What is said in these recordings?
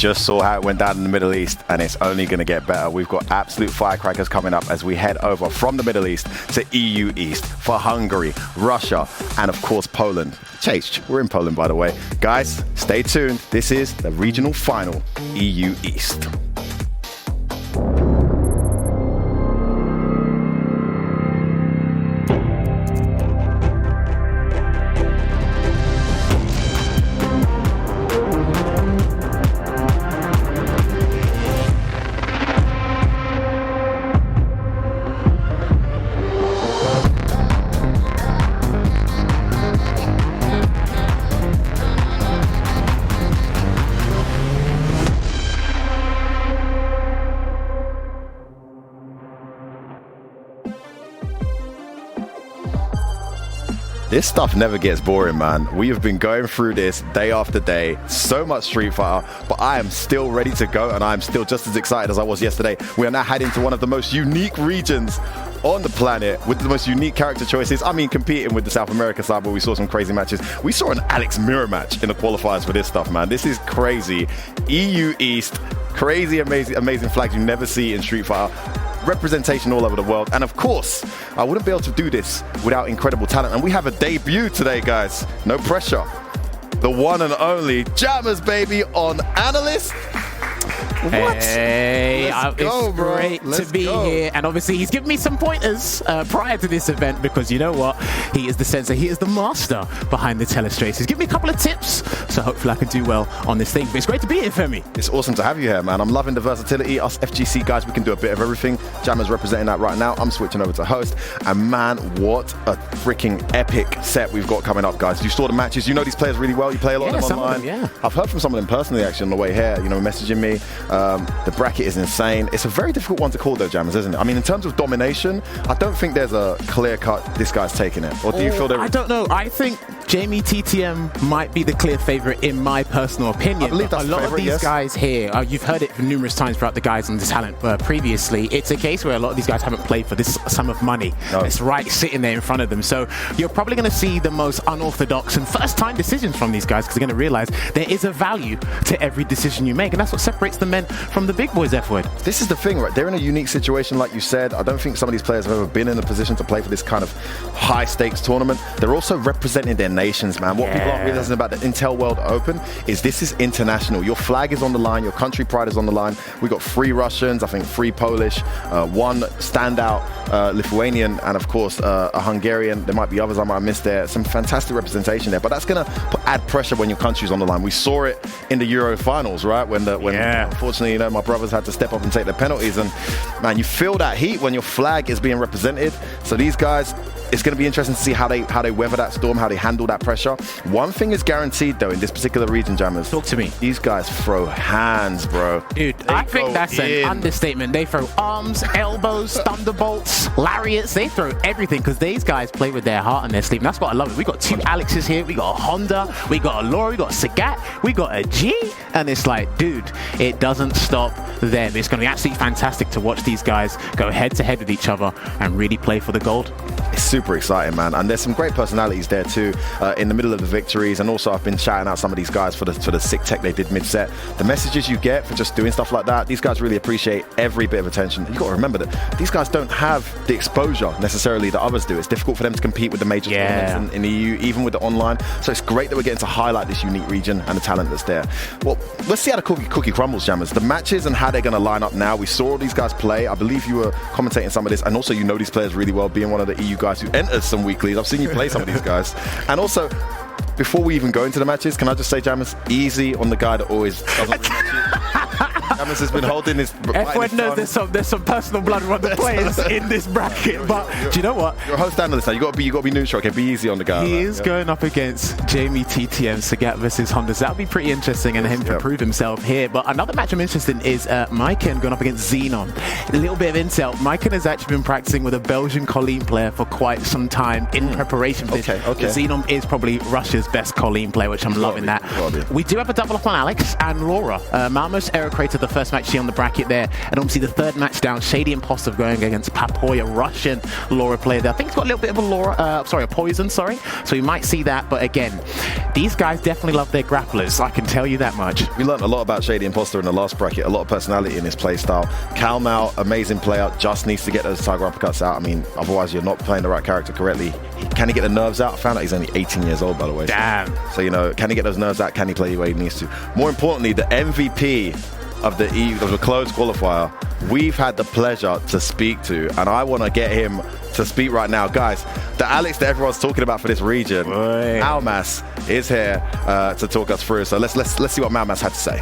just saw how it went down in the Middle East, and it's only going to get better. We've got absolute firecrackers coming up as we head over from the Middle East to EU East for Hungary, Russia, and of course Poland. Chase, we're in Poland, by the way. Guys, stay tuned. This is the regional final, EU East. This stuff never gets boring, man. We have been going through this day after day, so much Street Fighter, but I am still ready to go, and I'm still just as excited as I was yesterday. We are now heading to one of the most unique regions on the planet with the most unique character choices. I mean, competing with the South America side where we saw some crazy matches. We saw an Alex Mirror match in the qualifiers for this stuff, man. This is crazy. EU East, crazy, amazing flags you never see in Street Fighter. Representation all over the world, and of course I wouldn't be able to do this without incredible talent, and we have a debut today, guys. No pressure. The one and only Jammers, baby, on Analyst. What? Hey, it's great to be here. And obviously, he's given me some pointers prior to this event because you know what? He is the sensei. He is the master behind the telestrates. He's given me a couple of tips, so hopefully I can do well on this thing. But it's great to be here, Femi. It's awesome to have you here, man. I'm loving the versatility. Us FGC guys, we can do a bit of everything. Jammers representing that right now. I'm switching over to host. And man, what a freaking epic set we've got coming up, guys. You saw the matches. You know these players really well. You play a lot of them online. Yeah. I've heard from some of them personally, actually, on the way here, you know, messaging me. The bracket is insane. It's a very difficult one to call, though, Jammers, isn't it? I mean, in terms of domination, I don't think there's a clear cut, this guy's taking it. Or do you feel there? I don't know. I think Jamie TTM might be the clear favorite in my personal opinion. I believe that's a lot of these guys here, you've heard it numerous times throughout the guys on the talent previously. It's a case where a lot of these guys haven't played for this sum of money. No. It's right sitting there in front of them. So you're probably going to see the most unorthodox and first-time decisions from these guys because they're going to realize there is a value to every decision you make, and that's what separates the men from the big boys, F-word. This is the thing, right? They're in a unique situation, like you said. I don't think some of these players have ever been in a position to play for this kind of high-stakes tournament. They're also representing their nations, man. What people aren't realizing about the Intel World Open is this is international. Your flag is on the line. Your country pride is on the line. We got 3 Russians, I think 3 Polish, 1 standout Lithuanian, and of course a Hungarian. There might be others I might have missed there. Some fantastic representation there, but that's going to add pressure when your country's on the line. We saw it in the Euro finals, right? When unfortunately, you know, my brothers had to step up and take their penalties, and man, you feel that heat when your flag is being represented. So these guys, it's going to be interesting to see how they weather that storm, how they handle that pressure. One thing is guaranteed, though, in this particular region, Jammers. Talk to me. These guys throw hands, bro. Dude, I think that's an understatement. They throw arms, elbows, thunderbolts, lariats. They throw everything because these guys play with their heart on their sleeve. And that's what I love. We got 2 Alexes here. We got a Honda. We got a Laura. We got a Sagat. We got a G. And it's like, dude, it doesn't stop them. It's going to be absolutely fantastic to watch these guys go head-to-head with each other and really play for the gold. It's super exciting, man, and there's some great personalities there too in the middle of the victories. And also I've been shouting out some of these guys for the sick tech they did mid-set. The messages you get for just doing stuff like that, these guys really appreciate every bit of attention. You got to remember that these guys don't have the exposure necessarily that others do. It's difficult for them to compete with the major tournaments in the EU, even with the online. So it's great that we're getting to highlight this unique region and the talent that's there. Well, let's see how the cookie crumbles, Jammers. The matches and how they're going to line up now. We saw all these guys play. I believe you were commentating some of this, and also you know these players really well, being one of the EU guys who enters some weeklies. I've seen you play some of these guys. And also, before we even go into the matches, can I just say, Jammers, easy on the guy that always doesn't Jammers has been holding his... F1 knows there's some personal blood on the players in this bracket, but do you know what? You're a host analyst now. You got to be neutral. Okay, be easy on the guy. He is going up against Jamie TTM, Sagat versus Honda. So that'll be pretty interesting, and him to prove himself here. But another match I'm interested in is Maiken going up against Xenon. A little bit of intel. Maiken has actually been practicing with a Belgian Colleen player for quite some time in preparation for this. Xenon is probably Russia's best Colleen player, which I'm loving that. We do have a double up on Alex and Laura. Maumas, Aerocrator, the first match here on the bracket there. And obviously the third match down, Shady Imposter going against Papoya, Russian Laura player there. I think he's got a little bit of a poison, sorry. So we might see that. But again, these guys definitely love their grapplers. I can tell you that much. We learned a lot about Shady Imposter in the last bracket. A lot of personality in his playstyle. Kalmau, amazing player, just needs to get those Tiger uppercuts out. I mean, otherwise you're not playing the right character correctly. Can he get the nerves out? I found out he's only 18 years old, by the way. Damn. So, you know, can he get those nerves out? Can he play the way he needs to? More importantly, the MVP of the closed qualifier, we've had the pleasure to speak to, and I want to get him to speak right now. Guys, the Alex that everyone's talking about for this region, Maumas, is here to talk us through. So let's see what Maumas had to say.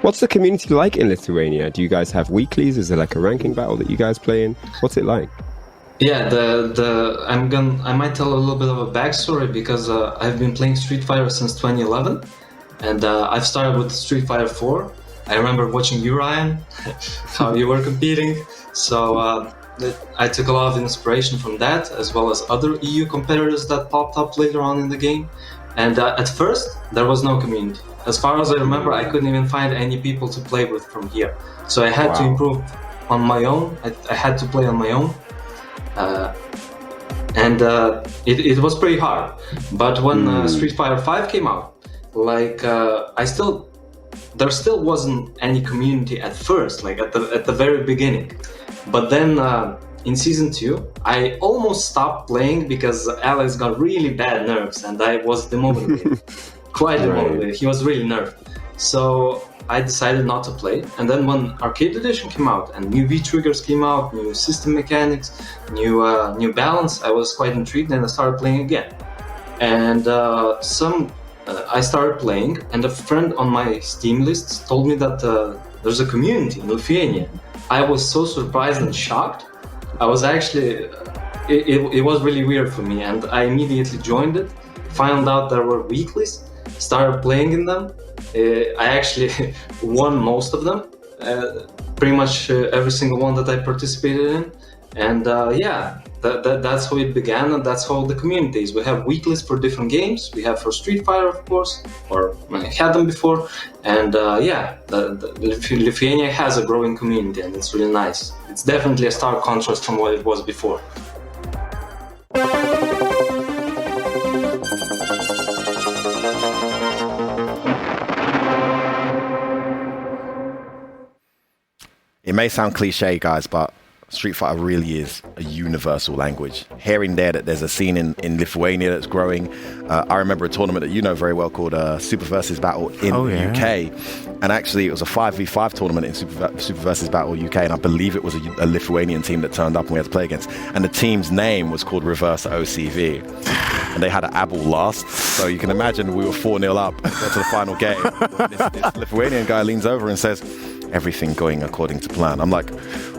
What's the community like in Lithuania? Do you guys have weeklies? Is there like a ranking battle that you guys play in? What's it like? Yeah, I might tell a little bit of a backstory because I've been playing Street Fighter since 2011, and I've started with Street Fighter 4. I remember watching you, Ryan, how you were competing, so I took a lot of inspiration from that, as well as other EU competitors that popped up later on in the game. And at first, there was no community. As far as I remember, I couldn't even find any people to play with from here. So I had to improve on my own. I had to play on my own. It was pretty hard. But when Street Fighter 5 came out, there still wasn't any community at first, like at the very beginning. But then in Season 2, I almost stopped playing because Alex got really bad nerves and I was demotivated. Quite demotivated. He was really nerved. So I decided not to play. And then when Arcade Edition came out and new V-triggers came out, new system mechanics, new balance, I was quite intrigued and I started playing again. And I started playing, and a friend on my Steam list told me that there's a community in Lithuania. I was so surprised and shocked. I was actually, it was really weird for me, and I immediately joined it, found out there were weeklies, started playing in them. I actually won most of them, pretty much every single one that I participated in. And that's how it began, and that's how the community is. We have weeklies for different games. We have for Street Fighter, of course, or I had them before. And Lithuania has a growing community, and it's really nice. It's definitely a stark contrast from what it was before. It may sound cliche, guys, but Street Fighter really is a universal language. Hearing there that there's a scene in Lithuania that's growing. I remember a tournament that you know very well called Super Versus Battle in the UK. And actually it was a 5v5 tournament in Super Versus Battle UK, and I believe it was a Lithuanian team that turned up and we had to play against. And the team's name was called Reverse OCV. And they had an Abel last. So you can imagine we were 4-0 up and got to the final game. This Lithuanian guy leans over and says, "Everything going according to plan." I'm like,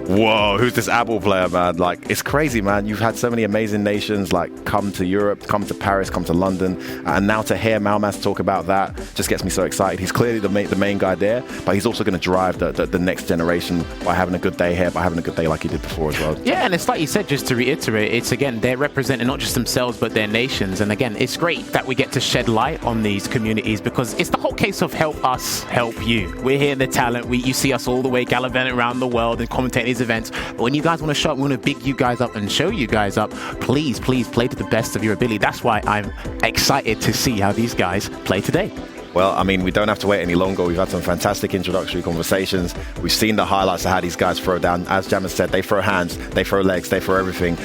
whoa, who's this Abel player, man? Like, it's crazy, man. You've had so many amazing nations like come to Europe, come to Paris, come to London, and now to hear Maumas talk about that just gets me so excited. He's clearly the main guy there, but he's also going to drive the next generation by having a good day here, by having a good day like he did before as well. Yeah, and it's like you said, just to reiterate, it's again, they're representing not just themselves, but their nations. And again, it's great that we get to shed light on these communities because it's the whole case of help us, help you. We're here in the talent. You see us all the way gallivanting around the world and commentating these events. But when you guys want to show up, we want to big you guys up and show you guys up. Please play to the best of your ability. That's why I'm excited to see how these guys play today. Well, I mean, we don't have to wait any longer. We've had some fantastic introductory conversations. We've seen the highlights of how these guys throw down. As Jammer said, they throw hands, they throw legs, they throw everything.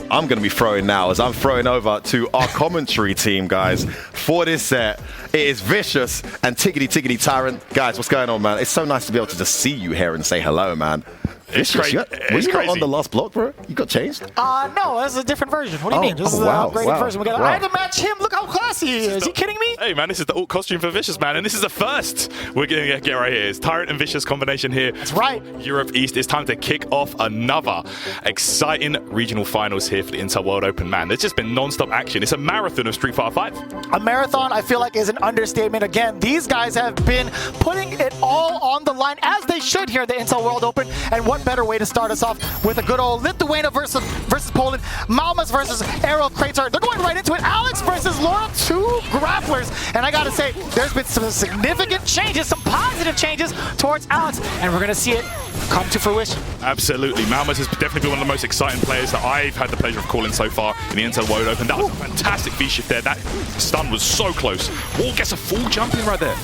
I'm going to be throwing now as I'm throwing over to our commentary team, guys, for this set. It is Vicious and Tiggity Tyrant. Guys, what's going on, man? It's so nice to be able to just see you here and say hello, man. It's crazy. Were you not on the last block, bro? You got changed? No, this is a different version. What do you mean? This is an upgraded version. I had to match him. Look how classy he is. Are you kidding me? Hey, man, this is the alt costume for Vicious, man. And this is the first we're going to get right here. It's Tyrant and Vicious combination here. That's right. Europe East. It's time to kick off another exciting regional finals here for the Intel World Open, man. There's just been non-stop action. It's a marathon of Street Fighter 5. A marathon, I feel like, is an understatement. Again, these guys have been putting it all on the line, as they should here at the Intel World Open. And what better way to start us off with a good old Lithuania versus Poland. Maumas versus Arrow Crater. They're going right into it. Alex versus Laura, 2 grapplers. And I gotta say, there's been some significant changes, some positive changes towards Alex, and we're gonna see it come to fruition. Absolutely. Maumas has definitely been one of the most exciting players that I've had the pleasure of calling so far in the Intel World Open. That was a fantastic V-shift there. That stun was so close. Oh, gets a full jump in right there.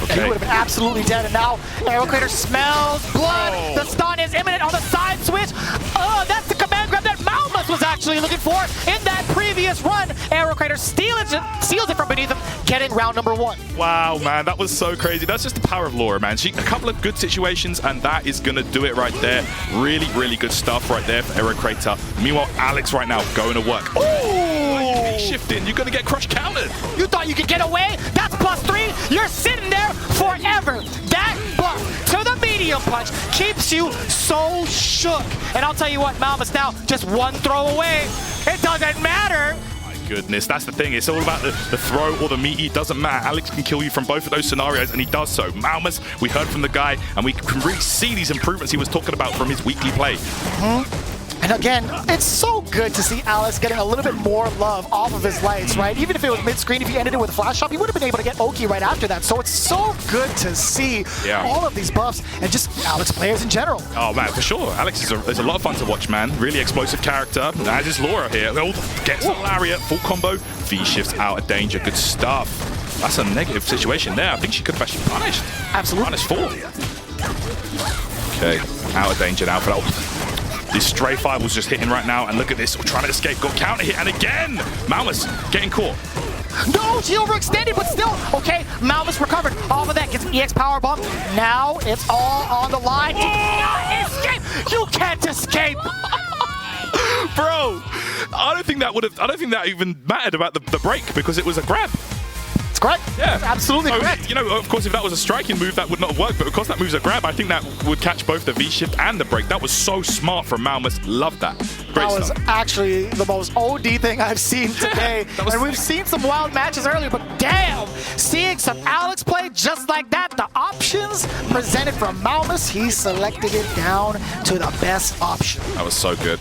Okay. He would have been absolutely dead, and now Arrow Crater smells blood. Oh. The stun is imminent on the side switch. Oh, that's the command grab that Maumas was actually looking for in that previous run. Arrow Crater steals it from beneath him, getting round number 1. Wow, man, that was so crazy. That's just the power of Laura, man. A couple of good situations, and that is going to do it right there. Really, really good stuff right there for Arrow Crater. Meanwhile, Alex right now going to work. Ooh! Shifting, you're going to get crush countered. You thought you could get away? That's +3. You're sitting there forever. That buff to the medium punch keeps you so shook. And I'll tell you what, Maumas now just 1 throw away. It doesn't matter. Goodness, that's the thing. It's all about the throw or the meaty. It doesn't matter. Alex can kill you from both of those scenarios, and he does so. Maumas, we heard from the guy, and we can really see these improvements he was talking about from his weekly play. And again, it's so good to see Alex getting a little bit more love off of his lights, right? Even if it was mid-screen, if he ended it with a flash shot, he would have been able to get Oki right after that. So it's so good to see all of these buffs and just Alex players in general. Oh man, for sure. Alex is a lot of fun to watch, man. Really explosive character. As is Laura here. Gets the lariat, full combo. V-shifts out of danger. Good stuff. That's a negative situation there. I think she could have actually punished. Absolutely. Punished 4. Okay, out of danger now for that. This stray fire was just hitting right now, and look at this, trying to escape, got counter hit, and again, Maumas getting caught. No, she overextended, but still, okay, Maumas recovered off of that, gets an EX power bump. Now it's all on the line. You cannot escape! You can't escape! Bro, I don't think that even mattered about the break, because it was a grab. It's correct. Yeah. Absolutely correct. You know, of course, if that was a striking move, that would not have worked. But because that move's a grab, I think that would catch both the V-shift and the break. That was so smart from Maumas. Love that. Great That was stuff. actually the most OD thing I've seen today. And we've seen some wild matches earlier, but damn, seeing some Alex play just like that, the options presented from Maumas, he selected it down to the best option. That was so good.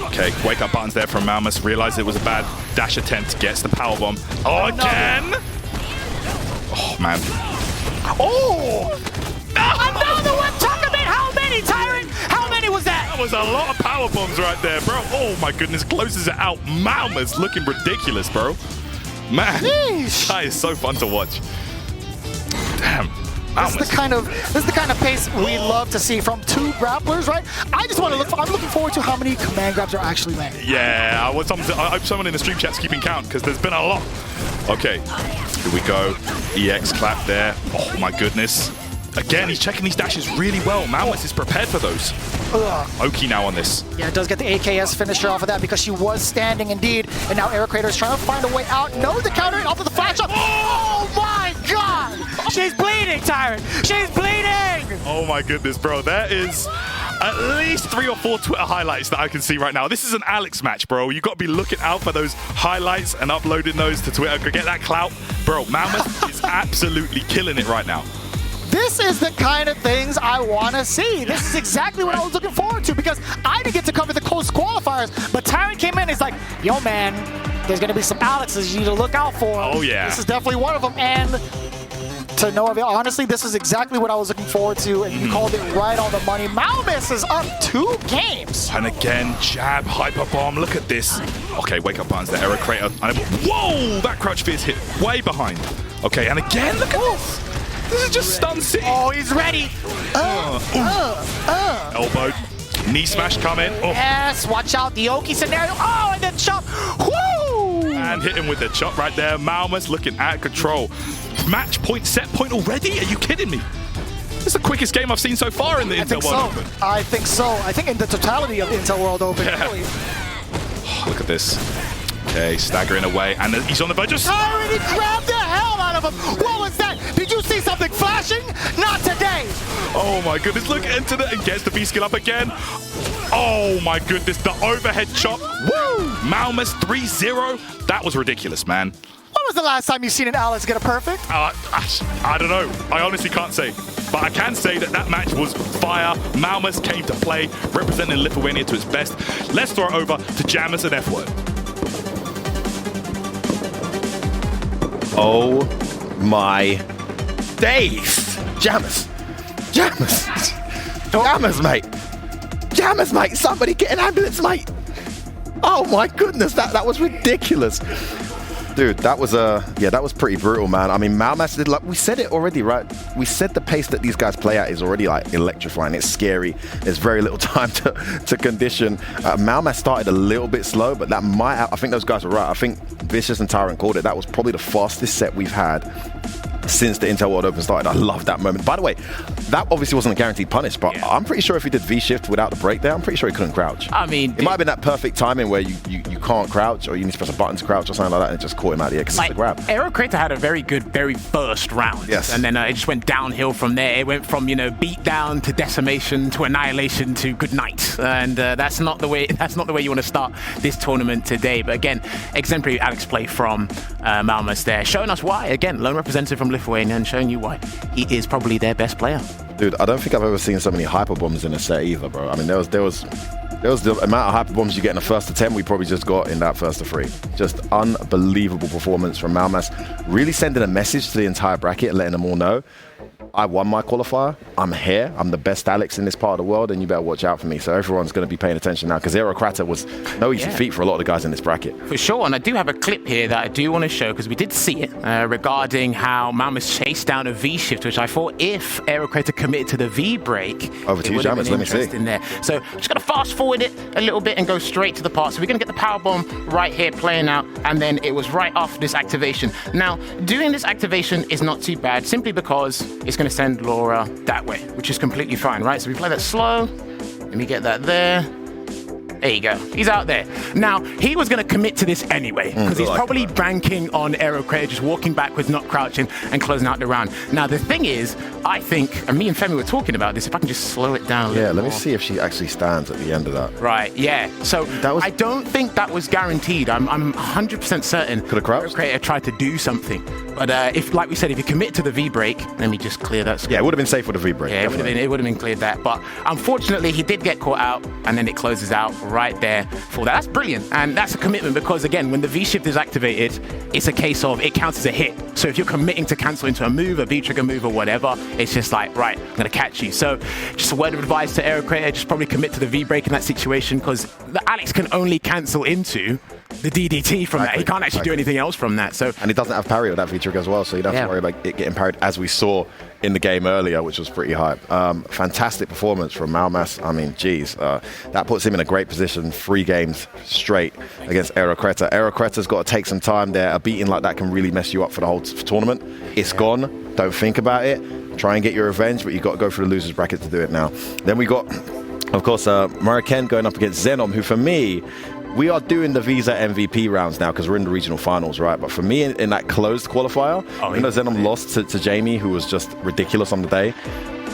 Okay, wake up buttons there from Maumas. Realized it was a bad dash attempt. Gets the power bomb. Oh, again! Oh, man. Oh! Another one! Talk about how many, Tyrant? How many was that? That was a lot of power bombs right there, bro. Oh, my goodness. Closes it out. Maumas looking ridiculous, bro. Man, that is so fun to watch. Damn. This is the kind of pace we love to see from 2 grapplers, right? I just want to I'm looking forward to how many command grabs are actually landing. Yeah, I hope someone in the stream chat's keeping count, because there's been a lot. Okay, here we go. EX clap there. Oh my goodness. Again, he's checking these dashes really well. Maumas is prepared for those. Oki now on this. Yeah, it does get the AKS finisher off of that because she was standing indeed. And now Arrow Crater is trying to find a way out. No, the counter off of the flash up. Oh my god! She's bleeding, Tyrant! She's bleeding! Oh my goodness, bro. There is at least 3 or 4 Twitter highlights that I can see right now. This is an Alex match, bro. You got to be looking out for those highlights and uploading those to Twitter. Get that clout. Bro, Maumas is absolutely killing it right now. This is the kind of things I want to see. This is exactly what I was looking forward to because I didn't get to cover the Coast qualifiers, but Tyrant came in and he's like, yo, man, there's going to be some Alexes you need to look out for. Oh, yeah. This is definitely one of them. And to know of it, honestly, this is exactly what I was looking forward to, and you called it right on the money. Maumas is up 2 games. And again, jab, hyper bomb. Look at this. Okay, wake up buttons, the Arrow Crater. Whoa, that crouch fierce hit way behind. Okay, and again, look at this. This is just stun city. Oh, he's ready. Elbow. Knee smash coming. Oh. Yes, watch out, the Oki scenario. Oh, and then chop. Woo! And hit him with the chop right there. Maumas looking out of control. Match point, set point already? Are you kidding me? This is the quickest game I've seen so far in the Intel World Open. I think so. I think in the totality of the Intel World Open. Yeah. Really. Oh, look at this. Okay, staggering away, and he's on the verge of... Already grabbed the hell out of him. What was that? Did you see something flashing? Not today. Oh my goodness, look, entered it and gets the B-skill up again. Oh my goodness, the overhead chop. Woo! Maumas 3-0. That was ridiculous, man. When was the last time you seen an Alex get a perfect? I don't know. I honestly can't say. But I can say that that match was fire. Maumas came to play, representing Lithuania to its best. Let's throw it over to Jamus and F-Word. Oh my days. Jamus, mate. Jamus, mate. Somebody get an ambulance, mate. Oh my goodness, that was ridiculous. Dude, that was pretty brutal, man. I mean, Maumas did, like we said it already, right? We said the pace that these guys play at is already like electrifying. It's scary. There's very little time to condition. Maumas started a little bit slow, but that I think those guys were right. I think Vicious and Tyrant called it. That was probably the fastest set we've had since the Intel World Open started. I love that moment. By the way, that obviously wasn't a guaranteed punish, but I'm pretty sure if he did V-shift without the break there, I'm pretty sure he couldn't crouch. I mean, it might have been that perfect timing where you can't crouch, or you need to press a button to crouch or something like that, and it just caught him out of the air because it's a grab. Aerocrater had a very good, very first round. Yes. And then it just went downhill from there. It went from, beat down to decimation to annihilation to good night. And that's not the way you want to start this tournament today. But again, exemplary Alex play from Maumas there, showing us why. Again, lone representative from Lithuania, and showing you why he is probably their best player. Dude, I don't think I've ever seen so many hyper bombs in a set either, bro. I mean, there was the amount of hyper bombs you get in the first of 10 we probably just got in that first of 3. Just unbelievable performance from Maumas. Really sending a message to the entire bracket and letting them all know, I won my qualifier. I'm here. I'm the best Alex in this part of the world, and you better watch out for me. So everyone's going to be paying attention now, because Aerocrata was no easy feat for a lot of the guys in this bracket. For sure, and I do have a clip here that I do want to show, because we did see it, regarding how Maumas chased down a V-shift, which I thought if Aerocrata committed to the V-break, over to you, Jamus. Let me see. In there. So I'm just going to fast forward it a little bit and go straight to the part. So we're going to get the power bomb right here playing out, and then it was right after this activation. Now, doing this activation is not too bad, simply because it's going to send Laura that way, which is completely fine, right? So we play that slow. Let me get that there. There you go. He's out there. Now, he was going to commit to this anyway, because he's probably banking on Aerocrater just walking backwards, not crouching, and closing out the round. Now, the thing is, I think, and me and Femi were talking about this, if I can just slow it down a little let me more. see if she actually stands at the end of that. Right, yeah. So I don't think that was guaranteed. I'm 100% certain Could have crouched? Aerocrater tried to do something. But if, like we said, if you commit to the V-break, let me just clear that screen. Yeah, it would have been safe with the V-break. Yeah, it would have been cleared that. But unfortunately, he did get caught out, and then it closes out right there for that. That's brilliant, and that's a commitment, because again, when the V-shift is activated, it's a case of it counts as a hit. So if you're committing to cancel into a move, a V-trigger move or whatever, it's just like, right, I'm going to catch you. So just a word of advice to Aerocrater, just probably commit to the V-break in that situation, because Alex can only cancel into the DDT from that. He can't actually do anything else from that. And he doesn't have parry with that V-trigger as well, so you don't have to worry about it getting parried, as we saw in the game earlier, which was pretty hype. Fantastic performance from Maumas. I mean, geez, that puts him in a great position. 3 games straight against Aerocrater. Aerocrater's got to take some time there. A beating like that can really mess you up for the whole tournament. It's gone. Don't think about it. Try and get your revenge, but you've got to go through the loser's bracket to do it now. Then we got, of course, Muraken going up against Zenom, who for me, we are doing the Visa MVP rounds now because we're in the regional finals, right? But for me, in that closed qualifier, Zenom lost to Jamie, who was just ridiculous on the day.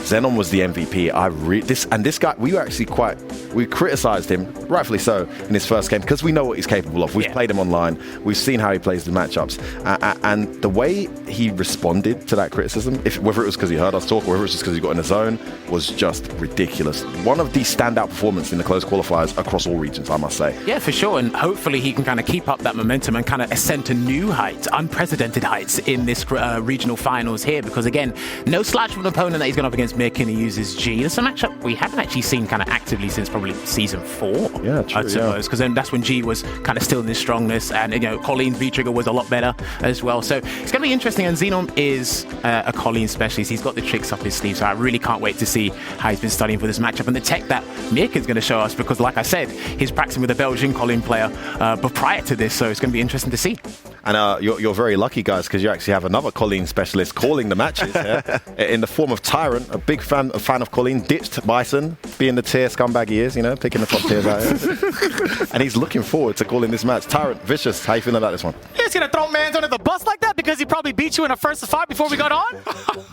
Zenon was the MVP. This guy, we criticized him, rightfully so, in his first game, because we know what he's capable of. We've played him online. We've seen how he plays the matchups. And the way he responded to that criticism, whether it was because he heard us talk or whether it was just because he got in the zone, was just ridiculous. One of the standout performances in the closed qualifiers across all regions, I must say. Yeah, for sure. And hopefully he can kind of keep up that momentum and kind of ascend to new heights, unprecedented heights in this regional finals here. Because again, no slouch of an opponent that he's gone up against. Mirkin, who uses G. It's a matchup we haven't actually seen kind of actively since probably season 4. Yeah, true. I suppose, because then that's when G was kind of still in his strongness, and Colleen's V-trigger was a lot better as well. So it's going to be interesting. And Xenom is a Colleen specialist. He's got the tricks up his sleeve, so I really can't wait to see how he's been studying for this matchup and the tech that Mirkin's going to show us. Because, like I said, he's practicing with a Belgian Colleen player, but prior to this, so it's going to be interesting to see. And you're very lucky, guys, because you actually have another Colleen specialist calling the matches in the form of Tyrant, a big fan of Colleen, ditched Bison, being the tier scumbag he is, picking the top tiers out here. And he's looking forward to calling this match. Tyrant, Vicious, how you feeling about this one? You're just going to throw mans under the bus like that because he probably beat you in a first to 5 before we got on?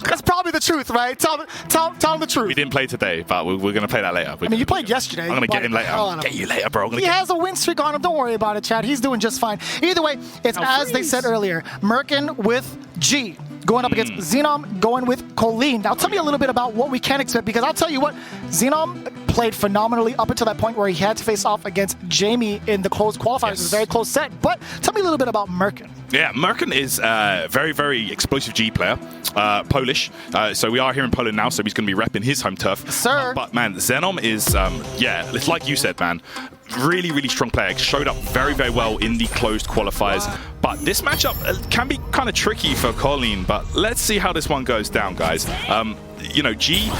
That's probably the truth, right? Tell him the truth. We didn't play today, but we're going to play that later. You played yesterday. I'm going to get in later. Get you later, bro. He has a win streak on him. Don't worry about it, Chad. He's doing just fine. Either way, it's as they said earlier, Merkin with G. Going up against Xenom, going with Colleen. Now tell me a little bit about what we can expect, because I'll tell you what, Xenom played phenomenally up until that point where he had to face off against Jamie in the closed qualifiers. It was a very close set. But tell me a little bit about Merkin. Yeah, Merkin is a very, very explosive G player, Polish. So we are here in Poland now, so he's going to be repping his home turf. Sir. But man, Xenom is, yeah, it's like you said, man. Really, really strong player. Showed up very, very well in the closed qualifiers. But this matchup can be kind of tricky for Colleen. But let's see how this one goes down, guys. You know, G,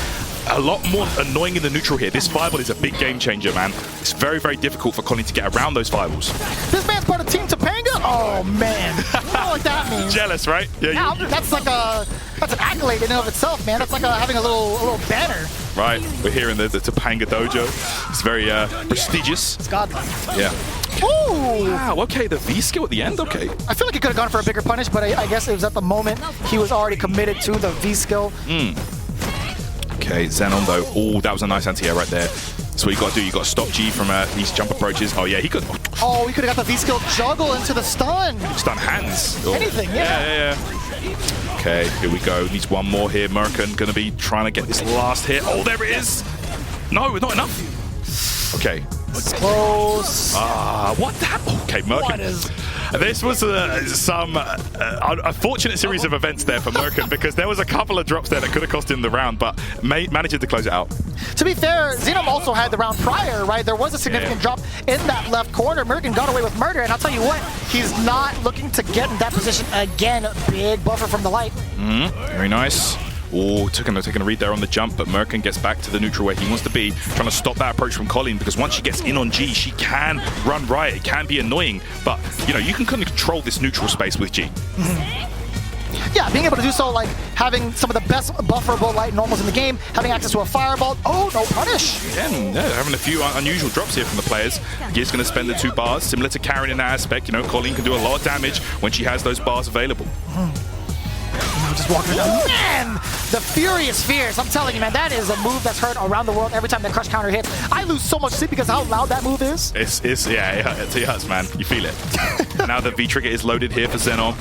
a lot more annoying in the neutral here. This fireball is a big game changer, man. It's very, very difficult for Colleen to get around those fireballs. This man's part of Team Topanga? Oh, man. You know what that means. Jealous, right? Yeah, that's like that's an accolade in and of itself, man. That's like having a little banner. Right, we're here in the Topanga dojo. It's very prestigious. It's godlike. Yeah. Ooh! Wow, okay, the V skill at the end, okay. I feel like he could have gone for a bigger punish, but I guess it was at the moment he was already committed to the V skill. Okay, Xenon though. Oh, that was a nice anti-air right there. So what you got to do, you got to stop G from these jump approaches. Oh yeah, he could. Oh, he could have got the V skill juggle into the stun. Stun hands. Oh. Anything, yeah. Okay, here we go. Needs one more here. Merkin going to be trying to get this last hit. Oh, there it is. No, not enough. Okay. It's close. What happened? Okay, Merkin. This was some unfortunate series of events there for Merkin, because there was a couple of drops there that could have cost him the round, but managed to close it out. To be fair, Xenom also had the round prior, right? There was a significant drop in that left corner. Merkin got away with murder, and I'll tell you what, he's not looking to get in that position again. Big buffer from the light. Very nice. Oh, taking a read there on the jump, but Merkin gets back to the neutral where he wants to be, trying to stop that approach from Colleen, because once she gets in on G, she can run riot. It can be annoying, but you know, you can kind of control this neutral space with G. Yeah, being able to do so, like having some of the best bufferable light normals in the game, having access to a fireball. Oh, no punish. Again, yeah, having a few unusual drops here from the players. Gear's going to spend the 2 bars, similar to Karen in that aspect. You know, Colleen can do a lot of damage when she has those bars available. Just walking around. Man, the Furious Fears. I'm telling you, man, that is a move that's heard around the world every time that crush counter hits. I lose so much sleep because of how loud that move is. Yeah, it hurts, man. You feel it. Now the V trigger is loaded here for Xenon.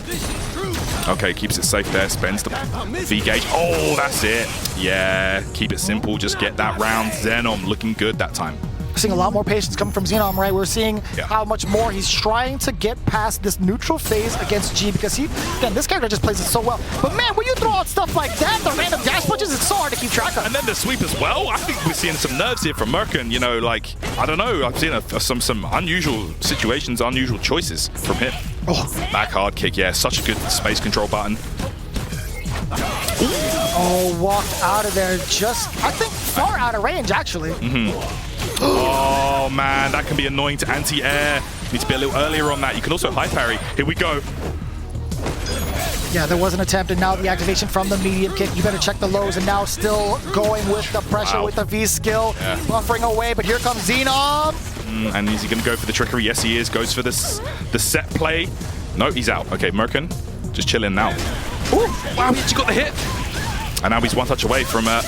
Okay, keeps it safe there. Spends the V gauge. Oh, that's it. Yeah, keep it simple. Just get that round. Xenon looking good that time. We're seeing a lot more patience coming from Xenom, right? We're seeing how much more he's trying to get past this neutral phase against G, because again, this character just plays it so well. But man, when you throw out stuff like that, the random dash punches, it's so hard to keep track of. And then the sweep as well. I think we're seeing some nerves here from Merkin. You know, like, I don't know. I've seen some unusual situations, unusual choices from him. Oh, back hard kick. Yeah, such a good space control button. Oh, walked out of there just, I think, far out of range, actually. Oh man, that can be annoying to anti-air. Need to be a little earlier on that. You can also high parry. Here we go. Yeah, there was an attempt, and now the activation from the medium kick. You better check the lows, and now still going with the pressure with the V skill, buffering away. But here comes Xenom. And is he going to go for the trickery? Yes, he is. Goes for the set play. No, he's out. Okay, Merkin just chilling now. Ooh, wow, he got the hit. And now he's one touch away from that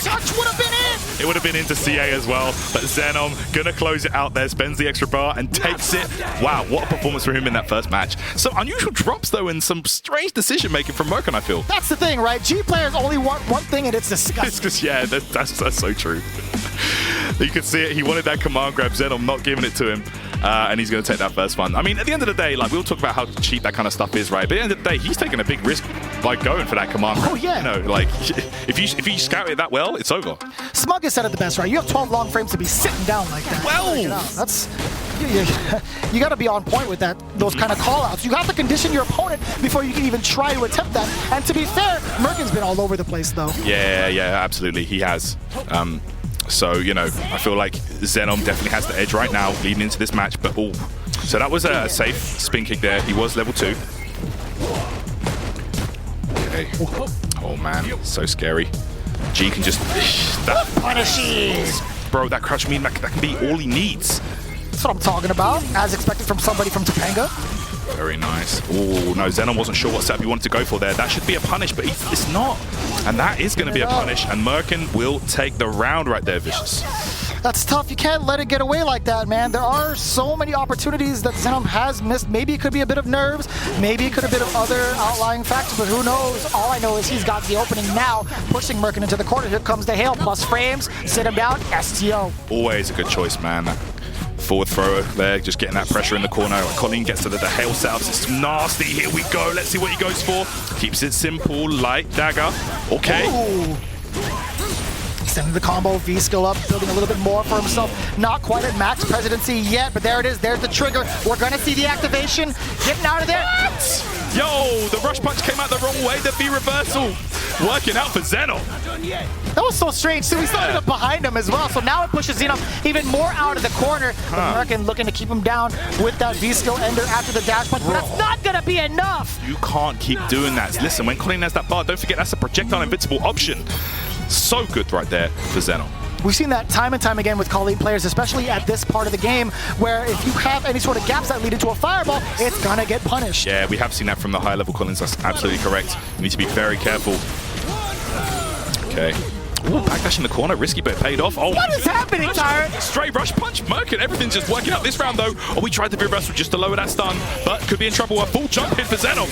touch would have been in! It would have been into CA as well, but Xenom gonna close it out there, spends the extra bar and takes it. Wow, what a performance for him in that first match. Some unusual drops though, and some strange decision making from Merkin, I feel. That's the thing, right? G players only want one thing, and it's disgusting. Yeah, that's so true. You could see it. He wanted that command grab. Xenom not giving it to him. And he's going to take that first one. I mean, at the end of the day, like, we'll talk about how cheap that kind of stuff is, right? But at the end of the day, he's taking a big risk by going for that command. Oh, yeah. You know, like, if you scout it that well, it's over. Smug has said it the best, right? You have 12 long frames to be sitting down like that. Well, that's... You got to be on point with those kind of call-outs. You have to condition your opponent before you can even try to attempt that. And to be fair, Merkin's been all over the place, though. Yeah, absolutely. He has. So, you know, I feel like Xenom definitely has the edge right now leading into this match. But, oh, so that was a safe spin kick there. He was level 2. Okay. Oh, man. So scary. G can just... that punishes! Bro, that crush mean that can be all he needs. That's what I'm talking about, as expected from somebody from Topanga. Very nice. Oh, no, Xenon wasn't sure what setup he wanted to go for there. That should be a punish, but it's not. And that is going to be a punish, and Merkin will take the round right there, Vicious. That's tough. You can't let it get away like that, man. There are so many opportunities that Zenom has missed. Maybe it could be a bit of nerves. Maybe it could have been other outlying factors, but who knows? All I know is he's got the opening now, pushing Merkin into the corner. Here comes the hail, plus frames, sit him down, STO. Always a good choice, man. Forward thrower there, just getting that pressure in the corner. Colleen gets to the hail setups. It's nasty. Here we go. Let's see what he goes for. Keeps it simple, light dagger. Okay. Ooh. Sending the combo, V skill up, building a little bit more for himself. Not quite at max presidency yet, but there it is. There's the trigger. We're going to see the activation. Getting out of there. What? Yo, the rush punch came out the wrong way. The V reversal working out for Zenom. That was so strange. So we started up behind him as well. So now it pushes Zenom even more out of the corner. Merkin looking to keep him down with that V skill ender after the dash punch, but that's not going to be enough. You can't keep doing that. Listen, when Colleen has that bar, don't forget that's a projectile invincible option. So good right there for Zenom. We've seen that time and time again with Colleen players, especially at this part of the game, where if you have any sort of gaps that lead into a fireball, it's gonna get punished. Yeah, we have seen that from the higher level Collins. That's absolutely correct. You need to be very careful. Okay. Ooh, backdash in the corner, risky, but it paid off. Oh, what is happening, Tyrant? Straight rush punch, Merkin. Everything's just working out this round, though. Oh, we tried the reversal just to lower that stun, but could be in trouble. A full jump hit for Zenom.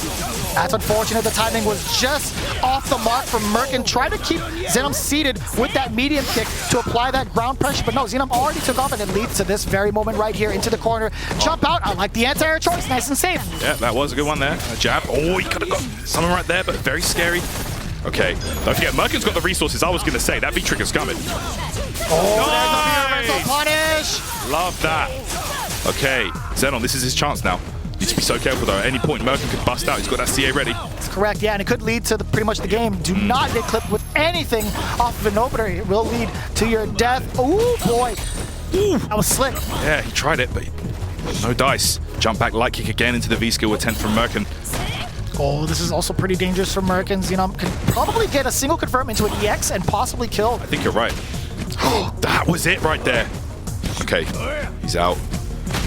That's unfortunate. The timing was just off the mark from Merkin. Tried to keep Zenom seated with that medium kick to apply that ground pressure, but no, Zenom already took off, and it leads to this very moment right here into the corner. Jump out. I like the anti-air choice. Nice and safe. Yeah, that was a good one there. A jab. Oh, he could have got someone right there, but very scary. Okay, don't forget, Merkin's got the resources. I was going to say, that V-trigger's coming. Oh, there's a reversal punish. Love that. Okay, Zenom, this is his chance now. Needs to be so careful, though. At any point, Merkin could bust out. He's got that CA ready. That's correct, yeah, and it could lead to pretty much the game. Do not get clipped with anything off of an opener. It will lead to your death. Ooh, boy. Ooh, that was slick. Yeah, he tried it, but no dice. Jump back, light kick again into the V-skill attempt from Merkin. Oh, this is also pretty dangerous for Merkin. Zenom can probably get a single confirm into an EX and possibly kill. I think you're right. That was it right there. Okay, he's out.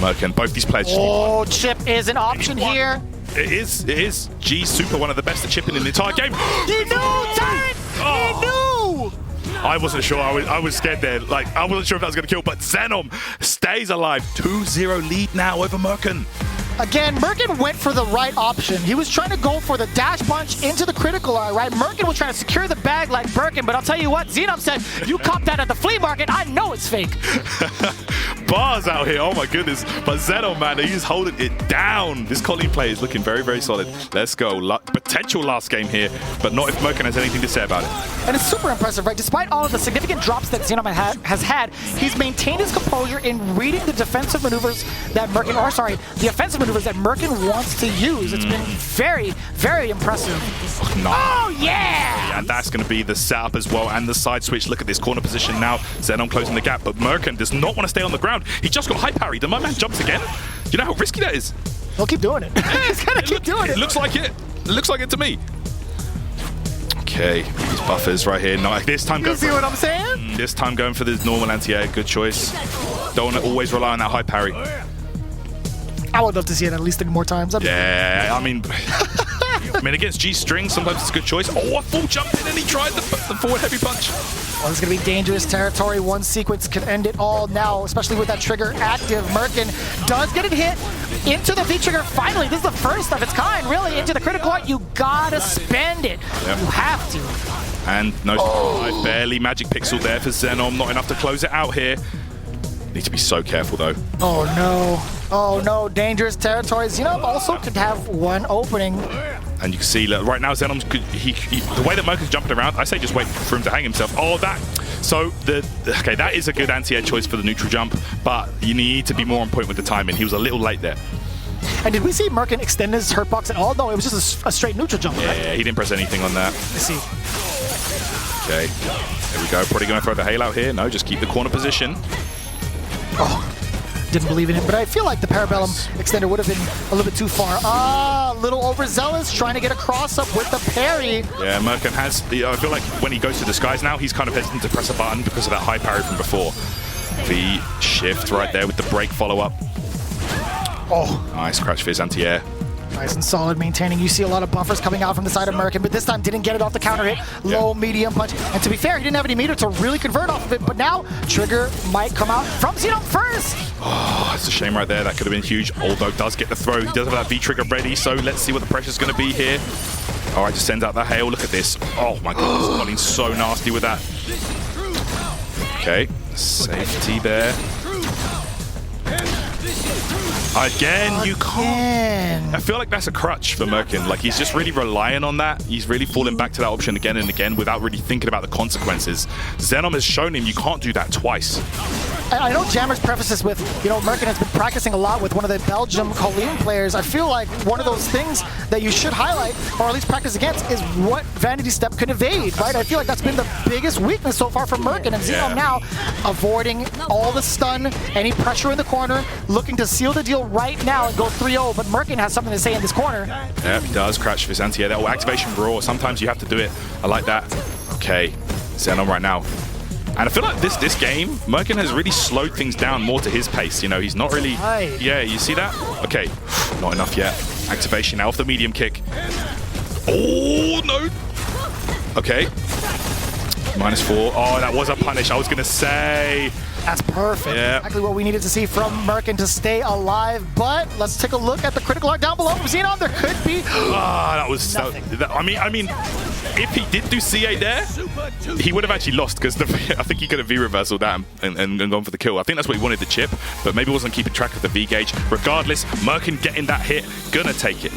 Merkin, both these players. Oh, chip is an option here. It is. G's super, one of the best at chipping in the entire game. He knew, Tyrant! He knew! I wasn't sure. I was scared there. Like, I wasn't sure if that was going to kill, but Zenom stays alive. 2-0 lead now over Merkin. Again, Merkin went for the right option. He was trying to go for the dash punch into the critical eye, right? Merkin was trying to secure the bag like Birkin, but I'll tell you what, Zenom said, you copped that at the flea market, I know it's fake. Bars out here, oh my goodness. But Zenom, man, he's holding it down. This Colleen play is looking very, very solid. Let's go. Potential last game here, but not if Merkin has anything to say about it. And it's super impressive, right? Despite all of the significant drops that Zenom has had, he's maintained his composure in reading the defensive maneuvers that Merkin, or sorry, the offensive maneuvers that Merkin wants to use. It's been very, very impressive. No. Oh, yeah! And that's going to be the setup as well, and the side switch. Look at this corner position now. Zenom closing the gap, but Merkin does not want to stay on the ground. He just got high parried, and my man jumps again. You know how risky that is? He'll keep doing it. He's going to keep doing it. It looks like it. It looks like it to me. Okay, these buffers right here. No, this time you see what I'm saying? This time going for the normal anti-air. Good choice. Don't want to always rely on that high parry. I would love to see it at least 3 more times. Yeah, I mean, against G-string, sometimes it's a good choice. Oh, a full jump in, and he tried the forward heavy punch. Well, this is going to be dangerous territory. One sequence can end it all now, especially with that trigger active. Merkin does get it hit into the V-trigger. Finally, this is the first of its kind, really, into the critical art. You gotta spend it. Yep. You have to. And no, barely magic pixel there for Zenom. Not enough to close it out here. Need to be so careful, though. Oh, no. Oh, no. Dangerous territory. Zenom also could have one opening. And you can see, look, right now, Zenom's the way that Merkin's jumping around, I say just wait for him to hang himself. Oh, that. So, okay, that is a good anti-air choice for the neutral jump, but you need to be more on point with the timing. He was a little late there. And did we see Merkin extend his hurtbox at all? No, it was just a straight neutral jump, right? Yeah, he didn't press anything on that. Let's see. Okay, there we go. Probably going to throw the hail out here. No, just keep the corner position. Oh, didn't believe in it, but I feel like the Parabellum extender would have been a little bit too far. A little overzealous, trying to get a cross-up with the parry. Yeah, Merkin has, I feel like when he goes to disguise now, he's kind of hesitant to press a button because of that high parry from before. The shift right there with the break follow-up. Oh, nice crouch fizz anti-air. Nice and solid maintaining. You see a lot of buffers coming out from the side of Merkin, but this time didn't get it off the counter hit. Low, medium punch. And to be fair, he didn't have any meter to really convert off of it, but now Trigger might come out from Xenom first. Oh, it's a shame right there. That could have been huge. Although does get the throw. He does have that V-trigger ready, so let's see what the pressure's going to be here. All right, just sends out the hail. Look at this. Oh my goodness, Colin's so nasty with that. Okay, safety there. Again, you can't. I feel like that's a crutch for Merkin. Like, he's just really relying on that. He's really falling back to that option again and again without really thinking about the consequences. Xenom has shown him you can't do that twice. I know Jammer's prefaces with, you know, Merkin has been practicing a lot with one of the Belgium Colleen players. I feel like one of those things that you should highlight, or at least practice against, is what Vanity Step can evade, right? I feel like that's been the biggest weakness so far for Merkin, and Xenom now avoiding all the stun, any pressure in the corner, looking to seal the deal right now and go 3-0, but Merkin has something to say in this corner. Yeah, he does. Crouch for his anti-air. Oh, activation raw. Sometimes you have to do it. I like that. Okay, Xenom right now. And I feel like this game, Merkin has really slowed things down more to his pace. You know, he's not really... Yeah, you see that? Okay, not enough yet. Activation now off the medium kick. Oh, no. Okay. -4. Oh, that was a punish. I was going to say... That's perfect. Yeah. Exactly what we needed to see from Merkin to stay alive. But let's take a look at the critical arc down below from Xenom. There could be... that was... I mean, if he did do CA there, he would have actually lost because I think he could have V-reversal that and gone for the kill. I think that's what he wanted, the chip, but maybe wasn't keeping track of the V-gauge. Regardless, Merkin getting that hit, gonna take it.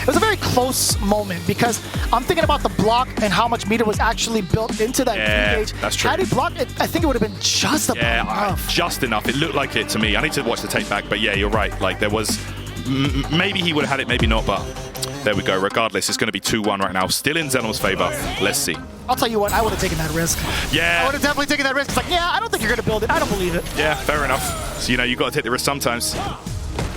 It was a very close moment because I'm thinking about the block and how much meter was actually built into that V-gauge. That's true. Had he blocked it, I think it would have been just about enough. Just enough. It looked like it to me. I need to watch the tape back, but yeah, you're right. Like there was, maybe he would have had it, maybe not, but there we go. Regardless, it's going to be 2-1 right now. Still in Xenom's favor. Let's see. I'll tell you what, I would have taken that risk. Yeah. I would have definitely taken that risk. It's like, yeah, I don't think you're going to build it. I don't believe it. Yeah, fair enough. So, you know, you've got to take the risk sometimes.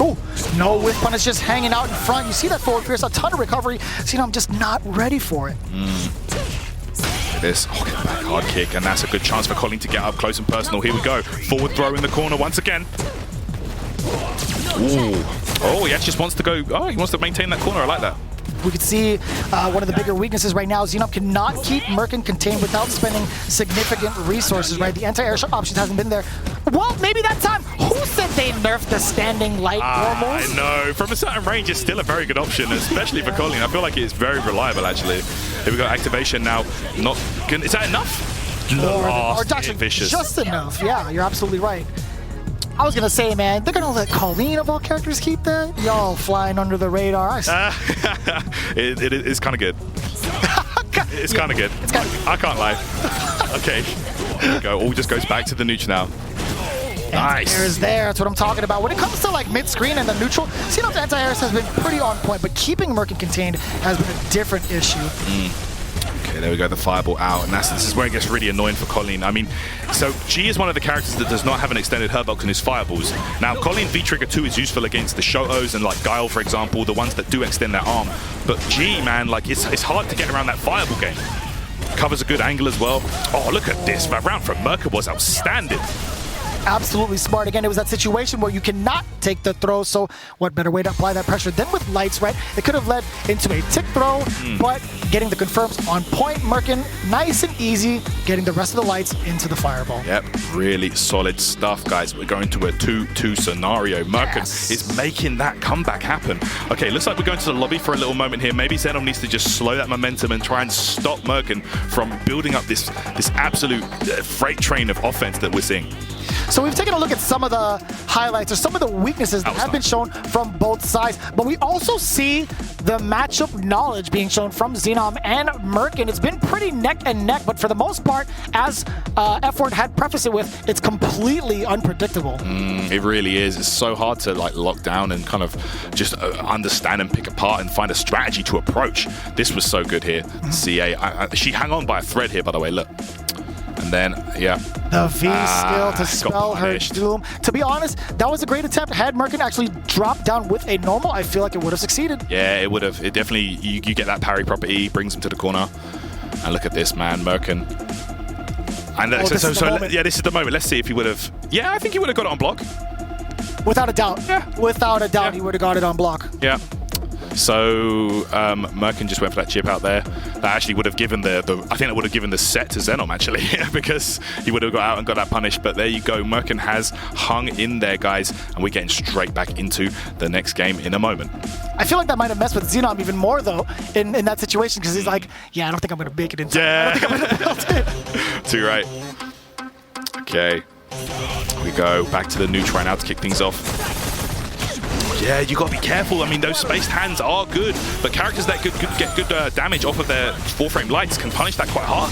Oh, no whiff punish just hanging out in front. You see that forward pierce, a ton of recovery. I'm just not ready for it. Look at this. Oh, get back hard kick, and that's a good chance for Colin to get up close and personal. Here we go. Forward throw in the corner once again. Ooh. Oh, he actually just wants to go. Oh, he wants to maintain that corner. I like that. We could see one of the bigger weaknesses right now. Xenom cannot keep Merkin contained without spending significant resources, right? The anti-air options hasn't been there. Well, maybe that time. Who said they nerfed the standing light normals? I know. From a certain range, it's still a very good option, especially for Colin. I feel like it's very reliable, actually. Here we go. Activation now. Not good. Is that enough? Or actually, vicious. Just enough. Yeah, you're absolutely right. I was gonna say, man, they're gonna let Colleen of all characters keep that? Y'all flying under the radar. It's kind of good. It's kind of good. I can't lie. Okay. There we go. All just goes back to the neutral now. Nice. Anti-air is there. That's what I'm talking about. When it comes to like mid-screen and the neutral, Xenom's anti-air has been pretty on point, but keeping Merkin contained has been a different issue. Okay, there we go, the fireball out, and this is where it gets really annoying for Colleen. I mean, so G is one of the characters that does not have an extended hurtbox in his fireballs. Now, Colleen V-Trigger 2 is useful against the Shotos and like Guile, for example, the ones that do extend their arm. But G, man, like it's hard to get around that fireball game. Covers a good angle as well. Oh, look at this. That round from Merkin was outstanding. Absolutely smart. Again, it was that situation where you cannot take the throw, so what better way to apply that pressure than with lights, right? It could have led into a tick throw, but getting the confirms on point. Merkin, nice and easy, getting the rest of the lights into the fireball. Yep, really solid stuff, guys. We're going to a 2-2 scenario. Merkin is making that comeback happen. Okay, looks like we're going to the lobby for a little moment here. Maybe Xenom needs to just slow that momentum and try and stop Merkin from building up this absolute freight train of offense that we're seeing. So we've taken a look at some of the highlights or some of the weaknesses that have been shown from both sides, but we also see the matchup knowledge being shown from Xenom and Merkin. It's been pretty neck and neck, but for the most part, as F-Word had prefaced it with, it's completely unpredictable. It really is. It's so hard to like lock down and kind of just understand and pick apart and find a strategy to approach. This was so good here. CA, she hung on by a thread here, by the way, look. And then, yeah. The V-skill to spell her doom. To be honest, that was a great attempt. Had Merkin actually dropped down with a normal, I feel like it would have succeeded. Yeah, it would have. It definitely, you get that parry property, brings him to the corner. And look at this, man, Merkin. And this is the moment. Let's see if he would have. Yeah, I think he would have got it on block. Without a doubt. Yeah. Without a doubt, he would have got it on block. Yeah. So Merkin just went for that chip out there. That actually would have given I think that would have given the set to Zenom actually, because he would have got out and got that punish. But there you go, Merkin has hung in there, guys, and we're getting straight back into the next game in a moment. I feel like that might have messed with Xenom even more though in that situation, because he's like, yeah, I don't think I'm gonna make it in time. Yeah. I don't think I'm gonna build it. Too right. Okay. We go back to the neutral right now to kick things off. Yeah, you gotta be careful. I mean, those spaced hands are good, but characters that get good damage off of their 4-frame lights can punish that quite hard.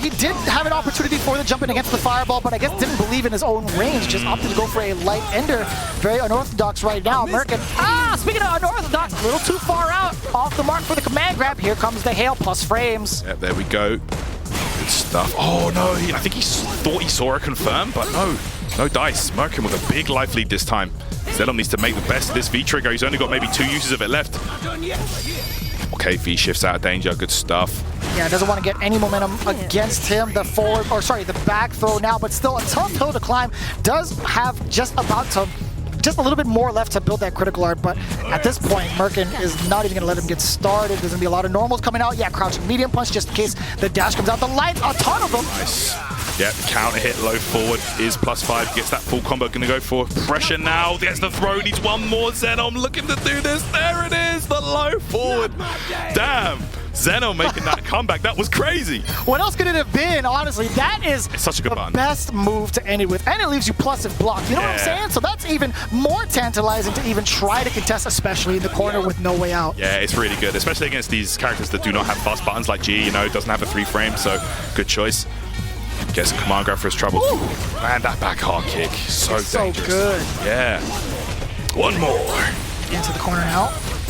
He did have an opportunity for the jumping against the fireball, but I guess didn't believe in his own range. Just opted to go for a light ender. Very unorthodox right now. Merkin. Speaking of unorthodox, a little too far out. Off the mark for the command grab. Here comes the hail plus frames. Yeah, there we go. Good stuff. Oh no, I think he thought he saw a confirm, but no dice. Merkin with a big life lead this time. Zenom needs to make the best of this V-trigger. He's only got maybe 2 uses of it left. Okay, V shifts out of danger. Good stuff. Yeah, doesn't want to get any momentum against him. The back throw now, but still a tough hill to climb. Does have just a little bit more left to build that critical art, but at this point, Merkin is not even going to let him get started. There's going to be a lot of normals coming out. Yeah, crouching medium punch just in case the dash comes out. The lights, a ton of them. Nice. Yeah, counter hit, low forward is +5. Gets that full combo. Going to go for pressure now. Gets the throw. Needs one more. Zenom looking to do this. There it is. The low forward. Damn. Zenom making that comeback. That was crazy. What else could it have been? Honestly, that is such a good button. Best move to end it with. And it leaves you plus if blocked. You know what I'm saying? So that's even more tantalizing to even try to contest, especially in the corner with no way out. Yeah, it's really good, especially against these characters that do not have fast buttons like G, doesn't have a 3-frame, so good choice. Gets a command grab for his trouble. Ooh. Man, that back hard kick, so dangerous. Good. Yeah. One more. Into the corner now.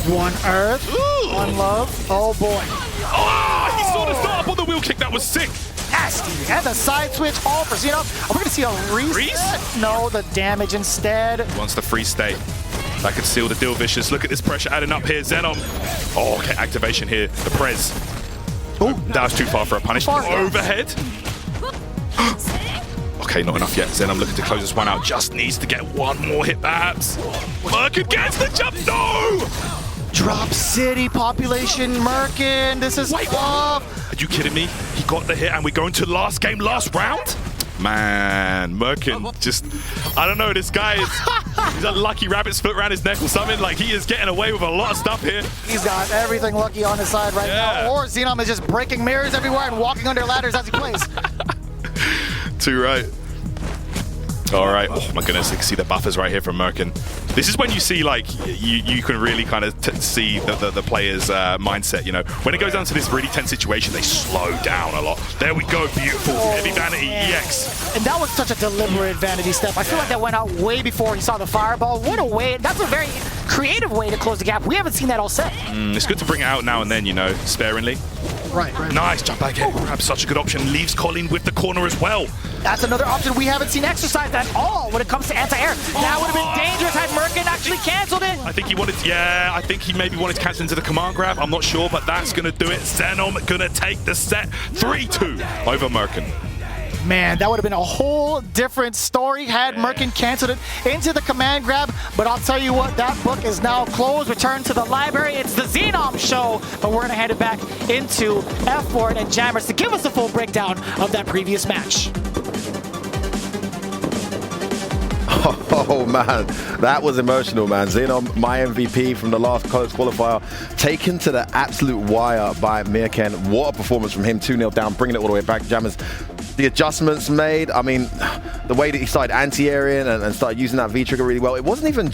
One earth, one love. Oh boy. Oh, he saw the start up on the wheel kick. That was sick. Nasty. And the side switch all for Xenom. Are we going to see a reset? No, the damage instead. He wants the free state. That could seal the deal, Vicious. Look at this pressure adding up here. Zenom. Oh, okay, activation here. The Prez. Ooh. That was too far for a punish. Overhead. Okay, not enough yet. Zenom looking to close this one out. Just needs to get one more hit, perhaps. Merkin gets the jump. No! Drop City population, Merkin. This is tough. Are you kidding me? He got the hit and we're going to last game, last round? Man, Merkin just, I don't know, this guy is, he's a lucky rabbit's foot around his neck or something. Like, he is getting away with a lot of stuff here. He's got everything lucky on his side right now. Or Xenom is just breaking mirrors everywhere and walking under ladders as he plays. Too right. All right. Oh my goodness, you can see the buffers right here from Merkin. This is when you see, like, you can really kind of see the player's mindset, When it goes down to this really tense situation, they slow down a lot. There we go, beautiful. Heavy Vanity EX. And that was such a deliberate Vanity step. I feel like that went out way before he saw the fireball. What a way. That's a very creative way to close the gap. We haven't seen that all set. It's good to bring it out now and then, sparingly. Right. Nice jump back in. Perhaps such a good option. Leaves Colin with the corner as well. That's another option we haven't seen exercised at all when it comes to anti-air. That would have been dangerous had Merkin actually canceled it. I think he wanted to, I think he maybe wanted to cancel into the command grab. I'm not sure, but that's going to do it. Zenom going to take the set 3-2 over Merkin. Man, that would have been a whole different story had Merkin canceled it into the command grab. But I'll tell you what, that book is now closed. Return to the library. It's the Xenom show. But we're going to hand it back into F-Board and Jammers to give us a full breakdown of that previous match. Oh man, that was emotional, man. Xenom, my MVP from the last college qualifier, taken to the absolute wire by Mirken. What a performance from him, 2-0 down, bringing it all the way back. Jammers, the adjustments made, I mean, the way that he started anti-airing and started using that V-trigger really well. It wasn't even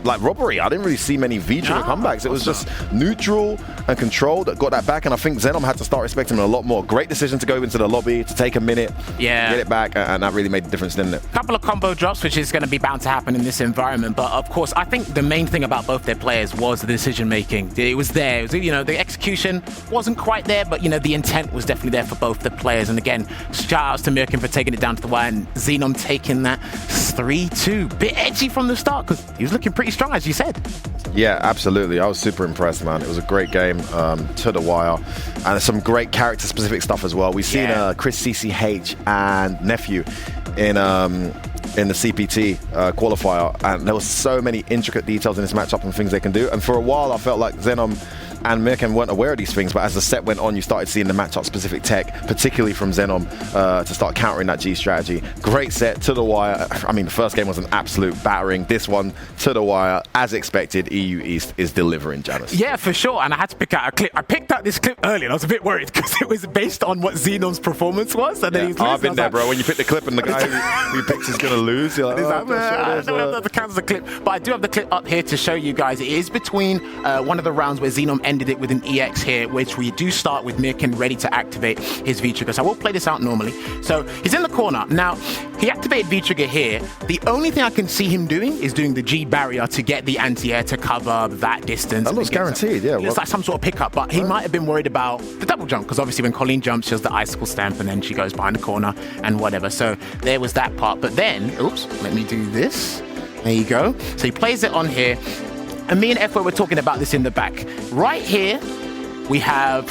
robbery. I didn't really see many V-trigger comebacks. It was just neutral and controlled that got that back, and I think Zenom had to start respecting him a lot more. Great decision to go into the lobby, to take a minute, get it back, and that really made the difference, didn't it? A couple of combo drops, which is going to be bound to happen in this environment, but of course, I think the main thing about both their players was the decision-making. It was there. It was, the execution wasn't quite there, but, the intent was definitely there for both the players. And again, shout-outs to Mirken for taking it down to the wire, and Xenom taking that 3-2. Bit edgy from the start, because he was looking pretty strong, as you said. Yeah, absolutely. I was super impressed, man. It was a great game to the wire, and some great character-specific stuff as well. We've seen Chris CCH and Nephew in in the CPT qualifier, and there were so many intricate details in this matchup and things they can do. And for a while, I felt like Xenom and Mirken weren't aware of these things, but as the set went on, you started seeing the matchup-specific tech, particularly from Xenom, to start countering that G strategy. Great set to the wire. I mean, the first game was an absolute battering. This one, to the wire, as expected, EU East is delivering, Janice. Yeah, for sure. And I had to pick out a clip. I picked out this clip earlier, and I was a bit worried because it was based on what Xenom's performance was. And then he was I've been there, bro. When you pick the clip and the guy who picks is going to lose, you're like, I don't have the count the clip, but I do have the clip up here to show you guys. It is between one of the rounds where Xenom ended it with an EX here, which we do start with Mirken ready to activate his V-Trigger. So I will play this out normally. So he's in the corner. Now, he activated V-Trigger here. The only thing I can see him doing is doing the G barrier to get the anti-air to cover that distance. That looks guaranteed, yeah. It looks like some sort of pickup, but he might have been worried about the double jump, because obviously when Colleen jumps, she does the icicle stamp and then she goes behind the corner and whatever. So there was that part. But then, oops, let me do this. There you go. So he plays it on here. And me and Efo were talking about this in the back. Right here, we have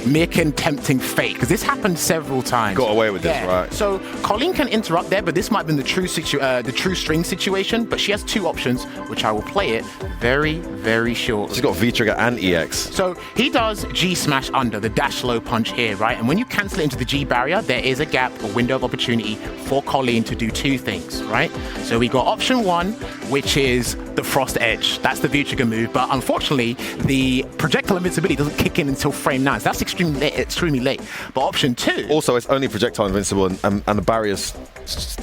Mirken tempting fate, because this happened several times. Got away with this, right? So Colleen can interrupt there, but this might have been the true string situation. But she has two options, which I will play it very, very short. She's got V-Trigger and EX. So he does G smash under the dash low punch here, right? And when you cancel it into the G barrier, there is a gap, a window of opportunity for Colleen to do two things, right? So we got option one, which is the Frost Edge. That's the V-Trigger move, but unfortunately, the projectile invincibility doesn't kick in until frame 9. So that's extremely late. But option two... Also, it's only projectile invincible, and the barrier's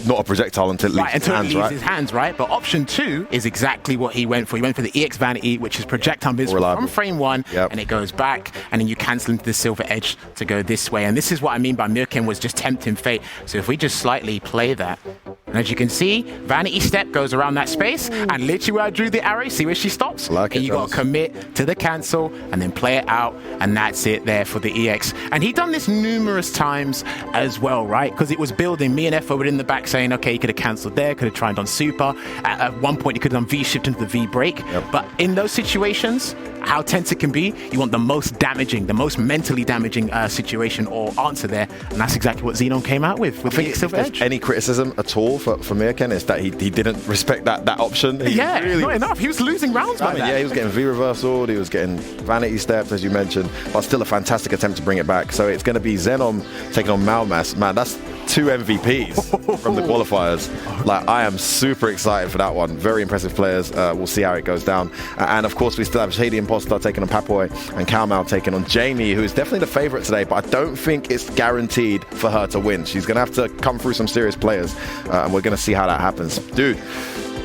not a projectile until it leaves his hands, it leaves his hands, right? But option two is exactly what he went for. He went for the EX Vanity, which is projectile invincible from frame 1, and it goes back, and then you cancel into the Silver Edge to go this way. And this is what I mean by Mirken was just tempting fate. So if we just slightly play that, and as you can see, Vanity Step goes around that space, and literally where I drew the arrow, see where she stops? Like and you got to commit to the cancel, and then play it out, and that's it there for the EX. And he done this numerous times as well, right? Because it was building. Me and Efo were in the back saying, okay, he could have cancelled there, could have tried on super. At one point, he could have done V-shift into the V-break. But in those situations, how tense it can be, you want the most damaging, the most mentally damaging situation or answer there, and that's exactly what Xenon came out with I think Silver if Edge. Any criticism at all for Mirken is that he didn't respect that option. Not enough. He was losing rounds by that. Yeah, he was getting V-reversaled, he was getting Vanity Steps, as you mentioned, but still a fantastic attempt to bring it back. So it's going to be Xenon taking on Maumas. Man, that's 2 MVPs from the qualifiers. Like, I am super excited for that one. Very impressive players. We'll see how it goes down. And of course, we still have Shady Imposter taking on Papoy and Kalmau taking on Jamie, who is definitely the favorite today, but I don't think it's guaranteed for her to win. She's going to have to come through some serious players, and we're going to see how that happens. Dude,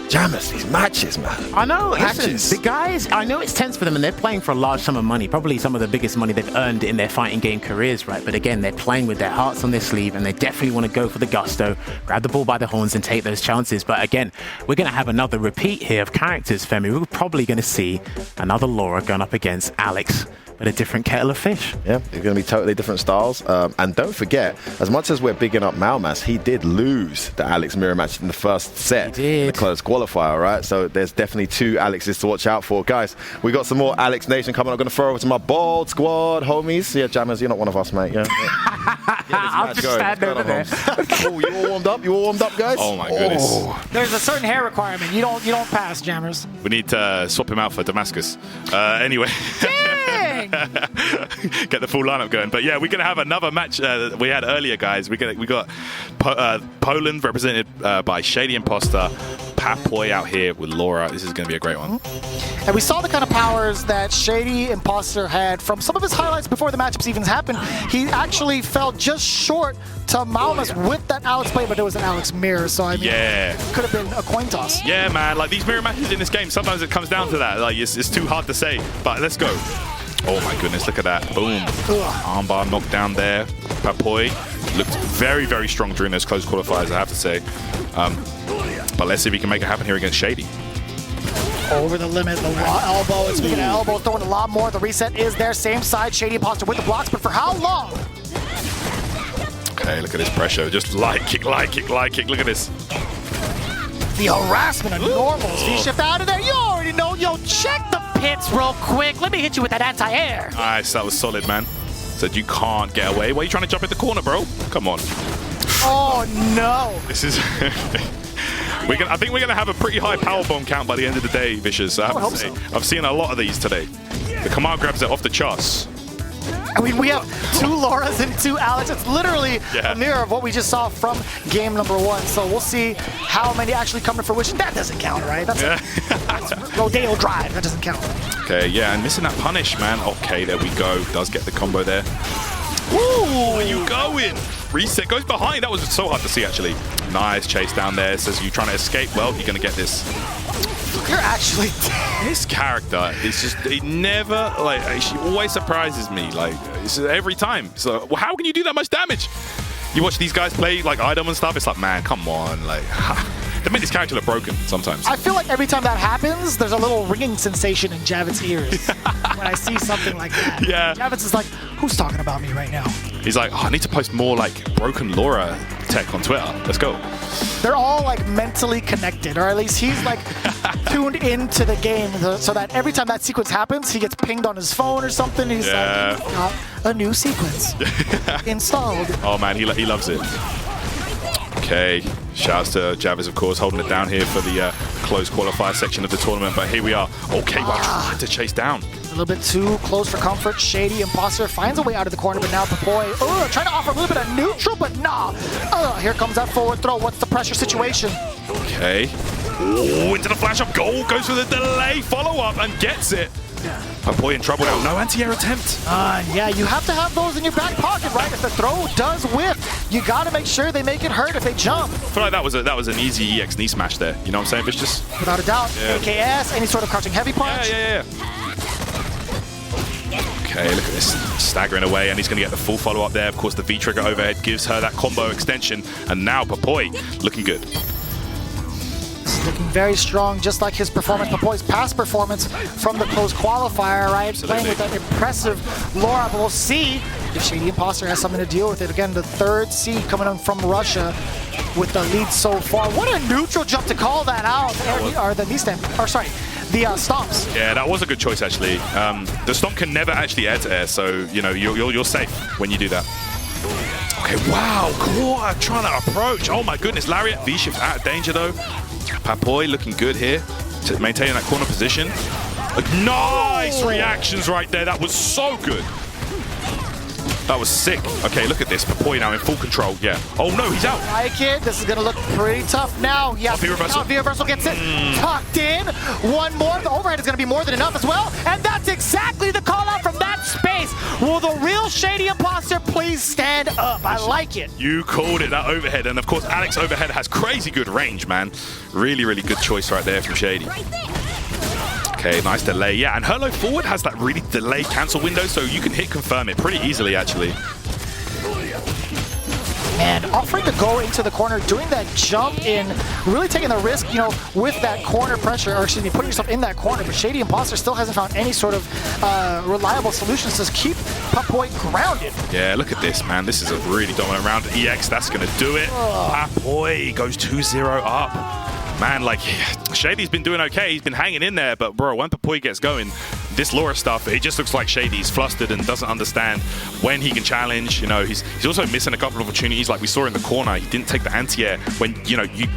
Jammers, these matches, man. I know. Listen, the guys, I know it's tense for them, and they're playing for a large sum of money, probably some of the biggest money they've earned in their fighting game careers, right? But again, they're playing with their hearts on their sleeve, and they definitely want to go for the gusto, grab the ball by the horns, and take those chances. But again, we're going to have another repeat here of characters, Femi. We're probably going to see another Laura going up against Alex, but a different kettle of fish. Yeah, it's going to be totally different styles. And don't forget, as much as we're bigging up Maumas, he did lose the Alex mirror match in the first set, the closed qualifier, right? So there's definitely 2 Alexes to watch out for. Guys, we got some more Alex Nation coming. I'm going to throw over to my bald squad, homies. Yeah, Jammers, you're not one of us, mate. Yeah. I'll just stand over there. Oh, you all warmed up? You all warmed up, guys? Oh, my goodness. There's a certain hair requirement. You don't pass, Jammers. We need to swap him out for Damascus. Anyway. Get the full lineup going. But yeah, we're going to have another match we had earlier, guys. We got Poland represented by Shady Imposter, Papoy out here with Laura. This is going to be a great one. And we saw the kind of powers that Shady Imposter had from some of his highlights before the matchups even happened. He actually fell just short to Maumas with that Alex play, but it was an Alex mirror, so I mean, it could have been a coin toss. Yeah, man. Like, these mirror matches in this game, sometimes it comes down to that. Like, it's too hard to say. But let's go. Oh my goodness, look at that. Boom. Armbar knockdown there. Papoy looked very, very strong during those close qualifiers, I have to say. But let's see if we can make it happen here against Shady. Over the limit, the elbow. And speaking of elbow, throwing a lot more. The reset is there. Same side, Shady Imposter with the blocks, but for how long? Okay, look at this pressure. Just light kick, light kick, light kick. Look at this. The harassment of normals. V-shift out of there. You already know. Yo, check the pits real quick. Let me hit you with that anti-air. Nice, that was solid, man. Said you can't get away. Why are you trying to jump in the corner, bro? Come on. Oh, no. This is... I think we're going to have a pretty high power bomb count by the end of the day, Vicious. I have to say. So. I've seen a lot of these today. The command grabs are off the charts. I mean, we have 2 Lauras and 2 Alex. It's literally a mirror of what we just saw from game number 1. So we'll see how many actually come to fruition. That doesn't count, right? That's Rodeo Drive. That doesn't count. Okay, yeah, and missing that punish, man. Okay, there we go. Does get the combo there. Ooh, where you going? Reset goes behind. That was so hard to see, actually. Nice chase down there. Says you trying to escape. Well, you're going to get this. You're actually... This character is just, it never, like, she always surprises me, like, it's every time. So, well, how can you do that much damage? You watch these guys play, like, Idom and stuff, it's like, man, come on, like, they make this character look broken sometimes. I feel like every time that happens, there's a little ringing sensation in Javit's ears when I see something like that. Yeah. Javit's is like, who's talking about me right now? He's like, oh, I need to post more, like, broken Laura tech on Twitter. Let's go. They're all like mentally connected, or at least he's like tuned into the game so that every time that sequence happens, he gets pinged on his phone or something. He's like, got a new sequence installed. Oh man, he loves it. Okay, shouts to Javis, of course, holding it down here for the closed qualifier section of the tournament. But here we are. Okay, well, trying to chase down. A little bit too close for comfort. Shady Imposter finds a way out of the corner, but now Papoy trying to offer a little bit of neutral, but nah. Here comes that forward throw. What's the pressure situation? Okay. Ooh, into the flash up goal. Goes for the delay follow-up and gets it. Papoy in trouble now. No anti-air attempt. Yeah, you have to have those in your back pocket, right? If the throw does whiff, you got to make sure they make it hurt if they jump. I feel like that was an easy EX knee smash there. You know what I'm saying, Vicious? Without a doubt. Yeah. AKS, any sort of crouching heavy punch. Yeah. Okay, look at this, staggering away, and he's going to get the full follow-up there. Of course, the V-trigger overhead gives her that combo extension, and now Papoy looking good. Looking very strong, just like his performance, Papoy's past performance from the closed qualifier, right? Absolutely. Playing with that impressive Laura, but we'll see if Shady Imposter has something to deal with it. Again, the 3rd seed coming in from Russia with the lead so far. What a neutral jump to call that out, or the knee stamp, or sorry, the stomps. Yeah, that was a good choice, actually. The stomp can never actually air to air, so, you know, you're safe when you do that. Okay, wow, Core trying to approach. Oh my goodness, Lariat, V-shift out of danger though. Papoy looking good here, maintaining that corner position. Nice reactions right there, that was so good. That was sick. Okay, look at this. Papoy now in full control. Yeah. Oh no, he's out. Like it. This is going to look pretty tough now. Yeah. V-reversal. V-reversal gets it tucked in. One more. The overhead is going to be more than enough as well. And that's exactly the call out from that space. Will the real Shady Imposter please stand up? I like it. You called it, that overhead. And of course, Alex overhead has crazy good range, man. Really, really good choice right there from Shady. Okay, nice delay. Yeah, and her low forward has that really delay cancel window, so you can hit confirm it pretty easily, actually. And offering to go into the corner, doing that jump in, really taking the risk, you know, with that corner pressure, or excuse me, putting yourself in that corner. But Shady Imposter still hasn't found any sort of reliable solutions to keep Papoy grounded. Yeah, look at this, man. This is a really dominant round. EX, that's going to do it. Papoy goes 2-0 up. Man, like, Shady's been doing okay. He's been hanging in there, but bro, when Papoy gets going, this Laura stuff, it just looks like Shady's flustered and doesn't understand when he can challenge. You know, he's also missing a couple of opportunities, like we saw in the corner. He didn't take the anti-air when, you know, you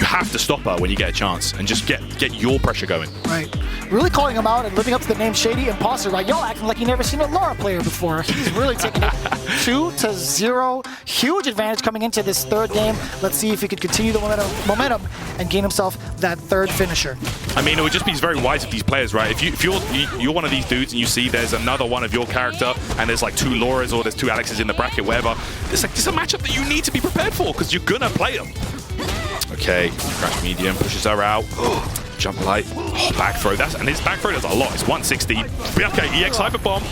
have to stop her when you get a chance and just get your pressure going. Right. Really calling him out and living up to the name Shady Imposter. Like, y'all acting like you never seen a Laura player before. He's really taking it 2-0. Huge advantage coming into this 3rd game. Let's see if he could continue the momentum and gain himself that 3rd finisher. I mean, it would just be very wise of these players, right? If you're one of these dudes and you see there's another one of your character and there's like 2 Lauras or there's 2 Alexes in the bracket, whatever, it's like, this is a matchup that you need to be prepared for because you're gonna play them. Okay, crash medium, pushes her out. Jump light, back throw. And his back throw does a lot. It's 160. Okay, EX hyper bomb.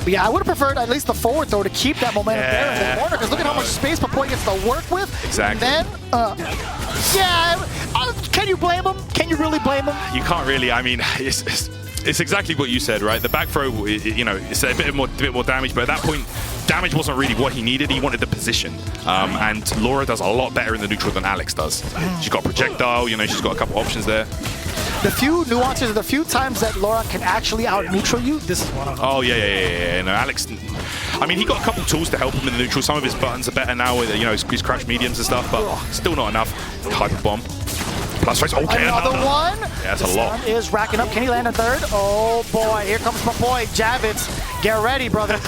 But yeah, I would have preferred at least the forward throw to keep that momentum there in the corner, because look at how much space Papoy gets to work with. Exactly. And then, can you blame him? Can you really blame him? You can't really. I mean, it's exactly what you said, right? The back throw, you know, it's a bit more damage, but at that point, damage wasn't really what he needed. He wanted the position. And Laura does a lot better in the neutral than Alex does. She's got projectile, you know, she's got a couple options there. The few nuances, the few times that Laura can actually out-neutral you, this is one of them. Oh, yeah. No, Alex, I mean, he got a couple tools to help him in the neutral. Some of his buttons are better now with, you know, his crouch mediums and stuff, but still not enough. Hyper bomb. Plus face. Okay, Another one. Yeah, that's the a lot. Stun is racking up. Can he land a third? Oh boy, here comes my boy Javits. Get ready, brother.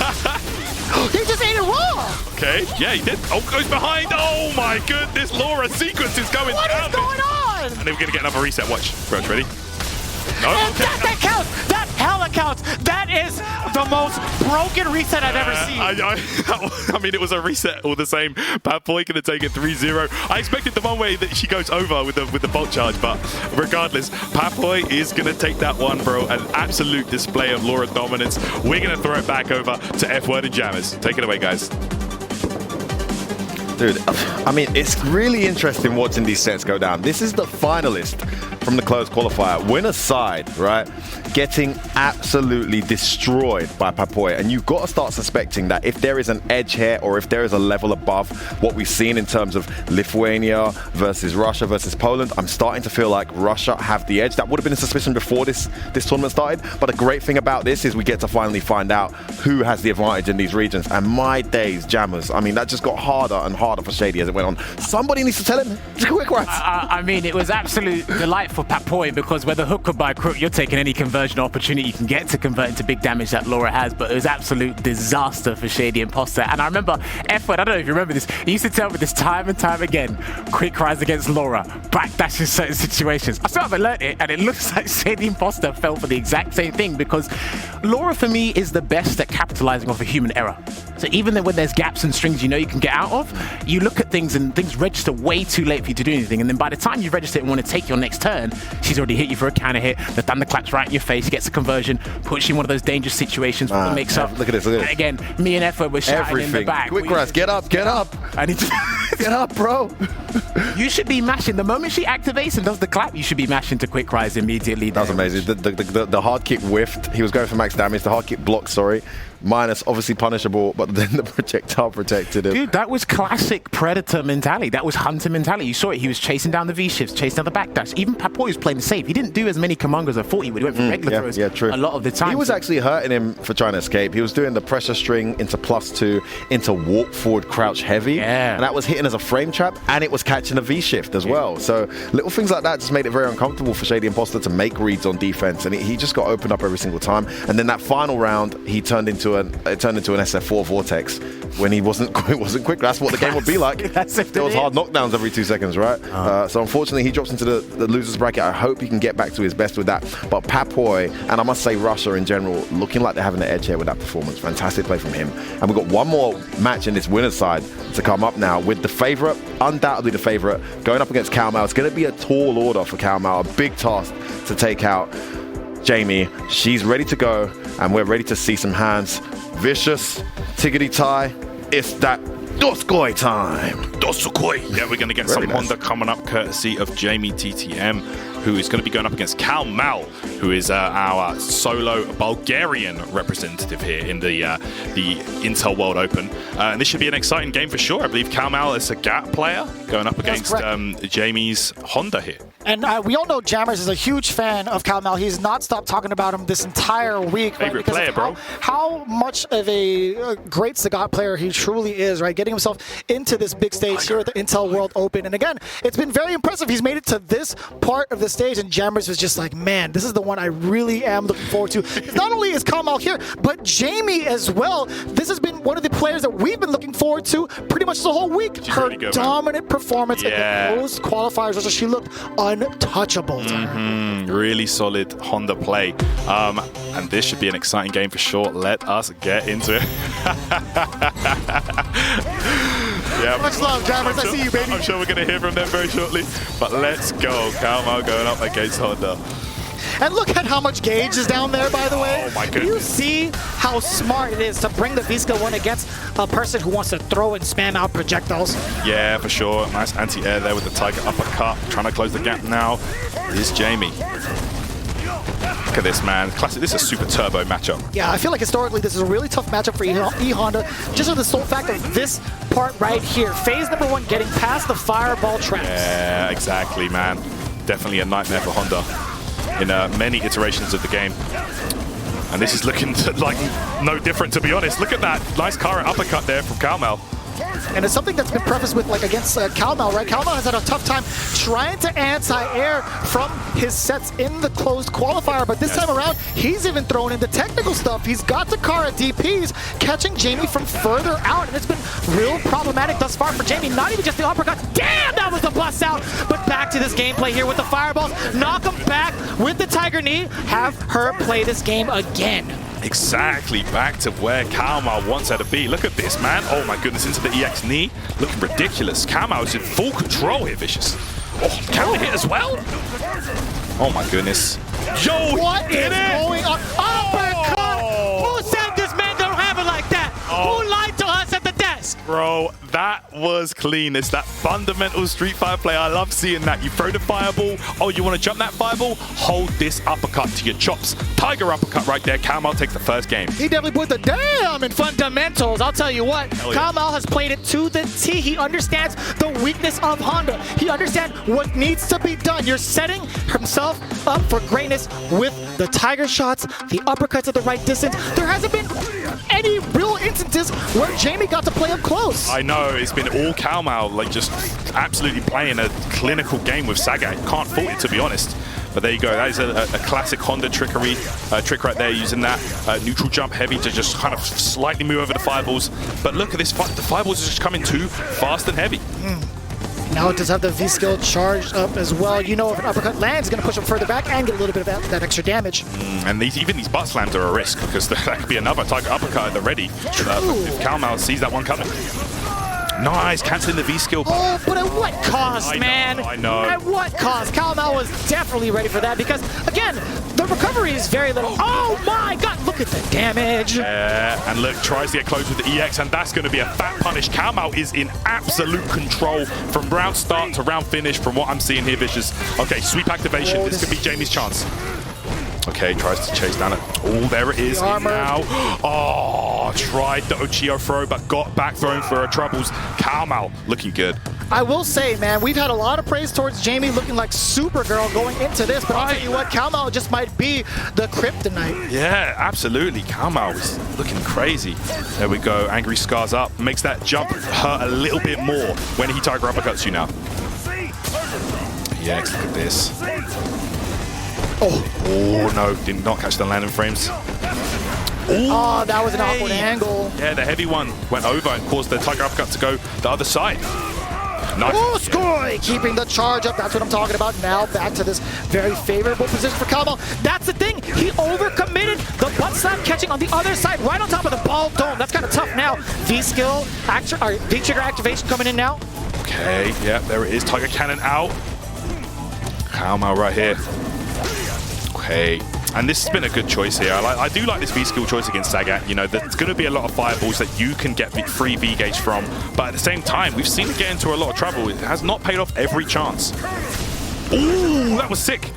He just ate it raw. Okay, yeah, he did. Oh, goes behind. Oh my goodness, Laura sequence is going What down. is going on? And then we're gonna get another reset. Watch. Roach, ready? No. And Okay. that counts. That hella counts. That is the most broken reset I've ever seen. I mean, it was a reset all the same. Bad Boy gonna take it 3-0. I expected the one way that she goes over with the bolt charge, but regardless, Bad Boy is gonna take that one, bro. An absolute display of Laura dominance. We're gonna throw it back over to F-Word and Jammers. Take it away, guys. Dude, I mean, it's really interesting watching these sets go down. This is the finalist from the closed qualifier. Winner's side, right? Getting absolutely destroyed by Papoy. And you've got to start suspecting that if there is an edge here or if there is a level above what we've seen in terms of Lithuania versus Russia versus Poland, I'm starting to feel like Russia have the edge. That would have been a suspicion before this tournament started. But the great thing about this is we get to finally find out who has the advantage in these regions. And my days, Jammers. I mean, that just got harder and harder for Shady as it went on. Somebody needs to tell him. Quick, right? I mean, it was absolute delight for Papoy because whether hook or by crook, you're taking any conversion opportunity you can get to convert into big damage that Laura has, but it was absolute disaster for Shady Imposter. And I remember F-Word, I don't know if you remember this, he used to tell me this time and time again, quick rise against Laura, backdash in certain situations. I still haven't learned it, and it looks like Shady Imposter fell for the exact same thing because Laura, for me, is the best at capitalizing off a human error. So even when there's gaps and strings you know you can get out of, you look at things and things register way too late for you to do anything. And then by the time you've registered and want to take your next turn, she's already hit you for a counter hit. The thunderclaps right in your face, gets a conversion, puts you in one of those dangerous situations where it makes up. Look at this, look at this. And again, me and F-Word were shouting in the back. Quick, Raz, get up, get up. I need to Get up, bro. You should be mashing. The moment she activates and does the clap, you should be mashing to quick rise immediately. That was amazing. The hard kick whiffed. He was going for max damage. The hard kick blocked, sorry. Minus, obviously punishable, but then the projectile protected him. Dude, that was classic Predator mentality. That was Hunter mentality. You saw it. He was chasing down the V-shifts, chasing down the backdash. Even Papoy was playing safe. He didn't do as many Kamungas as I thought he would. He went for regular throws true. a lot of the time. He was actually hurting him for trying to escape. He was doing the pressure string into +2, into walk forward, crouch heavy. Yeah. And that was hitting as a frame trap, and it was catching a V-shift as well. So little things like that just made it very uncomfortable for Shady Imposter to make reads on defense, and he just got opened up every single time. And then that final round, he turned into an SF4 vortex when it wasn't quick. That's what the game would be like. There was hard knockdowns every 2 seconds, right? So unfortunately, he drops into the losers bracket. I hope he can get back to his best with that. But Papoy, and I must say Russia in general, looking like they're having the edge here with that performance. Fantastic play from him. And we've got one more match in this winner's side to come up now with the favorite, undoubtedly the favorite, going up against Calmal. It's going to be a tall order for Calmal, a big task to take out Jamie. She's ready to go, and we're ready to see some hands. Vicious, Tiggity Tie, it's that Doskoi time. Dosukoi. Yeah, we're going to get Very some nice. Honda coming up courtesy of Jamie TTM, who is going to be going up against Calmal, who is our solo Bulgarian representative here in the Intel World Open. And this should be an exciting game for sure. I believe Calmal is a gap player going up against Jamie's Honda here. And we all know Jammers is a huge fan of Calmal. He's not stopped talking about him this entire week. Favorite because player, of bro. How much of a great Sagat player he truly is, right? Getting himself into this big stage here at the Intel World Open. And again, it's been very impressive. He's made it to this part of the stage, and Jammers was just like, man, this is the one I really am looking forward to. Not only is Calmal here, but Jamie as well. This has been one of the players that we've been looking forward to pretty much the whole week. She's Her really good, dominant performance in Yeah. the closed qualifiers, also she looked untouchable. Really solid Honda play. And this should be an exciting game for sure. Let us get into it. Yeah, Much love, Jammers. I see you, baby. I'm sure we're going to hear from them very shortly. But let's go. Calmal going up against Honda. And look at how much gauge is down there, by the way. Oh my You goodness. see how smart it is to bring the Visca one against a person who wants to throw and spam out projectiles. Yeah, for sure. Nice anti-air there with the Tiger uppercut. Trying to close the gap now is Jamie. Look at this, man. Classic. This is a super turbo matchup. Yeah, I feel like historically this is a really tough matchup for E-Honda, just with the sole fact of this part right here. Phase number 1, getting past the fireball traps. Yeah, exactly, man. Definitely a nightmare for Honda in many iterations of the game. And this is looking like no different, to be honest. Look at that. Nice current uppercut there from Calmal. And it's something that's been prefaced with, like, against Kalmal, right? Kalmal has had a tough time trying to anti-air from his sets in the closed qualifier, but this time around, he's even thrown in the technical stuff. He's got the Kara DPs, catching Jamie from further out, and it's been real problematic thus far for Jamie. Not even just the uppercuts. Damn, that was the bust out! But back to this gameplay here with the fireballs. Knock him back with the Tiger Knee. Have her play this game again. Exactly, back to where Kalmal wants her to be. Look at this, man. Oh my goodness, into the EX knee. Looking ridiculous. Kalmal is in full control here, Vicious. Oh, counter hit as well? Oh my goodness. Yo, what is going on? Uppercut! Who said this man don't have it like that? Who lied to us at the desk? Bro, that was clean. It's that fundamental Street Fighter play. I love seeing that. You throw the fireball. Oh, you want to jump that fireball? Hold this uppercut to your chops. Tiger uppercut right there. Kalmal takes the first game. He definitely put the damn in fundamentals. I'll tell you what, yeah. Kalmal has played it to the T. He understands the weakness of Honda. He understands what needs to be done. You're setting himself up for greatness with the Tiger shots, the uppercuts at the right distance. There hasn't been any real instances where Jamie got to play up close. I know, it's been all Kalmal, like just absolutely playing a clinical game with Sagat. Can't fault it, to be honest. But there you go, that is a classic Honda trickery trick right there, using that neutral jump heavy to just kind of slightly move over the fireballs. But look at this, the fireballs are just coming too fast and heavy. Now it does have the V-skill charged up as well. You know if an uppercut lands, it's going to push him further back and get a little bit of that extra damage. And even these butt slams are a risk, because that could be another Tiger uppercut at the ready. If Kalmal sees that one coming. Nice, canceling the V-skill. Oh, but at what cost, man? I know. At what cost? Kalmal was definitely ready for that because, again, the recovery is very little. Oh my god, look at the damage. Yeah, and look, tries to get close with the EX, and that's going to be a fat punish. Kalmal is in absolute control from round start to round finish from what I'm seeing here, Vicious. Okay, sweep activation. This could be Jamie's chance. Okay, tries to chase down it. Oh, there it is. Now. Oh, tried the Ochio throw, but got back thrown for her troubles. Kalmal looking good. I will say, man, we've had a lot of praise towards Jamie looking like Supergirl going into this, but I'll tell you what, Kalmal just might be the kryptonite. Yeah, absolutely. Kalmal is looking crazy. There we go. Angry Scars up. Makes that jump hurt a little bit more when he Tiger uppercuts you now. Yeah, look at this. Oh no, did not catch the landing frames. Oh, that was an awkward angle. Yeah, the heavy one went over and caused the Tiger uppercut to go the other side. Nice. Oh, Skoy keeping the charge up. That's what I'm talking about. Now back to this very favorable position for Kalmal. That's the thing. He overcommitted. The butt slap catching on the other side, right on top of the ball dome. That's kind of tough now. V-skill, V-trigger activation coming in now. Okay, yeah, there it is. Tiger cannon out. Kalmal right here. Okay, and this has been a good choice here. I do like this V-skill choice against Sagat. You know, there's going to be a lot of fireballs that you can get free V-gauge from, but at the same time, we've seen it get into a lot of trouble. It has not paid off every chance. Ooh, that was sick.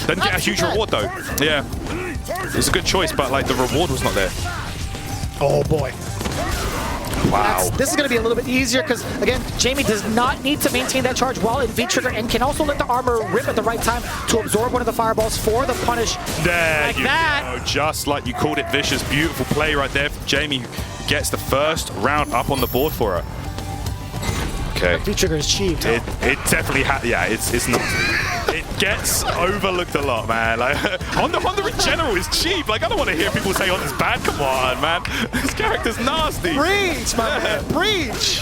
Didn't get a huge reward though. Yeah, it's a good choice, but like the reward was not there. Oh boy. Wow. This is going to be a little bit easier because, again, Jamie does not need to maintain that charge while in V-trigger and can also let the armor rip at the right time to absorb one of the fireballs for the punish. There like you that. go. Just like you called it, Vicious. Beautiful play right there. Jamie gets the first round up on the board for her. Okay. V-trigger is cheap. It definitely has. Yeah, it's not. It gets overlooked a lot, man. Like Honda in general is cheap. Like I don't want to hear people say Honda's bad. Come on, man. This character's nasty. Preach, my man. Preach.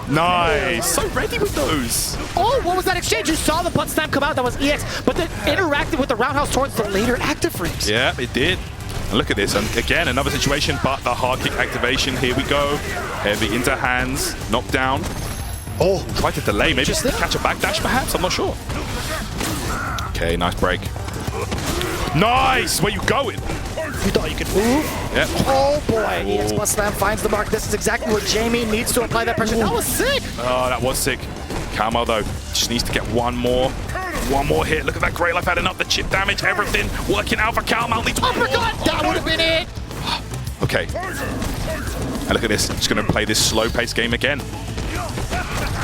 Nice. So ready with those. Oh, what was that exchange? You saw the butt slam come out. That was EX, but then interacted with the roundhouse towards the later active frames. Yeah, it did. And look at this, and again, another situation, but the hard kick activation. Here we go. Heavy into hands, knockdown. Oh, tried to delay, maybe catch a backdash perhaps, I'm not sure. Okay, nice break. Nice, where you going? You thought you could move? Yeah. Oh boy, EX butt slam finds the mark. This is exactly where Jamie needs to apply that pressure. That was sick. Oh, that was sick. Kalmal though, just needs to get one more hit. Look at that Grey Life adding up the chip damage, everything working out for Kalmal. Uppercut, that would have been it. Okay. And look at this, just gonna play this slow pace game again.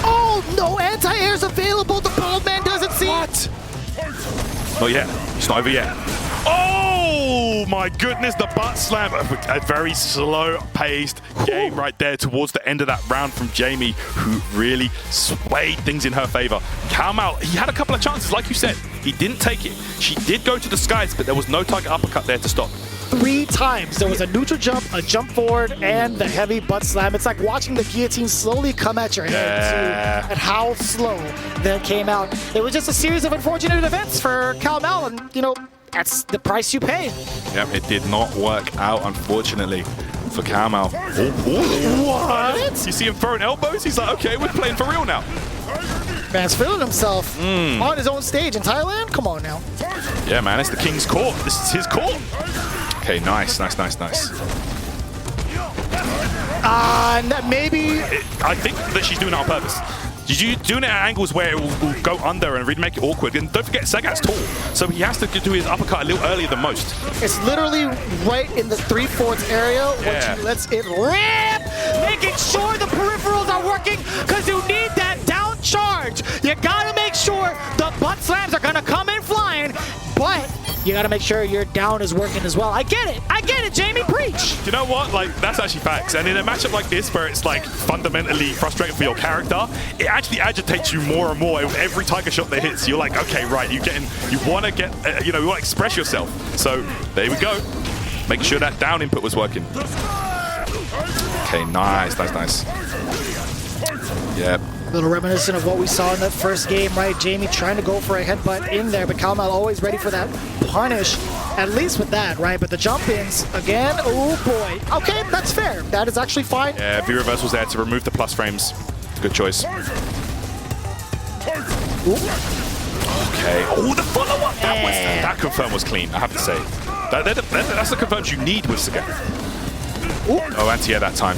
Oh, no anti-air's available. The bald man doesn't see What? Not yet. It's not over yet. Oh my goodness, the butt slam. A very slow-paced game right there towards the end of that round from Jamie, who really swayed things in her favor. Cao Mao, he had a couple of chances, like you said. He didn't take it. She did go to the skies, but there was no target uppercut there to stop. 3 times. There was a neutral jump, a jump forward, and the heavy butt slam. It's like watching the guillotine slowly come at your head, too, and how slow that came out. It was just a series of unfortunate events for Cao Mao, and, you know, that's the price you pay. Yep, it did not work out, unfortunately, for Cao Mao. What? You see him throwing elbows? He's like, okay, we're playing for real now. Man's feeling himself on his own stage in Thailand. Come on now. Yeah, man, it's the King's court. This is his court. Okay, nice. Maybe. I think that she's doing it on purpose. She's doing it at angles where it will go under and really make it awkward. And don't forget, Sagat's tall, so he has to do his uppercut a little earlier than most. It's literally right in the 3/4 area when she lets it rip, making sure the peripherals are working because you need that down charge. You gotta make sure the butt slams are gonna come in flying, but you gotta make sure your down is working as well. I get it, Jamie, preach. You know what? Like, that's actually facts. And in a matchup like this, where it's like fundamentally frustrating for your character, it actually agitates you more and more with every Tiger shot that hits. You're like, okay, right, you want to get, you want to express yourself. So there we go. Make sure that down input was working. Okay, nice. Yep. A little reminiscent of what we saw in that first game, right? Jamie trying to go for a headbutt in there, but Cao Mao always ready for that punish, at least with that, right? But the jump-ins, again, oh boy. Okay, that's fair. That is actually fine. Yeah, V-reversal's there to remove the plus frames. Good choice. Okay. Oh, the follow-up! That confirm was clean, I have to say. That's the confirms you need with Sagat. Oh, anti-air that time.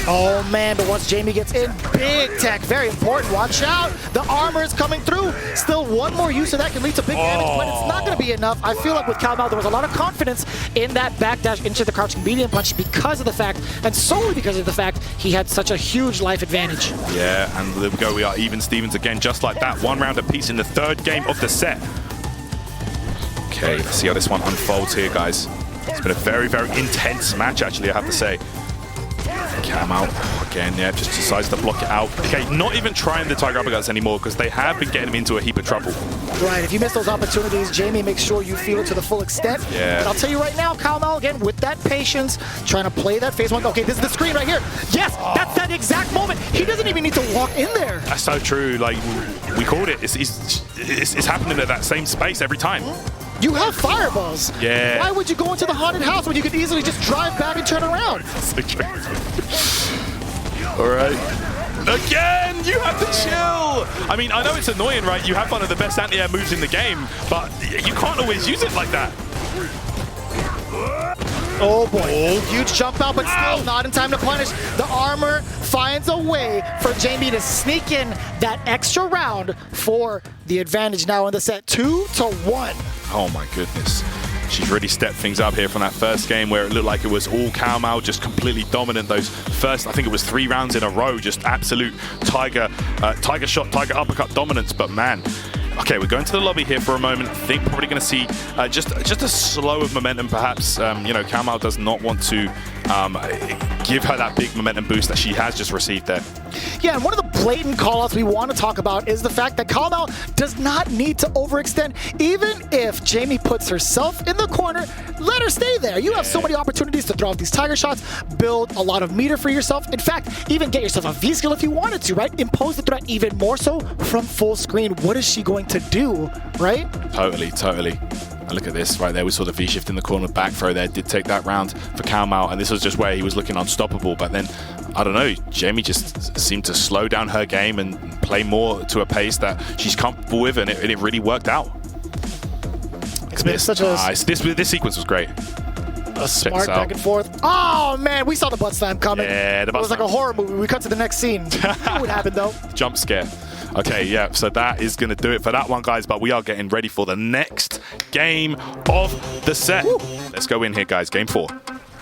Oh man, but once Jamie gets in, big tech, very important, watch out. The armor is coming through. Still one more use of that can lead to big damage, but it's not gonna be enough. I feel like with Cao Mao, there was a lot of confidence in that backdash into the crouching medium punch because of the fact, and solely because of the fact, he had such a huge life advantage. Yeah, and there we go, we are even Stevens again, just like that. 1 round apiece in the 3rd game of the set. Okay, let's see how this one unfolds here, guys. It's been a very, very intense match, actually, I have to say. Cao Mao again, yeah, just decides to block it out. Okay, not even trying the Tiger Uppercuts anymore because they have been getting him into a heap of trouble. Right, if you miss those opportunities, Jamie makes sure you feel it to the full extent. Yeah. But I'll tell you right now, Cao Mao, again, with that patience, trying to play that phase 1. Okay, this is the screen right here. Yes, that's that exact moment. He doesn't even need to walk in there. That's so true. Like, we called it. It's happening at that same space every time. You have fireballs. Yeah. Why would you go into the haunted house when you could easily just drive back and turn around? So true. All right. Again, you have to chill. I mean, I know it's annoying, right? You have one of the best anti-air moves in the game, but you can't always use it like that. Oh boy, huge jump out, but still not in time to punish. The armor finds a way for Jamie to sneak in that extra round for the advantage now in the set, 2-1. Oh my goodness. She's really stepped things up here from that first game where it looked like it was all Cao Mao, just completely dominant. Those first, I think it was 3 rounds in a row, just absolute tiger shot, tiger uppercut dominance. But man, okay, we're going to the lobby here for a moment. I think probably going to see just a slow of momentum, perhaps. Cao Mao does not want to give her that big momentum boost that she has just received there. Yeah, and one of the blatant callouts we want to talk about is the fact that Cao Mao does not need to overextend. Even if Jamie puts herself in the corner, let her stay there. You have so many opportunities to throw out these tiger shots, build a lot of meter for yourself. In fact, even get yourself a V-skill if you wanted to, right? Impose the threat even more so from full screen. What is she going to do, right? Totally. And look at this right there. We saw the V-shift in the corner, back throw there. Did take that round for Cao Mao, and this was just where he was looking unstoppable. But then, I don't know, Jamie just seemed to slow down her game and play more to a pace that she's comfortable with, and it really worked out. It's been such a this sequence was great. A smart back and forth. Oh man, we saw the butt slam coming. Yeah, the butt It was like a horror movie. We cut to the next scene. What would happen though? Jump scare. Okay, yeah, so that is going to do it for that one, guys, but we are getting ready for the next game of the set. Woo. Let's go in here, guys. Game 4.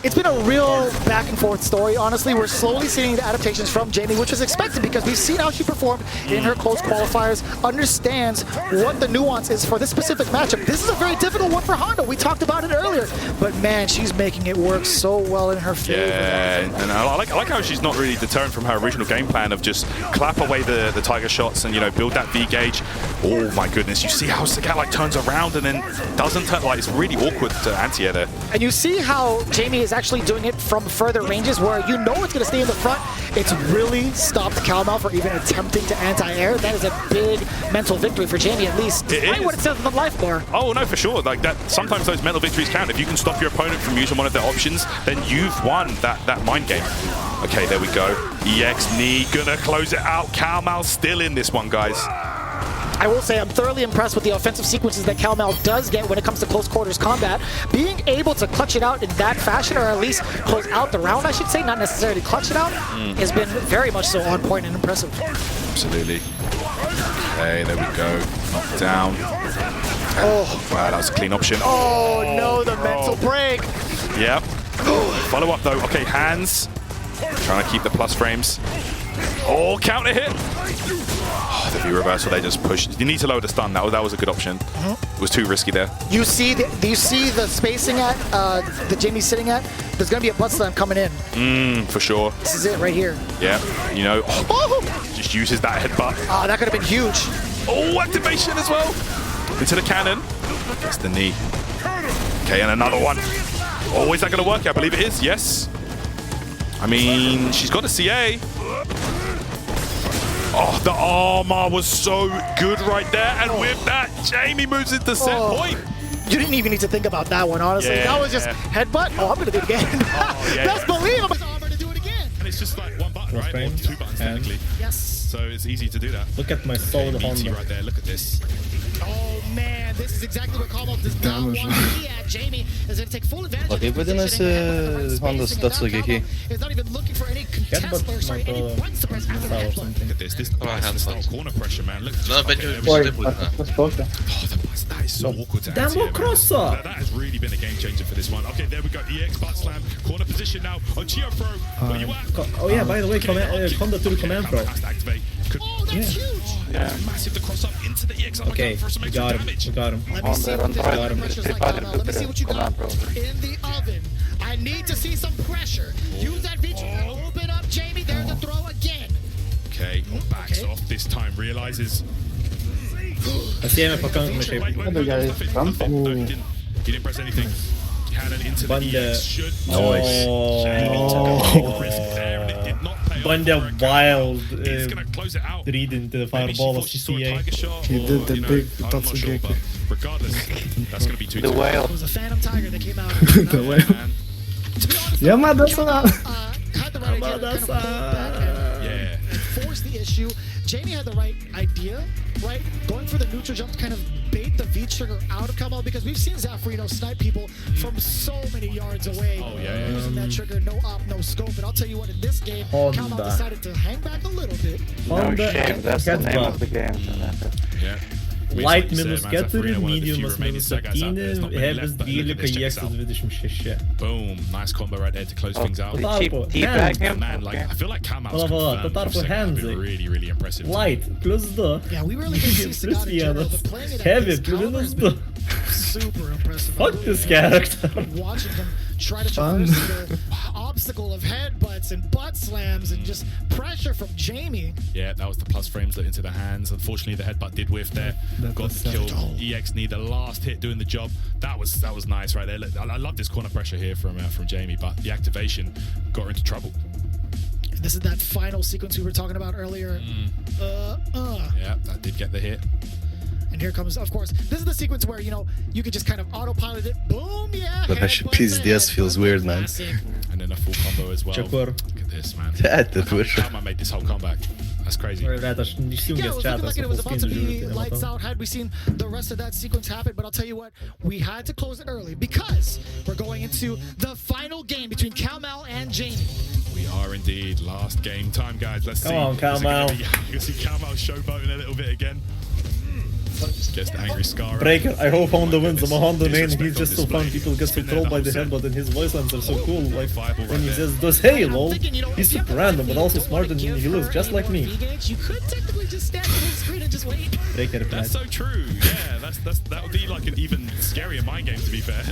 It's been a real back and forth story. Honestly, we're slowly seeing the adaptations from Jamie, which was expected because we've seen how she performed in her close qualifiers, understands what the nuance is for this specific matchup. This is a very difficult one for Honda. We talked about it earlier, but man, she's making it work so well in her favor. Yeah, and I like how she's not really deterred from her original game plan of just clap away the Tiger shots and, you know, build that V gauge. Oh my goodness, you see how Sagat like turns around and then doesn't turn, like it's really awkward to anti-air there. And you see how Jamie is actually doing it from further ranges where you know it's going to stay in the front. It's really stopped Calmal from even attempting to anti-air. That is a big mental victory for Jamie, at least. Despite what it says on the life bar. Oh no, for sure. Like that, sometimes those mental victories count. If you can stop your opponent from using one of their options, then you've won that mind game. Okay, there we go. EX knee gonna close it out. Calmal's still in this one, guys. I will say I'm thoroughly impressed with the offensive sequences that Calmal does get when it comes to close quarters combat. Being able to clutch it out in that fashion, or at least close out the round, I should say, not necessarily clutch it out, has been very much so on point and impressive. Absolutely. Okay, there we go. Knocked down. Oh, wow, that was a clean option. Oh no, the mental break. Yep. Follow up though. Okay, hands. Trying to keep the plus frames. Oh, counter hit. Oh, the V reversal, they just pushed. You need to lower the stun. That was a good option. It was too risky there. You see the spacing at the Jamie's sitting at? There's gonna be a butt slam coming in. For sure. This is it right here. Yeah, you know, just uses that headbutt. Oh, that could have been huge. Oh, activation as well. Into the cannon. Gets the knee. Okay, and another one. Oh, is that gonna work? I believe it is, yes. I mean, she's got a CA. Oh, the armor was so good right there. And with that, Jamie moves into set point. You didn't even need to think about that one, honestly. Yeah, that was just headbutt. Oh, I'm going to do it again. Best believe I'm armor to do it again. And it's just like one button, right? Or two buttons, technically. Yes. So it's easy to do that. Look at my soul Honda right there. Look at this. Oh man, this is exactly what Calmal does not want to be at. Jamie is going to take full advantage of Okej, pojedynek Honda sytuacja jaki. He's not even looking for any contest or sorry, any point suppress after that play. Look at this. This is corner pressure, man. Look. No, będzie That is so awkward to Demo crosser! That has really been a game changer for this one. Okay, there we go. EX butt slam. Corner position now on Geo Pro. Where you at? Oh yeah, by the way, Honda to the command pro. Activate. Oh, that's huge! Yeah, massive the cross up into the EX. Okay, we got him. We got him. Let me see what this pressure's like, Calmal. Let me see what you got in the oven. I need to see some pressure. Use that feature. Open up, Jamie. There's the throw again. Okay, backs off this time. Realizes. Assieme pokonamy się. He didn't press anything. Cannon into the EX. Should. Bunda wild He's gonna close it out. read into the fireball of CCA. He did the big Tatsugeki. Regardless, that's gonna be too The whale. It was a Phantom Tiger that came out. The whale. To be honest, Yamada-san! had the right idea to come back and force the issue. Jamie had the right idea, right? Going for the neutral jump to kind of bait the V trigger out of Calmal because we've seen Zafrino snipe people from so many yards away. Using that trigger, no op, no scope. And I'll tell you what, in this game, Calmal decided to hang back a little bit. No shame, that's the name of the game. Yeah. Light minus 4, medium minus 13, heavy dealer EX 26. Boom, nice combo right there to close things out. Teabag him? Man, like I feel like Calmal's really, really impressive. Light plus 2. Yeah, we really didn't see Sagat in general, but playing it at Heavy this caliber plus has 2. been super impressive. Fuck this character. Watching him try to traverse the obstacle of headbutts and butt slams and just pressure from Jamie. Yeah, that was the plus frames into the hands. Unfortunately, the headbutt did whiff there. Got the kill. EX need the last hit doing the job. That was nice right there. Look, I love this corner pressure here from Jamie, but the activation got her into trouble. This is that final sequence we were talking about earlier. Yeah, that did get the hit. And here comes, of course, this is the sequence where, you know, you could just kind of autopilot it. Boom, yeah. But actually, PCDS feels weird, man. And then a full combo as well. Чакор. Look at this, man. Calmal made this whole comeback. That's crazy. Ребята, не Yeah, it was looking like it was about to be lights out had we seen the rest of that sequence happen, but I'll tell you what, we had to close it early because we're going into the final game between Calmal and Jamie. We are indeed. Last game time, guys. Let's see. Come on, Calmal. You can see Calmal showboating a little bit again. Gets the angry Scar. Breaker, I hope Honda wins. I'm a Honda main. He's just so fun. People get so trolled by the headbutt, and his voice lines are so cool. Like when he says, "Does hey lol," he's super random, but also smart, and he looks just like me. You could technically just stand on the screen and just wait. Breaker, That's so true. Yeah, that would be like an even scarier mind game, to be fair.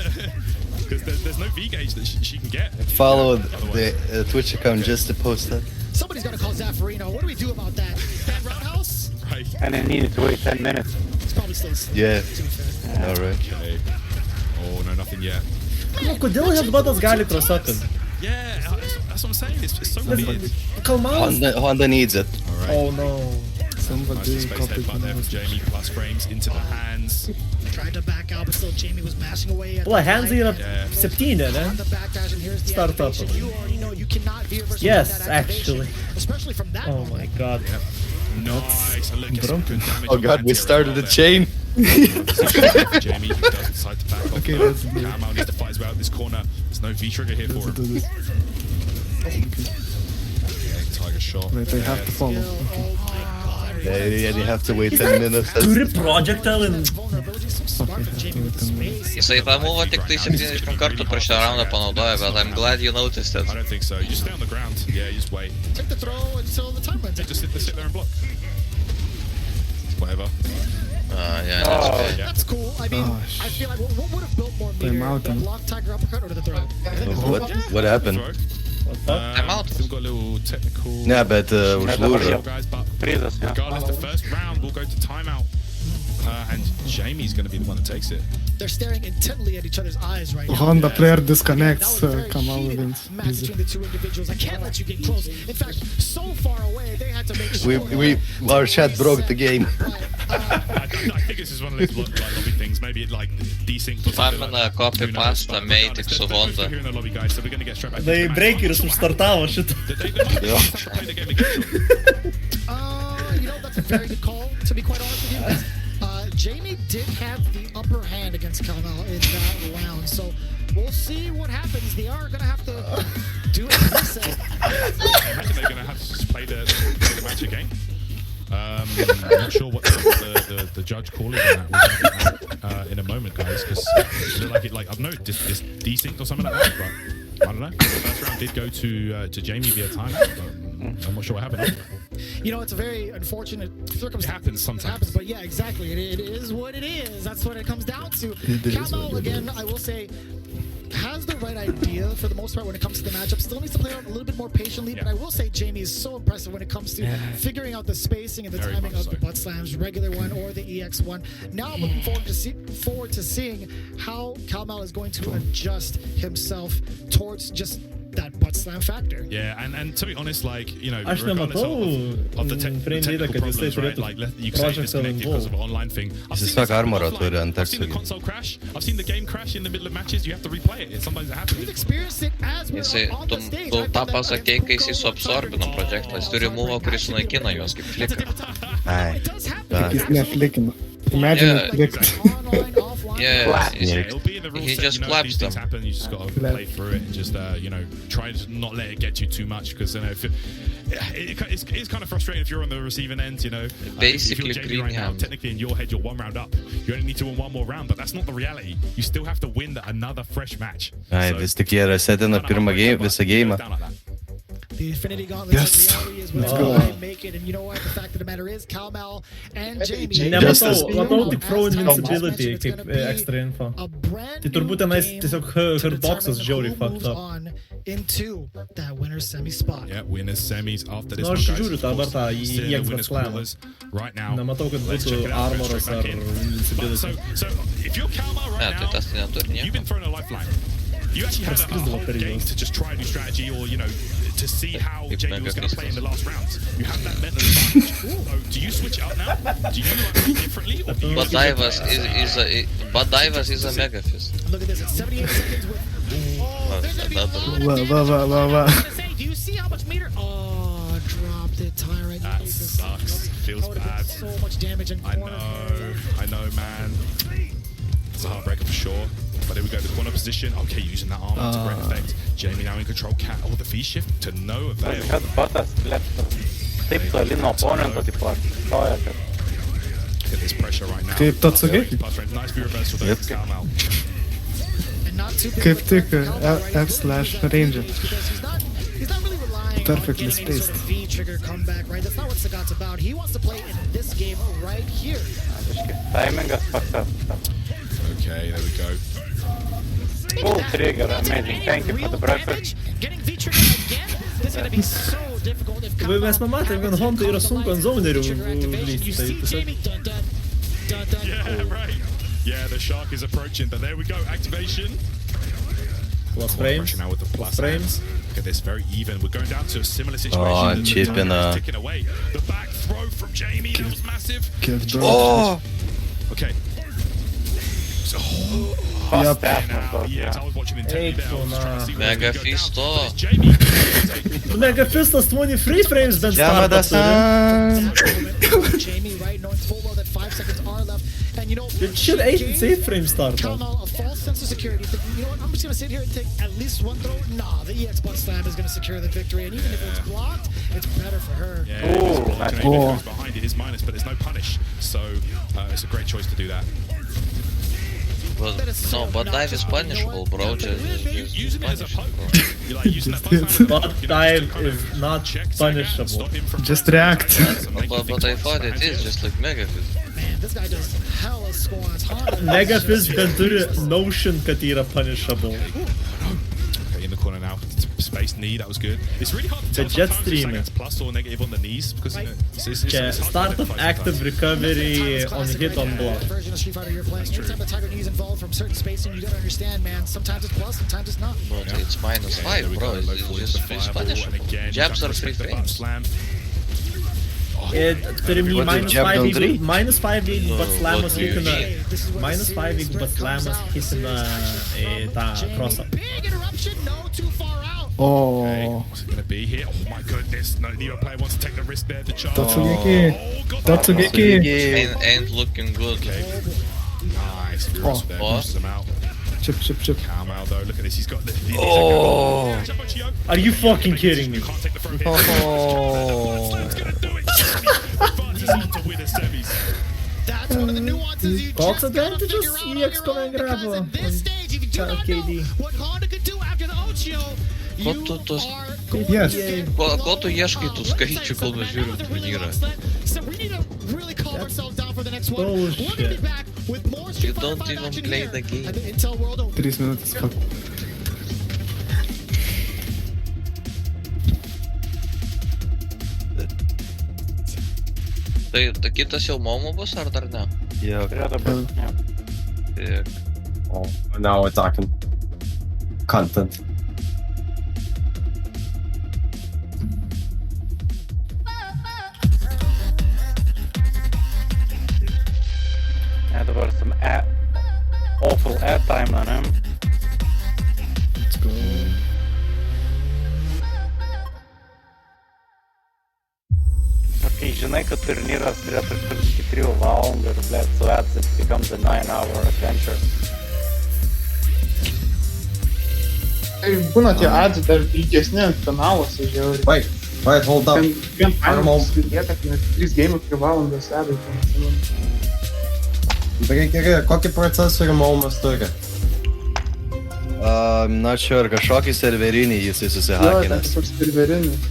Because there's no V gauge that she can get. Follow the Twitch account just to post that. Somebody's got to call Zaffarino. What do we do about that? Bad roundhouse? Right. And I needed to wait 10 minutes. It's probably still asleep. Yeah. Alright. Okay. Oh, no, nothing yet. Nu, kodėl headbuttas gali crossupin? Yeah, that's what I'm saying. It's so weird. Honda needs it. All right. Oh no. Nice space headbutt there from Jamie. Plus frames into the hands. Tried to back out, but still Jamie was mashing away. Pala, hands yra 7, ne? On the backdash, and here's the Start up. activation. You already know you cannot veer versus Yes, that activation, actually. especially from that Oh moment. my god. Nice. And look, gets some good damage Oh on god, we Anti started a there. chain. Jamie does decide to back off. Okay, let's do it. Camo needs to fight as well out this corner. There's no V trigger here for him. Okay, Tiger shot. Wait, I have to follow. Oh my god. Yeah, you have to wait 10 minutes. Turi projectile in... Vulnerability is so smart from Jamie with the space. Jisai tą mūvą tik tai 70 kartų per šią raundą panaudojo, but I'm glad you noticed it. I don't think so. You just stay on the ground. Yeah, you just wait. Take the throw until the time runs out. Just sit there and block. Whatever. Yeah, that's good. Yeah. That's cool. I mean, I feel like what would have built more meter, the block, Tiger uppercut, or the throw? What happened? I'm out. We've got a little technical. Yeah, but užlūžo. Guys, but Freezes, yeah. regardless, the first round will go to timeout. And Jamie's going to be the one that takes it. They're staring intently at each other's eyes right now. Honda player disconnects, That was a very Kamal heated wins. match between the two individuals. I can't let you get close. In fact, so far away, they had to make sure. Our chat broke the game. I think this is one of those lobby things. Maybe like desynced or something. Pamina copy pasta made tik su Honda. Here in the lobby, guys, so we're going to get straight back. Tai breakeris užstartavo šitą. Play the game again. You know, that's a very good call, to be quite honest with you. Jamie did have the upper hand against Kalmel in that round, so we'll see what happens. They are going to have to do it reset. I imagine they're going to have to just play the match again. I'm not sure what the judge call is on that in a moment, guys, because it looked like I don't know, just desynced or something like that, but I don't know. The first round did go to Jamie via timeout, but I'm not sure what happened. You know, it's a very unfortunate circumstance. It happens sometimes. But yeah, exactly. It is what it is. That's what it comes down to. Kamau, again, I will say, has the right idea for the most part when it comes to the matchup. Still needs to play out a little bit more patiently, but I will say Jamie is so impressive when it comes to figuring out the spacing and the Very timing much of the butt slams, regular one or the EX one. Now I'm looking forward to seeing how Kamau is going to adjust himself towards just that butt slam factor. Yeah, and to be honest, like, you know, Aš regardless nematau of the technical problems, right? Like, you can say disconnected because of an online thing. I've seen this offline. I've seen the console crash. I've seen the game crash in the middle of matches. You have to replay it. Sometimes it happens. We've experienced it as we're on the stage. Tu tą pasakei, kai jis suabsorbino projektą. Jis turi mūvą, kuris sunaikina juos kaip fliką. It does happen. Jis neflikina. Imagine it clicked. Online, offline. Yeah, it'll be in the rule he set, just you know, claps these things them. happen. You just got to play through it and just, you know, try to not let it get you too much, because, you know, if it's kind of frustrating if you're on the receiving end, you know. Basically, if you're Jamie right now, technically in your head, you're one round up. You only need to win one more round, but that's not the reality. You still have to win another fresh match. Ai, vis tik jie resetina pirmą visą game. The Infinity Gauntlet reality is what's going to make it, and you know what? The fact of the matter is, Kamau and Jamie. Nematau tik Pro Invincibility kaip extra info. Tai turbūt tenais tiesiog hurtboxas žiauriai fucked up. Into that winner's semi spot. Yeah, winners semis after this Nu, one, aš guys. žiūriu dabar tą Still in the EX winners slamą. quarters right now. Nematau, kad Let's check būtų it out. Go armoras straight ar back in. But invincibility. so if you're Kalmar right Tai tas tai neturi now, you've been nieko. thrown a lifeline. You actually had a whole game to just try a new strategy, or, you know, to see how Jamie was going to play in the last rounds. You have that mental advantage. So do you switch it up now? Do you play differently? Or do you But Divas is a mega fist. Look at this, it's 78 seconds with. Oh, there's going to be a Va. do you see how much meter? Oh, dropped it, Tyrant. That sucks. Feels bad. So much damage in I corner. know, man. It's a heartbreaker for sure. But here we go, the corner position. Okay, using that armor to great effect. Jamie now in control. Cat. Oh, the V shift to no avail. Headbuttas lėptų. Taip toli nuo oponento, tipo, stoja, kad Look at this pressure right now. Kaip toks okay? Nice view reversal though from Kalmal. Kaip tik F/Ranger. Perfectly spaced. V-trigger comeback, right? That's not what Sagat's about. He wants to play in this game right here. Timing got fucked up. Okay, there we go. Full trigger, amazing. Thank you for the breakfast. Getting V-trigger again is going to be so difficult if Mes pamatėm, kad Honda yra sunku ant zonerių lysti. Tai tiesiog... Yeah, right. Yeah, the shark is approaching, but there we go. Activation. Plus frames. Now with the plus frames. Look at this, very even. We're going down to a similar situation. Oh, chipping ticking away. The back throw from Jamie, that was massive. Oh! Okay. So, Yep. yeah, I was watching intently there. I was trying to see where Mega we go down. Fisto. So there's Jamie. Mega Fistas 23 frames bent startas turi. Jamie, right, knowing full well that 5 seconds are left. And you know, It should 8 frame start. Kalmal, a false sense of security. Thinking, you know what, I'm just going to sit here and take at least one throw. Nah, the EX butt slam is going to secure the victory. And even if it's blocked, it's better for her. Yeah, it's blocked, and even if it goes behind it is minus, but there's no punish. So it's a great choice to do that. No, but dive is punishable, bro. Using it as a poke. You're like using that button. But dive is not punishable. Stop him from Just react. But I thought it is just like Mega Fist. Man, this guy does hella squats. Mega Fist bent turi notion, kad yra punishable. Okay, in the corner now. Space knee, that was good. It's really hard to tell The jet sometimes stream. if it's plus or negative on the knees because you know, it's Yeah, hard to start of identify active sometimes. recovery on hit on block. Version of Street Fighter you're playing. Anytime the Tiger knee is involved from certain spacing, you gotta understand, man. Sometimes it's plus, sometimes it's not. But it's -5, bro. It's just punishable. Jabs are free frames. Turi jab don't reach. minus 5 jeigu bat slamas What do you hitina. This is what Minus I'm 5 jeigu bat slamas hitina tą cross-up. big interruption, no too far out. Okay, Oh. what's it gonna be here? Oh my goodness! No, neither player wants to take the risk there to charge. Totsugeki. Oh, God. Totsugeki. Ain't looking good. Nice. Reverse there, pushes him out. Chip. Kalmal though, look at this. He's got the. Oh. Are you fucking kidding me? You can't take the throw here. Oh. Slam's gonna do it. Advances on to win the semis. That's one of the nuances you Koks just gotta advantages figure out EX on your own, because komengravo. at this stage, if you do not KD. know what Honda could do after the Ochio, you Ko tu tos- are Yes. Ko tu ieškai tų skaičių, kol mes žiūrim turnyrą? So we need to really calm ourselves down for the next one. We're bullshit. gonna be back with more Street You Fighter don't 5 even action play here the game. at the Intel World Open. 3 minutės. Fuck. Tai kitas jau Maumų bus ar dar ne? Yeah. Tik. Oh, now attacking. Content. Yeah, there was some awful ad time on him. Let's go. Kai žinai, kad turnyras turėtų trukti iki 3 valandų ir, blėt, so ads it becomes a 9-hour adventure. Būna tie ads dar ilgesni kanaluose, žiauriai. Wait, hold up. Vien paėmus lieka, kad 3 game 3 valandas adai. Gerai, kokį procesorių Maumas turi? Not sure, kažkokį serverinį jisai Jo, ten susihakinęs. kažkoks serverinis.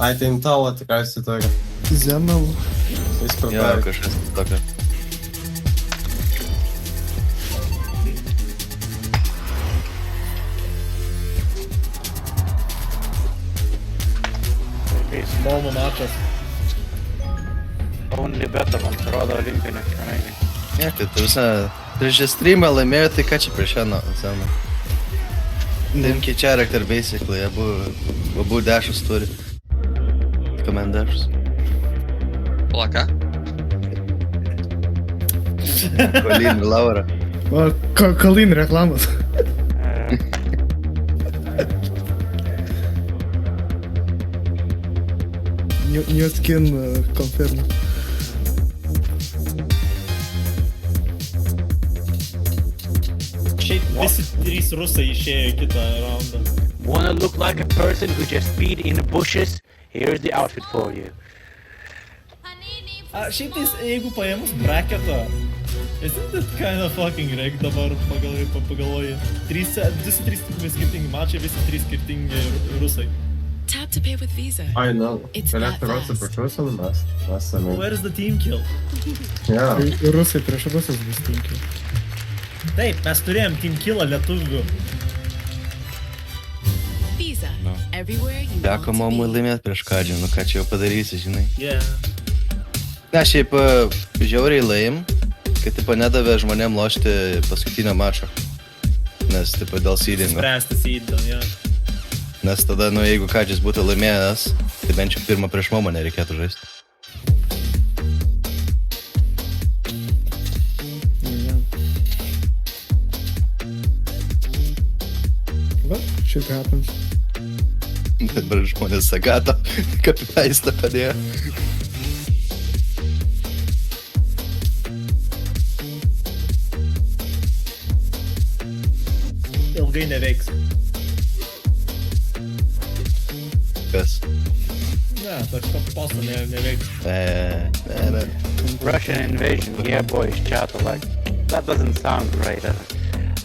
Ai, tai Intelą tikriausiai turi. Zenal. Jis Jo, prepared. kažkas tokio. Maumo mačas. Only better, man atrodo, olimpinė kameiniai. Ne, tai tu visą... Prieš streamą laimėjo, tai ką čia prieš šią seną? Dimki character basically, abu dešus turi. Command dešus. Plaka? Colin ir Laura. O, Colin reklamos. New skin confirmed. Šiaip visi 3 rusai išėjo į kitą raundą. Wanna look like a person who just peed in the bushes? Here's the outfit for you. Šiaip tais, jeigu paėmus bracketą, isn't it kind of fucking reg dabar pagalvoji? 2-3 skirtingi mačai, visi 3 skirtingi rusai. Tap to pay with Visa. I know. It's that fast. Where is the team kill? Yeah. Rusai prieš rusus bus team kill. Taip, mes turėjom team killą lietuvių. Visa. Everywhere you Teko want to mamui be. laimėt prieš Kadžią, nu ką čia jau padarysi, žinai. Yeah. Ne, šiaip žiauriai laim, kad tipo nedavė žmonėm lošti paskutinio mačo. Nes tipo dėl seedingo. Spręsti seedingo, jo. Nes tada, nu jeigu Kadžis būtų laimėjęs, tai bent jau pirmą prieš Maumą nereikėtų žaisti. But shit happens. Dabar žmonės Sagato kapitaistą padėjo. Ilgai neveiks. Kas? Ne, toks postą neveiks. Ne. Russian invasion, yeah boys, chat, like, that doesn't sound great.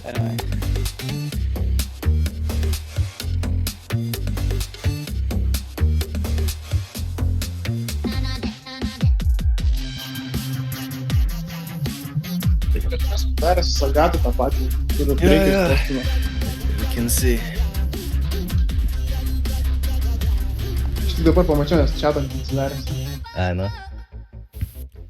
Anyway. Darė su Sagatu tą patį. You can see. Aš tik dabar pamačiau, nes chatant atsidaręs. I know.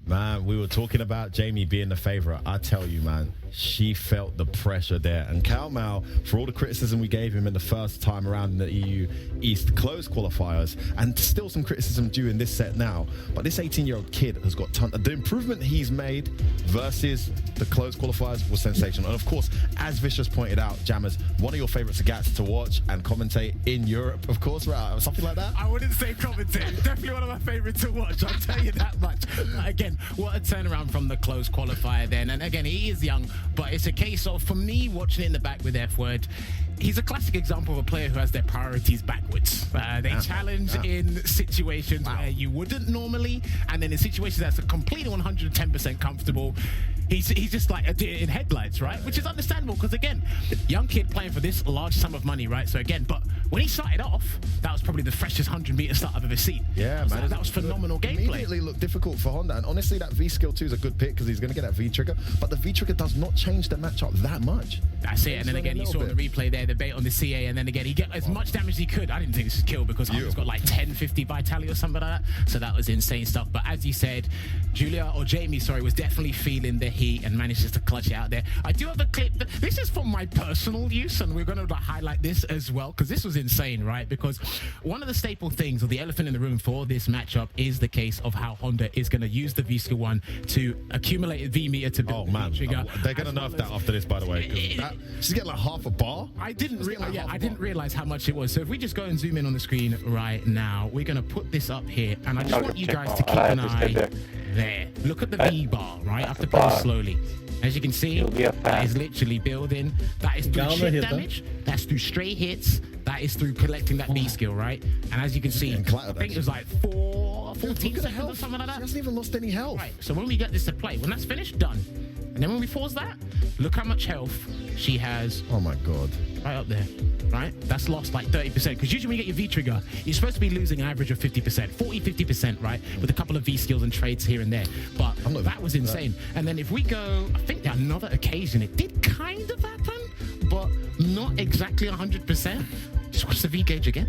Man, we were talking about Jamie being the favourite. I tell you, man, she felt the pressure there. And Cal Mao, for all the criticism we gave him in the first time around in the EU East closed qualifiers, and still some criticism due in this set now, but this 18-year-old kid has got the improvement he's made versus the closed qualifiers was sensational. And of course, as Vicious pointed out, Jammers, one of your favourite Sagats to watch and commentate in Europe, of course, right? Or something like that? I wouldn't say commentate. Definitely one of my favourites to watch, I'll tell you that much. Again, what a turnaround from the closed qualifier then. And again, he is young, but it's a case of, for me, watching it in the back with F-Word, he's a classic example of a player who has their priorities backwards. They challenge in situations where you wouldn't normally, and then in situations that's completely 110% comfortable, he's just like a deer in headlights, right? Which is understandable because, again, young kid playing for this large sum of money, right? So again, but when he started off, that was probably the freshest 100-meter start I've ever seen. Yeah, man. That was phenomenal gameplay. Immediately looked difficult for Honda, and honestly, that V skill 2 is a good pick because he's going to get that V trigger, but the V trigger does not change the matchup that much. That's it, and then again, you saw the replay there, the bait on the CA, and then again, he get as much damage as he could. I didn't think this was kill because Honda's got like 1050 vitality or something like that, so that was insane stuff. But as you said, Jamie, was definitely feeling the heat and manages to clutch it out there. I do have a clip. This is for my personal use, and we're going to highlight this as well because this was insane, right? Because one of the staple things, or the elephant in the room for this matchup, is the case of how Honda is going to use the V-Skill 1 to accumulate a V-meter to build the V-trigger. They're going to nerf that after this, by the way. She's getting like half a bar. I didn't realize how much it was. So if we just go and zoom in on the screen right now, we're going to put this up here, and I just want you guys to keep an eye there. Look at the V bar, right? I have to play slowly. As you can see, that is literally building. That is through chip damage. That's through straight hits. That is through collecting that V skill, right? And as you can see, I think it was like 14 seconds or something like that. She hasn't even lost any health. Right, so when we get this to play, when that's finished, done. And then when we pause that, look how much health she has. Oh my God. Right up there, right? That's lost like 30%. Because usually when you get your V-trigger, you're supposed to be losing an average of 50%, 50%, right? With a couple of V-skills and trades here and there. But that was insane. And then if we go, I think another occasion, it did kind of happen, but not exactly 100%. Just watch the V-gauge again.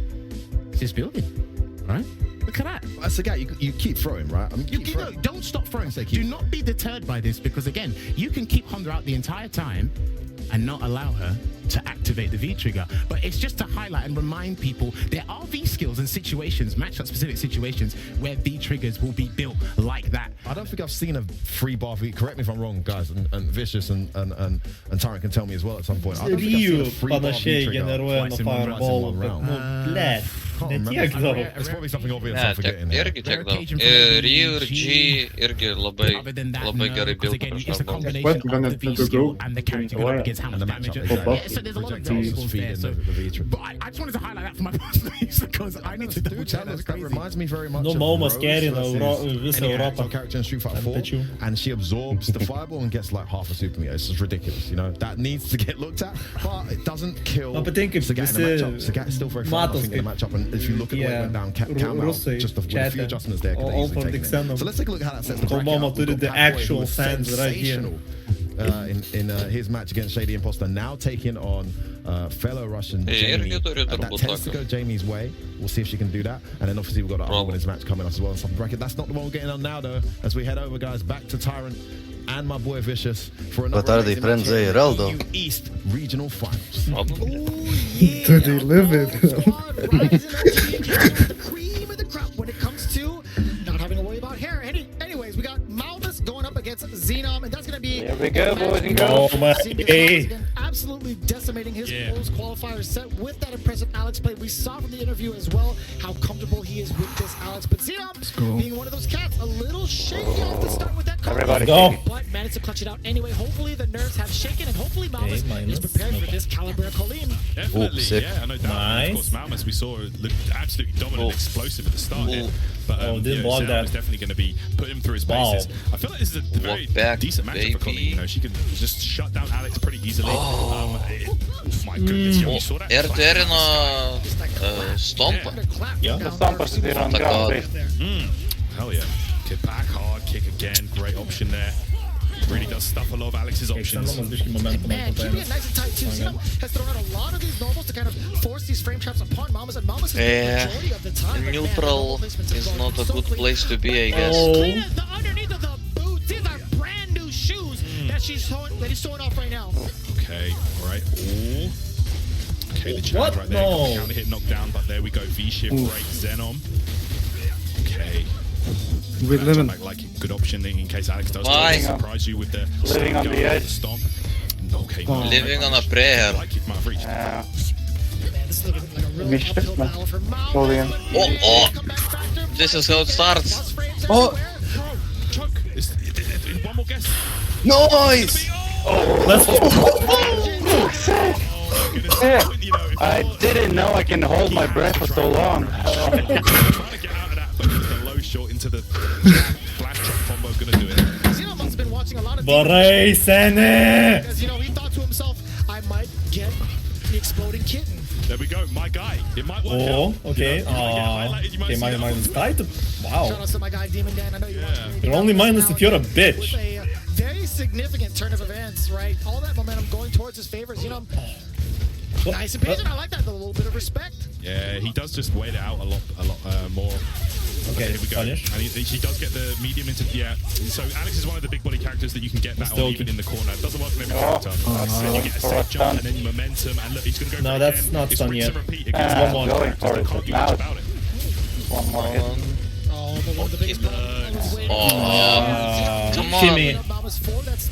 It's just building, right? Look at that. That's a guy, you keep throwing, right? I mean, don't stop throwing. Do not be deterred by this because, again, you can keep Honda out the entire time and not allow her to activate the V-trigger. But it's just to highlight and remind people there are V-skills and situations, matchup-specific situations, where V-triggers will be built like that. I don't think I've seen a free bar V. Correct me if I'm wrong, guys, and Vicious and Tyrant can tell me as well at some point. I don't think I've seen a free bar V trigger twice in one round. can't Ne remember. tiek daug. There's probably something obvious Ne, I'm forgetting. tiek, here. irgi tiek daug. Ryu ir G irgi labai gerai build prieš Arbor. What? Gonna have to go. And the character going up against how much damage. Pop Yeah, up. so there's a lot of Projectiles variables there. feeding So, the V-tree. but I just wanted to highlight that for my personal use because I need to double check. That's That crazy. reminds me very much No, of Maumas Rose carrying versus visą any Europą. actual character in Street Fighter 4, Pečių. and she absorbs the fireball and gets like half a super meter. It's just ridiculous, you know. That needs to get looked at, but it doesn't kill. Man patinka, Sagat in the visi matchup. Sagat is still very far, I matos, think, in the matchup. And if you look at the way it went down, Calmau, Rusai just with a few chatė, adjustments there, could all easily for take it. Dixonum. So let's take a look at how that sets the Kol bracket Mauma up. We've turi got the Pathway, who actual was fans right here. sensational, in his match against Shady Imposter, now taking on fellow Russian Jamie. That tends to go Jamie's way. We'll see if she can do that. And then obviously we've got our women's match coming up as well in some bracket. That's not the one we're getting on now though. As we head over, guys, back to Tyrant and my boy Vicious for another But are they amazing friends, match here in Heraldo? the EU East Regional Finals. Do they live it? The cream of the crop when it comes to not having to worry about hair. Anyways, we got Maumas going up against Xenom, and that's going to be. Here we go, boys and girls. Absolutely decimating his close qualifier set with that impressive Alex play. We saw from the interview as well how comfortable he is with this Alex. But Xenom, being one of those cats, a little shaky off the start with that cover. But managed to clutch it out anyway. Hopefully the nerves have shaken, and hopefully Maumas is prepared for this caliber Colleen. Definitely, sick. yeah, no doubt. Nice. Of course, Maumas we saw looked absolutely dominant, explosive at the start here. But didn't block Xenom that. is definitely going to be putting him through his Wow. paces. I feel like this is a very decent matchup for Colleen. You know, she can just shut down Alex pretty easily. Oh my goodness, you saw that. RTR-ino stompa. The Stompas is on ground base. Hell yeah. Kick back hard, kick again. Great option there. Really does stuff a lot of Alex's options. Man, keeping it nice and tight too. Xenom has thrown out a lot of these normals to kind of force these frame traps upon Maumas, and Maumas has been the majority of the time. Neutral is not a good place to be, I guess. Clean the underneath of the boots. These are brand new shoes that he's showing off right now. Okay, alright. Okay, the challenge right there. No. Counter hit knockdown, but there we go. V-shift break Xenom. Okay. We're living. Like good option in case Alex does surprise you with the Living on the edge. stomp. Okay, Living on a prayer. like it, might have reached. Man, this is looking like a really Vicious, uphill man. battle for Maumas. Holy hell. Oh, this is how it starts. Oh, Chuck, one more guess. nice! I didn't know I can hold my breath for so long. Trying to get out of that, but the low short into the flash trap combo gonna do it. Xenom must have been watching a lot of Borai seni! because he thought to himself, I might get the exploding kitten. There we go, my guy. It might work Oh, out. okay. You know, you might get highlighted, you might Okay, see that. minus tight. Wow. Shout out to my guy Demon Dan. I know you watch me. You're only minus if you're a With bitch. a very significant turn of events, right? All that momentum going towards his favor. Nice and patient. I like that. A little bit of respect. Yeah, he does just wait it out a lot more. Okay, here we go. punish. And he does get the medium into So Alex is one of the big body characters that you can get that on even in the corner. It doesn't work on every character. And you get a safe jump and then momentum and look, he's gonna go. No, for it that's again. not It's done rinse yet. and repeat against One the more. characters. Going for They it, can't do now. much about it. One more hit. Oh, but one of the biggest problems was waiting. Come on. Shimmy.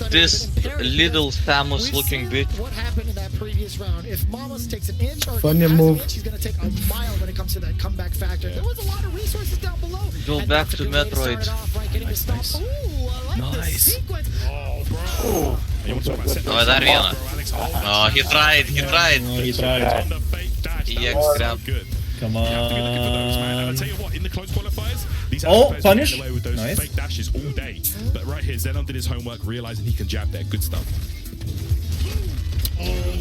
This little Samus looking bitch. What happened in that previous round? If Maumas takes an inch or Funny has an move. inch, he's going to take a mile when it comes to that comeback factor. There was a lot of resources down below. Go and back that's a to good way start Metroid. it off, right? Getting the stop. Ooh, I like this sequence. Oh, bro. You want to talk about set Oh, that Rihanna. bro, Alex, Oh, he tried. No, he tried. on the fake dash. That EX was so grab. good. Come You have to be looking for those, man. And I on. tell you what, in the close qualifiers, these Oh, players punish. get away with those Nice. fake dashes all day. But right here, Xenon did his homework, realizing he can jab there. Good stuff.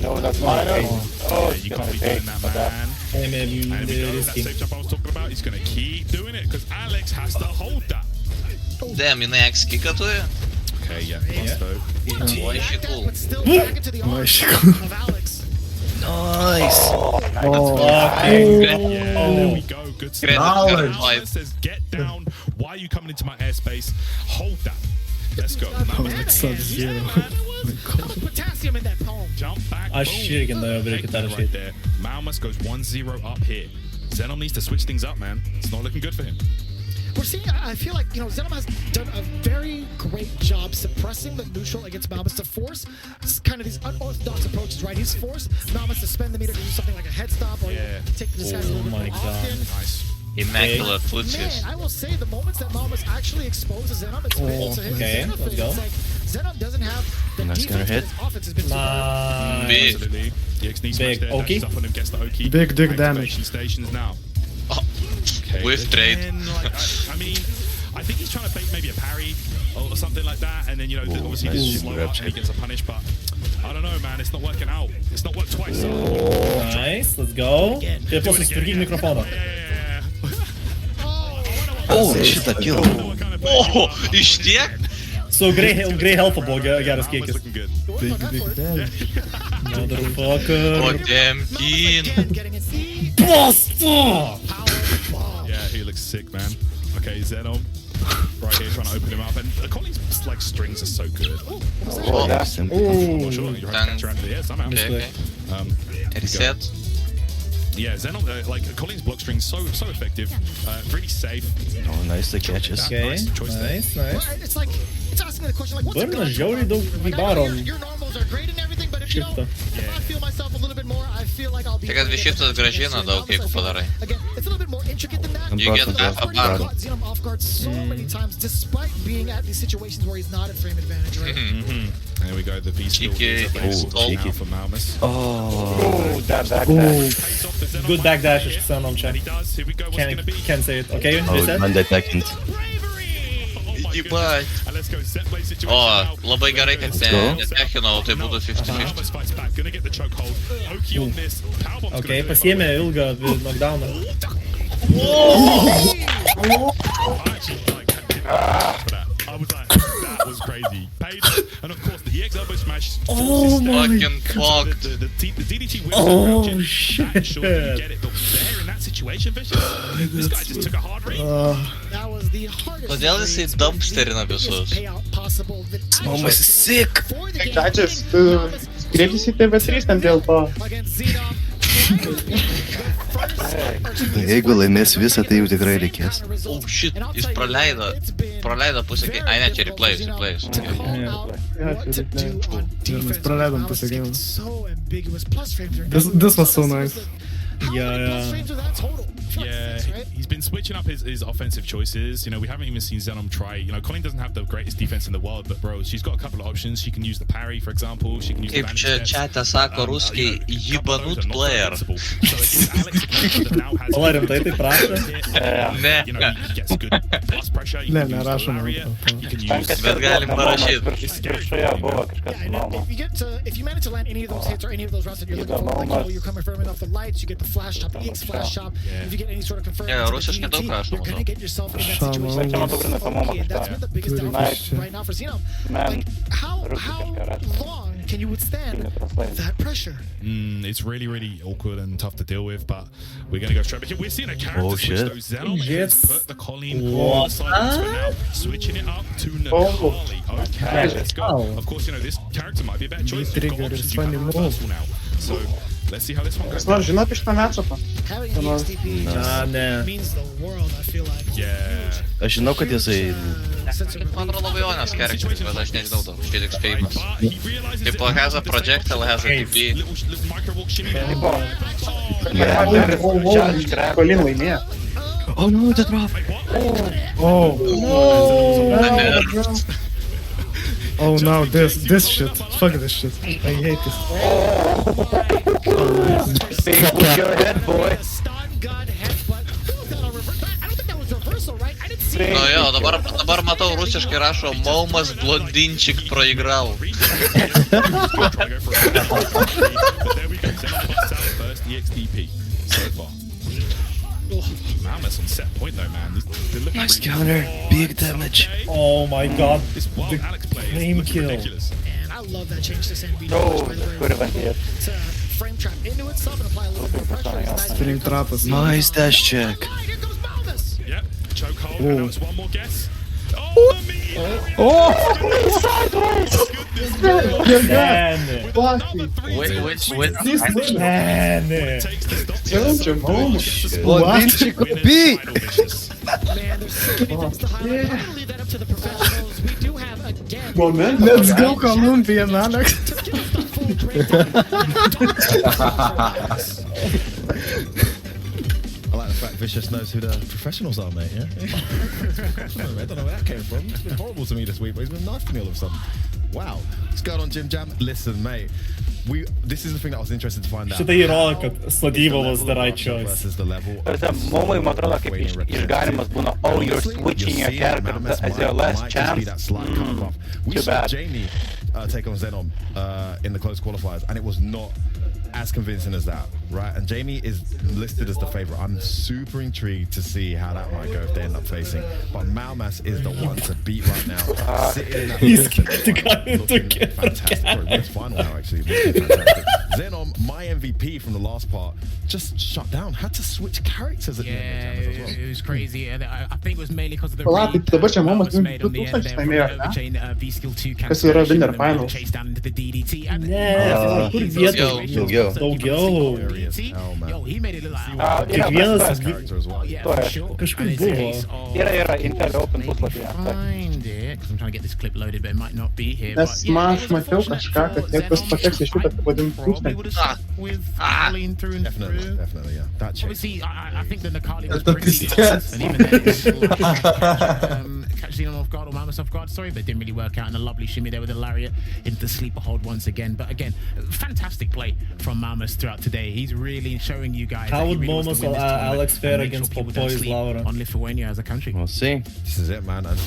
No, that's not it. Oh, Yeah, you can't be doing that, man. Hey, maybe And here we go, that risky. safe jump I was talking about, he's going to keep doing it because Alex has to hold that. Damn, jinai X kicką turi. Okay, yeah, Busto. Oi, šitų. But still back into the arms of Alex. Nice! Fucking Yeah, there we go. Good stuff. Great Alex fight. says, get down. Why are you coming into my airspace? Hold that. Let's go. Sub-Zero. That was potassium in that poem. Jump back. Aš boom. irgi norėjau daryti tą Right rašyti. there. Maumas goes 1-0 up here. Xenon needs to switch things up, man. It's not looking good for him. we're seeing, I feel like, Zenom has done a very great job suppressing the neutral against Maumas to force kind of these unorthodox approaches, right? He's forced Maumas to spend the meter to do something like a head stop or take this guy a little bit more often. Nice. Immaculate footsies. Man, I will say the moments that Maumas actually exposes Zenom, it's fatal to his Zenom thing. It's like Zenom doesn't have the defense, but his offense has been Absolutely. DX needs Big Oki. Big damage. Stations now. With trade. I mean, I think he's trying to bait maybe a parry or something like that, and then obviously he's slow up and he gets a punish, but I don't know, man. It's not working out. It's not worked twice. Nice, let's go. Ты просто стригни микрофона. Oh, šitą kill. O, iš tiek? So grey health buvo geras kiekis. Big damage. Motherfucker. Potemkin. Basta! Yeah, he looks sick, man. Okay, Zenom. Right here trying to open him up, and Colleen's like strings are so good. Oh, I'm sure you're having to capture it somehow. Okay. Reset. Yeah, Zenom, Colleen's block string so effective, really safe. Oh, nice the catches. Okay, nice choice nice. It's like, it's asking the question, like, what's a Burna žiauriai daug vybaro. Your normals are great and everything, but if if I feel myself a little bit more, I feel like I'll be... Tai kad Vishiftas grąžina daug, jeigu padarai. Again, it's a little bit more intricate than that. You get half a bar. Caught Zenom off guard so many times, despite being at these situations where he's not at frame advantage, right? There we go, the beast now for Maumas. Oh, that Good backdash, Zenom check. Can't say it. Okay, reset. Undetected. Ебать. O, labai gerai, kad netechinau, tai būtų 50-50. Okay, pasiėmė ilgą knockdowną. That was crazy. And of course, the EX elbow smash. Oh my Fucking fucked. The DDT wins. Oh shit. Sure you get it, but there in that situation, Vicious, this guy just took a hard read. That was the hardest. Kodėl jisai dumpsterina visus? Maumas is sick. Čačias, tu kreipėsi į TV3 ten dėl to. Jeigu laimės visą, tai jau tikrai reikės. Oh shit, jis praleido pusę game. Ai ne, čia replayus. Mes praleidom pusę game. This was so nice. Yeah, he's been switching up his offensive choices. We haven't even seen Zenom try. Colleen doesn't have the greatest defense in the world, but bro, she's got a couple of options. She can use the parry, for example. She can use the Kaip čia chat'e sako ruskiai, jibanut player. O, rimtai tai prašo? Ne. Ne, nerašom. Bet galim parašyti. If you manage to land any of those hits or any of those rounds that you're looking for, like, you're coming from off the lights, you get the flash shot, the EX flash shot. If you get any sort of confirmed, rusiškai daug rašo. you're gonna get yourself in that situation. That's been the biggest downside right now for Zenom. Like, how long can you withstand that pressure? It's really, really awkward and tough to deal with, but we're going to go straight. But we're seeing a character switch though. Zenom has put the Colleen on the silence for now, switching it up to Nepali. Okay, let's go. Of course, this character might be a better choice. We've got options. You can have reversal now. So let's see how this one goes. Kas nors žino apie šitą matchupą? Having the XTP means the world, I feel like. Yeah. Aš žinau, kad jisai... Man atrodo labai jonas characteris, bet aš nežinau daug. Štai tik spėjimas. Tipo, has a projectile, has a TP. Colleen laimėjo. Oh no, the drop. Oh no, this shit. Fuck this shit. I hate this. Go ahead, boy. Nu jo, dabar matau rusiškai rašo Maumas blondinčik proigral. Maumas on set point though, man. Nice counter, big damage. Oh my god, the flame kill. And I love that change to Sand Beach. Could have been hit. To frame trap into itself and apply a little bit of pressure. Frame trap is Nice dash check. Yep, chokehold. I know it's one more guess. Let's go Colombia, man. I like the fact Vicious knows who the professionals are, mate, yeah? I don't know where that came from. It's been horrible to me this week, but it's been nice to me all of a sudden. Wow. What's going on, Jim Jam? Listen, mate. This is the thing that I was interested to find out. Šitą įrodo, kad Sladiva was the right choice. Versus the level. Momai, man atrodo, kaip išganimas būna, oh, you're switching your character as your last chance. We saw Jamie take on Zenom in the close qualifiers, and it was not as convincing as that, right? And Jamie is listed as the favorite. I'm super intrigued to see how that might go if they end up facing. But Maumas is the one to beat right now. He's the guy who took it. Fantastic. Sorry, it's final now, actually. Fantastic. Zenom, my MVP from the last part, just shut down. Had to switch characters at the end of the jam as well. It was crazy. And I think it was mainly because of the Pala, tai dabar čia Maumas 2000 laimėjo, ne? Kas yra winner final? Ne, kur vietos? Daugiau. Yo, he made it look like Kiekvienas kažkur buvo. Yra Intel Open puslapyje. Find it, because I'm trying to get this clip loaded, but it might not be here. Nes aš mačiau kažką, kad niekas pateks iš šitą pavadinti With Arlene through and through. Definitely, yeah. That chick. Obviously, I think the Nakali was pretty and even then, catch Xenon off guard or Maumas off guard, sorry, but it didn't really work out. And a lovely shimmy there with the lariat into the sleeper hold once again. But again, fantastic play from Maumas throughout today. He's really showing you guys How would Maumas or Alex fare against Popoy's Laura? On Lithuania as a country. We'll see. This is it, man. And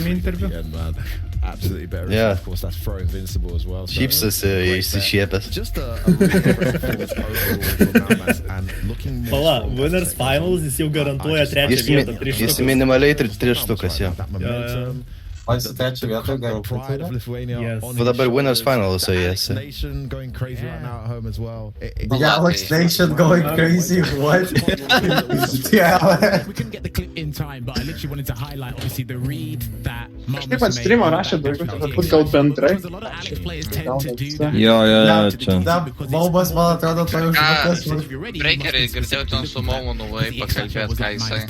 interview. again, man. Absolutely better. Yeah. Of course, that's Throw Invincible as well. So Šypsosi išsišiepęs. just a really great performance overall from Maumas and looking more Pala, strong. Winners Finals jis jau garantuoja trečią vietą. Jis minimaliai 3 štukas, jo. That momentum. trečią vietą Pride of Lithuania. Yes. on But his dabar Winners shoulders. Finals, so The yes. Alex Nation going crazy right now at home as well. The Alex Nation going crazy, what? Yeah. We couldn't get the clip in time, but I literally wanted to highlight, obviously, the read that Kažkaip ant streamo rašė daugiau, kad gal bendrai. Because a lot of Alex players tend to do that. Jo, čia. Maumas, man atrodo, to jau žmogus. Breakeriai, girdėjau ten su Maumu nuvai pakalbėt, ką jisai.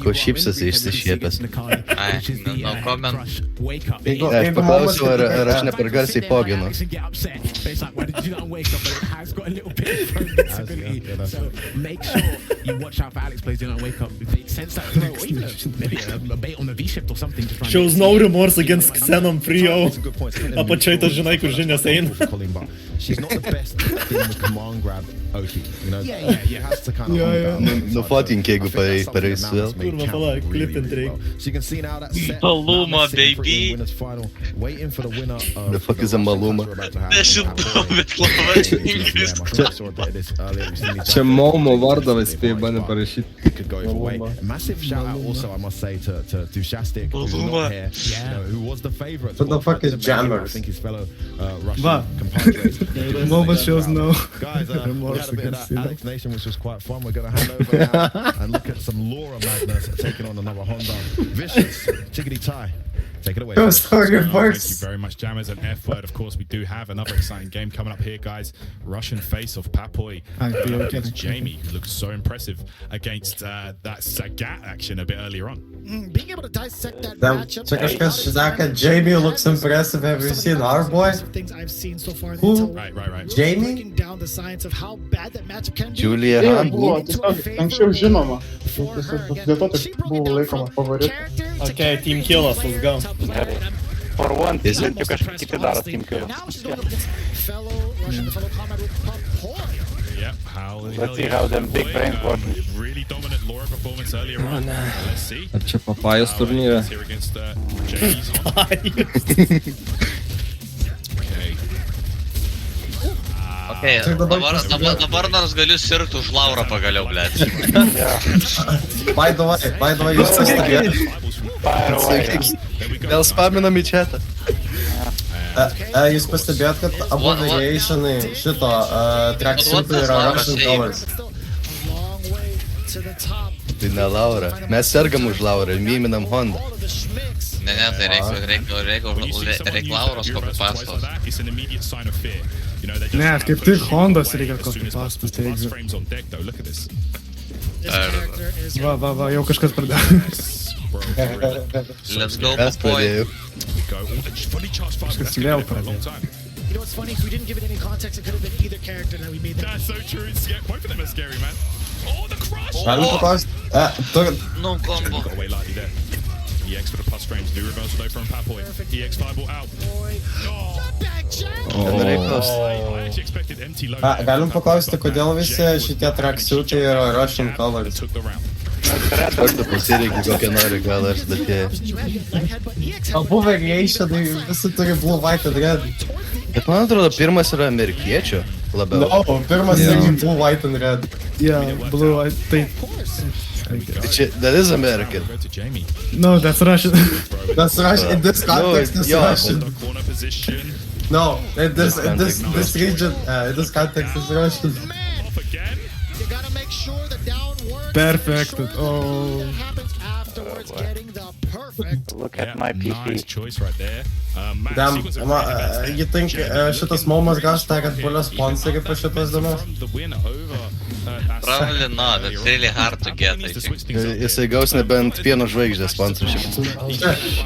Ko šypsosi išsišiepęs. Ai, no comment. Aš paklausiau, ar aš ne per garsiai poginu. So make sure you watch out for Alex players do not wake up. If they sense that throw, or even maybe a bait on the V-shift or something to try and Shows no remorse against Xenon Prio. Apačioj tas žinai, kur žinias eina. She's not the best in the command grab Oki, you know? Yeah. Has to kind of Nufotink, jeigu pareis vėl. Kurva, pala, clip and trick. So you can see now that set. Maluma, Sitting pretty baby. in winners final, waiting for the winner of The fuck is a Maluma? Čia Maumo vardą spėjai bandė parašyti. Could go either way. Massive shout out also, I must say, to Dushastic, who's not here, you know, who was the favorite. What the fuck is Jammers? I think his fellow Russian compatriots. Moment shows no. Guys, we had a bit of that Alex Nation, which was quite fun. We're going to hand over now and look at some Laura madness taking on another Honda. Vicious, Chickadee Tie. Take it away. Thank you very much, Jammers and F-Word. Of course, we do have another exciting game coming up here, guys. Russian face of Papoy against Jamie, who looks so impressive against that Sagat action a bit earlier on. Being able to dissect that matchup. Čia kažkas šneka, Jamie looks impressive. Have you seen our boy? Things I've seen so far. Who? Right. Jamie? Breaking down the science of how bad that matchup can be. Julia Tai Han. buvo tiesiog anksčiau žinoma. Dėl to tai buvo laikoma favoritu. Okay, Team Killas, let's go. For one, Is it? bent jau kažkaip kiti daro Team Kill. Now she's going against fellow Russian, fellow comrade with Papoy. Yep, Let's see how them big brains work. Really dominant Laura performance earlier on. Let's see. Ar čia Papajos turnyre? Here against Jamie's Okay, dabar nors galiu sirgti už Laurą pagaliau, blėt. By the way, jūs pastebėjot? Vėl spaminam į chatą. Jūs pastebėjot, kad abu variationai šito tracksuitų yra Russian colors. A long way to the top. Tai ne Laura. Mes sergam už Laurą ir myminam Hondą. Ne, tai reik Lauros kopipastos. Ne, kaip tik Hondos reikia kopipastos, teigiu. Va, jau kažkas pradėjo. Let's go, Kas pradėjo? Kažkas vėl pradėjo. You know what's funny? If we didn't give it any context, it could have been either character that we made that. That's so true. Both of them are scary, man. Oh, the crush! Galim paklausti? No combo. Got away lightly there. EX for the plus frames. Do reversal though from Papoy. EX fireball out. I actually expected empty low. Galim paklausti, kodėl visi šitie tracksuitai yra Russian colors? Aš tu pasiregi kokią nori, gal aš datėjau. Abu variationai visi turi blue, white and red. Bet man atrodo, pirmas yra amerikiečio labiau. No, pirmas yra blue, white and red. Yeah, blue, white, tai... That is American. No, that's Russian. That's Russian. In this context, it's Russian. No, in this region, in this context, it's Russian. You gotta make sure the down works. Perfected, oh. Happens afterwards, getting the perfect. Look at my PP. Nice choice right there. Damn, you think šitas Maumas gaus tą Red Bull'o sponsorį po šitos dienos? Probably not, it's really hard to get, I think. Jisai gaus nebent pieno žvaigždės sponsorship.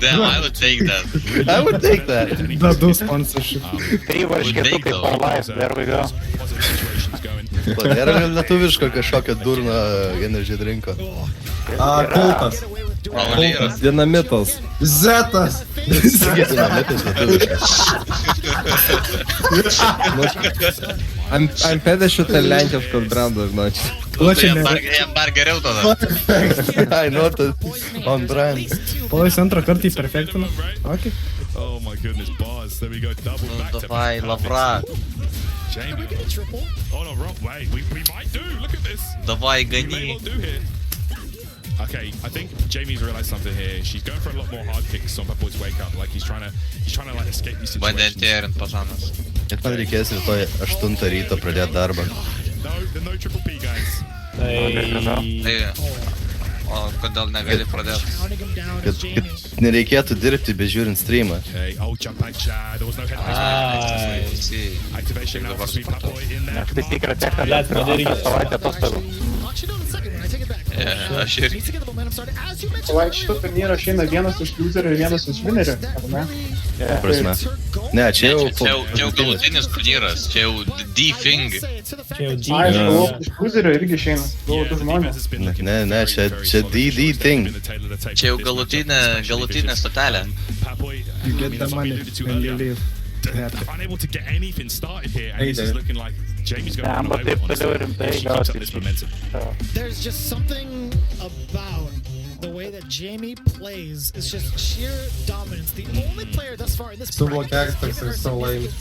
Damn, I would take that. I would take that. Dadu sponsorship. 3 varškėtukai for life, there we go. Yra lietuviško kažkokio durno energy drinko. Kultas. Dinamitas. Zetas. Dinamitas lietuviškas. Ant pėdė šitą lenkiškos brandą, žinočiau. Jam dar geriau tada. I know that on brand. Palais antrą kartą įperfektino. Okay. Oh my goodness, bars. There we go, double back to Davai, Lavra. Jamie. Oh no, wrong way. We might do. Look at this. Davai, We may gani. well do here. Okay, I think Jamie's realized something here. She's going for a lot more hard kicks on Papoy's wake up. Like he's trying to like escape these situations. Bandentėrint pažanas. Ir man reikės rytoj 8 ryto pradėti darbą. No triple P, guys. Tai, o kodėl negali pradėti? Kad nereikėtų dirbti bežiūrint streamą. Okay, oh, jump back Chad. There was no head activation now for Sweet Papoy in there. Aš tai tikrą techną, bet pradėrė savaitę atostogų. Aš ir... Like šito turnyro išeina vienas iš loserių ir vienas iš winnerių, ar ne? Prasme. Ne, čia jau... Čia jau galutinis turnyras, čia jau D-Thing. Aišku, iš loserių irgi išeina. Du žmonės. Ne, čia DD thing. Čia jau galutinė stotelė. You get the money when you leave. Unable to get anything started here, and this is looking like Jamie's going to Bet taip toliau rimtai gausi. There's just something about the way that Jamie plays. It's just sheer dominance. The only player thus far in this Suvo characters are so lame.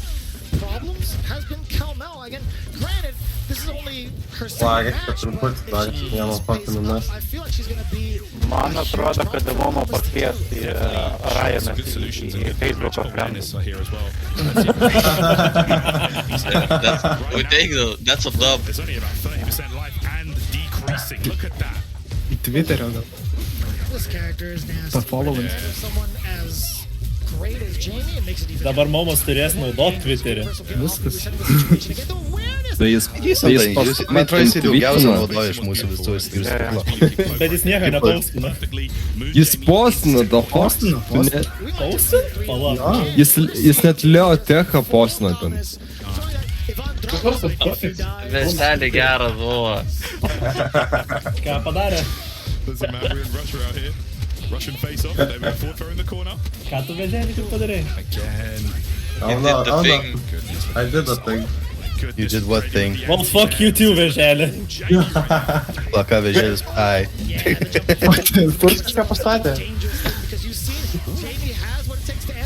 problems has been Kalmel. Again, granted, this is only her Lag, second match, truputį dar vieną pakinimas. I feel like she's gonna be Man atrodo, kad įdomu pakviesti Ryaną į Facebook'o Dennis are here as well. That's a dub. There's only about 30% life and decreasing. Look at that. Į Twitterio gal. this character is nasty. The following. If someone as great as Jamie, it makes it even Dabar Maumas turės naudot Twitterį. Viskas. Tai jis Man atrodo, jis daugiausia naudoja iš mūsų visų skirstyklų. Bet jis nieko nepaustina. Jis postina, da Postina, postina. Paustin? Palauk. Jis net Leo Techą postina ten. Vestelį gerą buvo. Ką padarė? Doesn't matter, we're in Russia out here. Russian face off, they've been forward throw in the corner. Ką tu vežėlį kaip padarė? Again. I did the thing. You did what thing? Well, fuck you too, vežėlį. Plaka vežėlis, ai. Kurs kažką pastatė.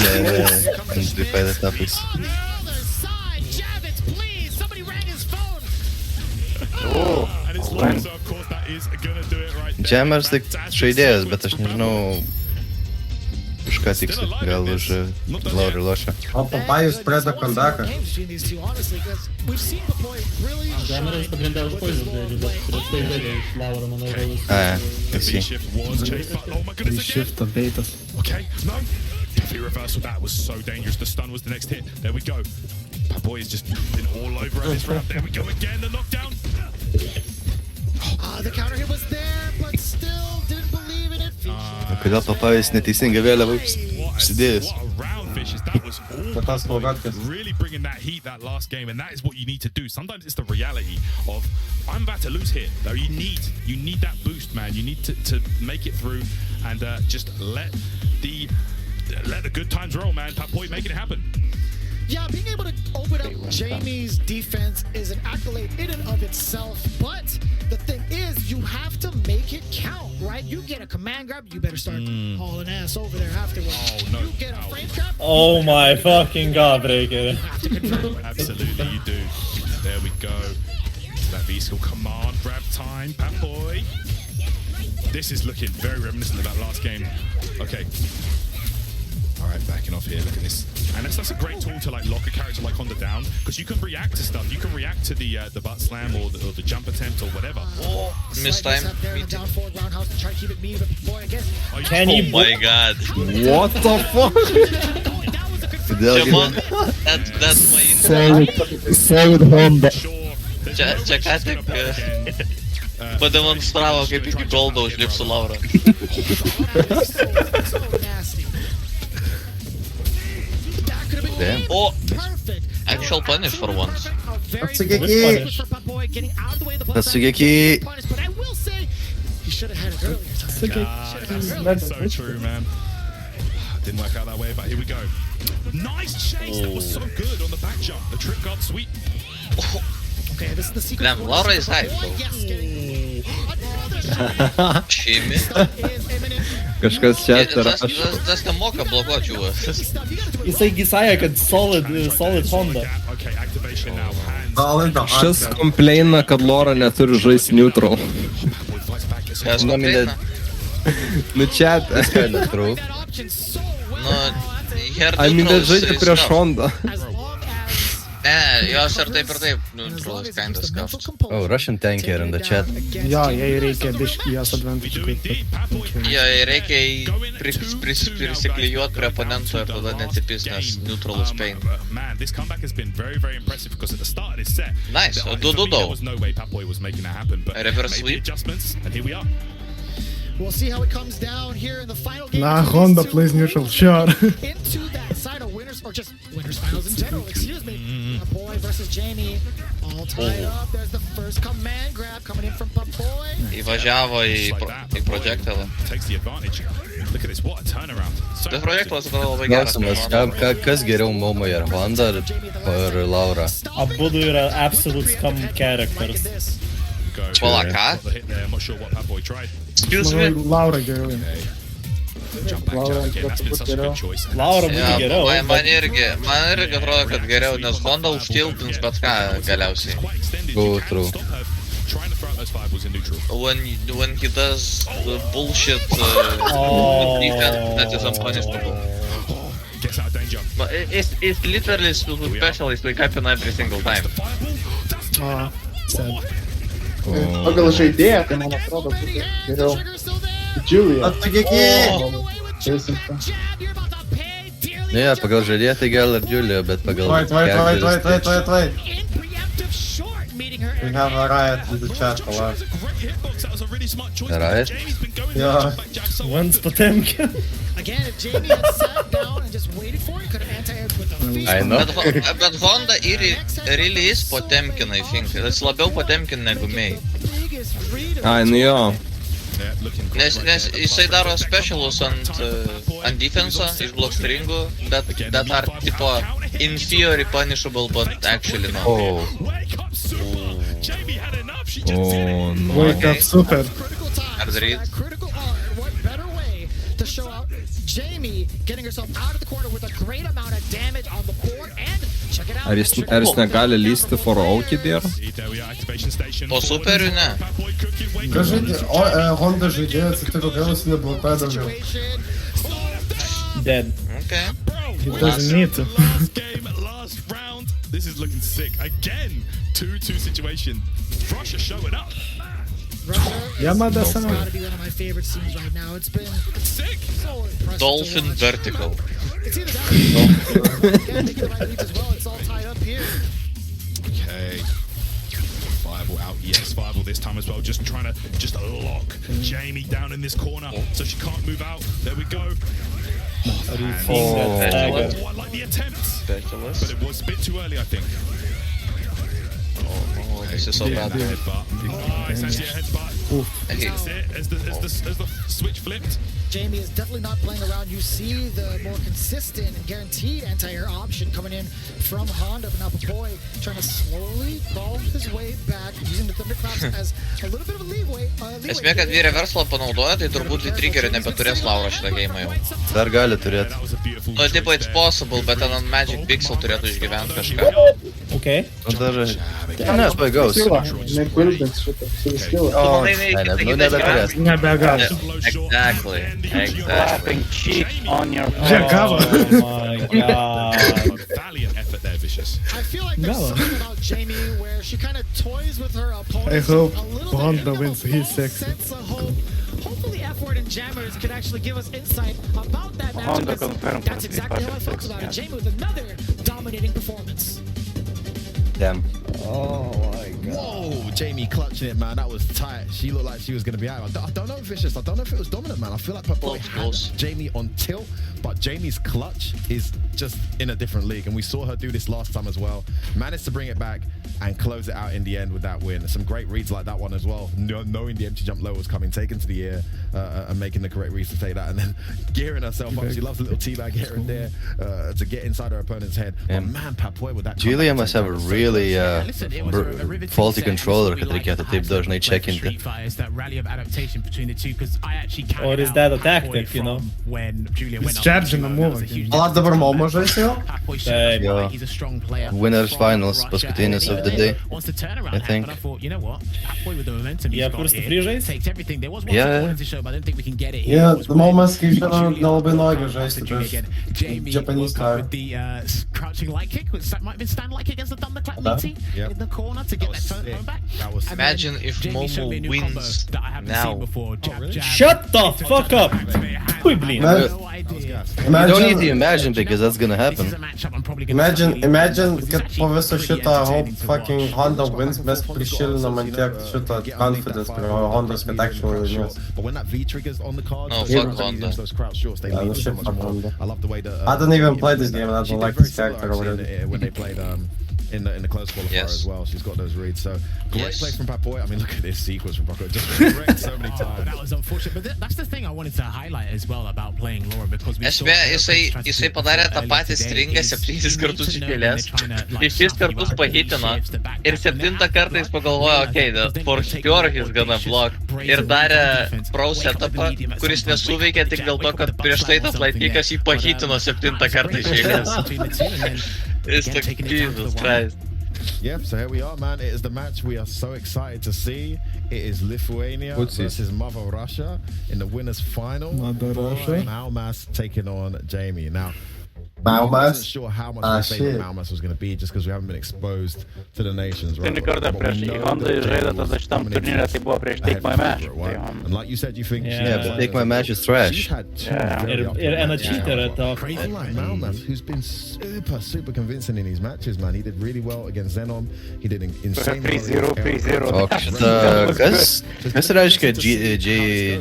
Ne, ant dvipailės etapais. And it's long, so of course that is gonna do it right there. Jammers tik žaidėjas, bet aš nežinau, iš ką tiksliai, gal už Laurį lošia. O Papajus pradeda comebacką. Žemeris pagrindė už poizą žaidžiu, bet prieš tai žaidė iš Lauro, manau, galus. Shifto baitas. Okay, no. Definitely reversal. That was so dangerous. The stun was the next hit. There we go. That boy has just been all over this round. There we go again. The knockdown. The counter hit was there, but still didn't believe in it. Kodėl Papajus neteisingai vėliavą užsidėjęs? That was all really bringing that heat that last game, and that is what you need to do. Sometimes it's the reality of I'm about to lose here. Though you need that boost, man. You need to make it through and just let the good times roll, man. Papoy making it happen. Yeah, being able to open up Jamie's defense is an accolade in and of itself, but the thing is, you have to make it count, right? You get a command grab, you better start hauling ass over there afterwards. Oh, no. You get a frame trap. Oh my fucking god, Breaker. Absolutely, you do. There we go. That V-skill command grab time, Papoy. This is looking very reminiscent of that last game. Okay. All right, backing off here. Look at this, and that's a great tool to like lock a character like Honda down, because you can react to stuff. You can react to the butt slam or the jump attempt or whatever. Oh, missed time. Can he? Oh my god. What the fuck? That's my Saved Honda. Čia ką tik pademonstravo, kaip iki goldo užlips su Laura. Damn. Oh, actual punish for once. Atsugeki! He should have had it earlier. That's so true, man. Didn't work out that way, but here we go. Nice chase. That was so good on the back jump. The trip guard sweep. Okay, this is the secret. Damn, Laura is high, though. Šeimi. Kažkas čia Tas nemoka blokuot jų. Jisai sakė, kad solid Honda. Okay, activation now. Šis komplaina, kad Laura neturi žaisti neutral. Kas komplaina? Nu čia... True. Nu, her I mean, that žaidžia prieš Honda. Ne, jos ir taip, neutralas kinda scuffed. Oh, Russian tanker in the chat. Jo, jai reikia biškį jas advantage kaip. Jo, reikia prisiklijuot prie oponento ir tada neatsipis, nes neutralus pain. Man, this comeback has been very, very impressive because at the start of this set, nice. there was no way Papoy was making that happen, but reverse sweep adjustments, and here we are. We'll see how it comes down here in the final game. Nah, Honda plays neutral, sure. Into that side of winners, or just winners finals in general, excuse me. Papoy versus Jamie, all tied up. There's the first command grab coming in from Papoy. Įvažiavo į projectilą. Takes the advantage. Look at this, what a turnaround. Tas projektilas atrodo labai geras. Kas geriau Maumai, ar Honda ar Laura? Abudu yra absolute scum characters. Pala, ką? Excuse me? Laura geriau. Laura būtų geriau. Man irgi atrodo, kad geriau, nes Honda užtiltins bet ką galiausiai. Go through. When he does the bullshit defense, that is unpunishable. But it's literally specialist, we happen every single time. Sad. Pagal žaidėją, tai man atrodo būtų geriau Julia. Atsugeki! Ne, pagal žaidėją tai gal ir Julia, bet pagal... Wait. We have a riot in the chat, hello. Riot? Yeah. When's Potemkin? Again, if Jamie had sat down and just waited for it, could have anti-aired with the feet. I know. Bet Honda really is Potemkin, I think. It's labiau Potemkin negu Mei. Ai, nu jo. Nes jisai daro specialus ant defense, iš blockstringų, bet ar tipo in theory punishable, but actually no. Oh, no. Wake up, super. To show out Jamie getting herself out of the corner with a great amount of damage on the board, and check it out. Ar jis negali lysti for aukį dėra? Po superių ne. Honda žaidėjas atsitiko, vėl jis nebuvo pedavė. Dead. Okay. He doesn't need to. Last game, last round. This is looking sick. Again, 2-2 situation. Russia showing up. Yamada It's San. gotta be one of my favorite scenes right now. It's been sick. So impressive. Dolphin vertical. It's either that or making the right reads as well. It's all tied up here. Okay. Viable out. Yes, Viable this time as well. Just trying to lock Jamie down in this corner so she can't move out. There we go. I like the attempt. But it was a bit too early, I think. Oh, this is so bad. Oh, it's actually a headbutt. That's it. As the switch flipped. Jamie is definitely not playing around. You see the more consistent and guaranteed anti-air option coming in from Honda, but now Papoy trying to slowly crawl his way back, using the thunderclaps as a little bit of a leeway. Esmė, kad jie reversalą panaudoja, tai turbūt į triggerį nebeturės Laura šitą geimą jau. Dar gali turėti. Nu, tipo, it's possible, bet ten ant Magic Pixel turėtų išgyventi kažką. Okay. Dar... Ten SB goes. O, nu nebeturės. Nebegali. Exactly. Slapping cheek on your Oh my god. Valiant effort there, Vicious. I feel like there's something about Jamie where she kind of toys with her opponent. I hope Honda wins. He's sexy. Hopefully F-Word and Jammers can actually give us insight about that Honda matchup. confirmed. That's exactly how I felt about it. Jamie with another dominating performance. Damn. Oh my god. Whoa, Jamie clutching it, man. That was tight. She looked like she was going to be out. I don't know, Vicious. I don't know if it was dominant, man. I feel like Papoy had Jamie on tilt, but Jamie's clutch is just in a different league. And we saw her do this last time as well. Managed to bring it back and close it out in the end with that win. Some great reads like that one as well. Knowing the empty jump low was coming, taken to the air and making the correct reads to take that. And then gearing herself up. She loves a little teabag here and there to get inside her opponent's head. But man, Papoy with that... Julia must have a really faulty controller, kad reikėtų taip dažnai checkinti. Or is that a tactic, you know? He's charging the move. Palauk, dabar Maumas žais jau? Taip, jo. Winners finals, paskutinis of the day, I think. Jie first free žais? Yeah. Yeah, the Maumas kaip žinau nelabai nori žaisti prieš Japanese car. Crouching light kick, which might have been stand light kick against the thunderclap meaty in the corner to get that turn back. Imagine if Momo wins now. Shut the fuck up! Хуй, блин. You don't need to imagine because that's gonna happen. Imagine, kad po viso šito whole fucking Honda wins, mes prišilinam ant tiek šito confidence prie Hondas, kad actually laimės. But when that V triggers on the card, no, fuck Honda. Those crouch shorts, they leave so much more. I love the way that I don't even play this game and I don't like this character already. When they played in the close qualifier as well, she's got those reads. So great play from Papoy. I mean, look at this sequence from Papoy. Just wrecked so many times. That was unfortunate, but that's the thing I wanted to highlight as well about playing Laura because we Esmė, jisai padarė tą patį stringą 7 kartus iš eilės, 6 kartus pahitino ir 7 kartą jis pagalvojo, okay, for sure he's gonna block ir darė pro setupą, kuris nesuveikė tik dėl to, kad prieš tai tas light kickas jį pahitino 7 kartą iš eilės. It's like Jesus Christ. Yeah, so here we are, man. It is the match we are so excited to see. It is Lithuania versus Mother Russia in the winners final. Mother Russia. Maumas taking on Jamie. Now, Maumas? I wasn't sure how much of a favorite Maumas was going to be just because we haven't been exposed to the nations, right? And like you said, you think but Take My Match is trash. She's had two And a cheater at top. crazy like Maumas, who's been super convincing in these matches, man. He did really well against Zenom. He did insane well. 3-0. Kas reiškia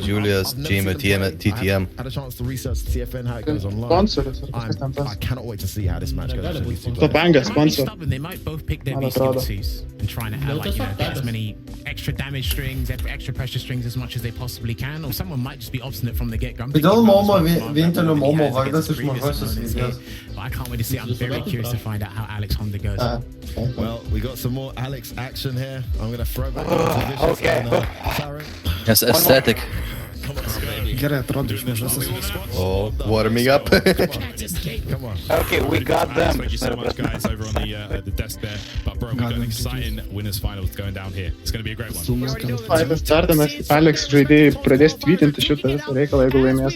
Julius, Jamie, TTM? Had a chance to research TFN, how it goes online. I cannot wait to see how this match goes. They might both pick their VC and trying to highlight, get as many extra damage strings, extra pressure strings as much as they possibly can, or someone might just be obstinate from the get-go. Kodėl Maumo vienintelio Maumo vardas iš mažosios lygos? I can't wait to see. I'm very curious to find out how Alex Honda goes. Well, we got some more Alex action here. I'm going to throw back to Vicious. Okay. That's aesthetic. Oh, warming up. Okay, we got them. Thank you so much, guys, over on the desk there. But bro, we got an exciting winners finals going down here. It's going to be a great one. Faitas startinas, Alex žaidėjai pradės tvytinti šitą visą reikalą, jeigu laimės.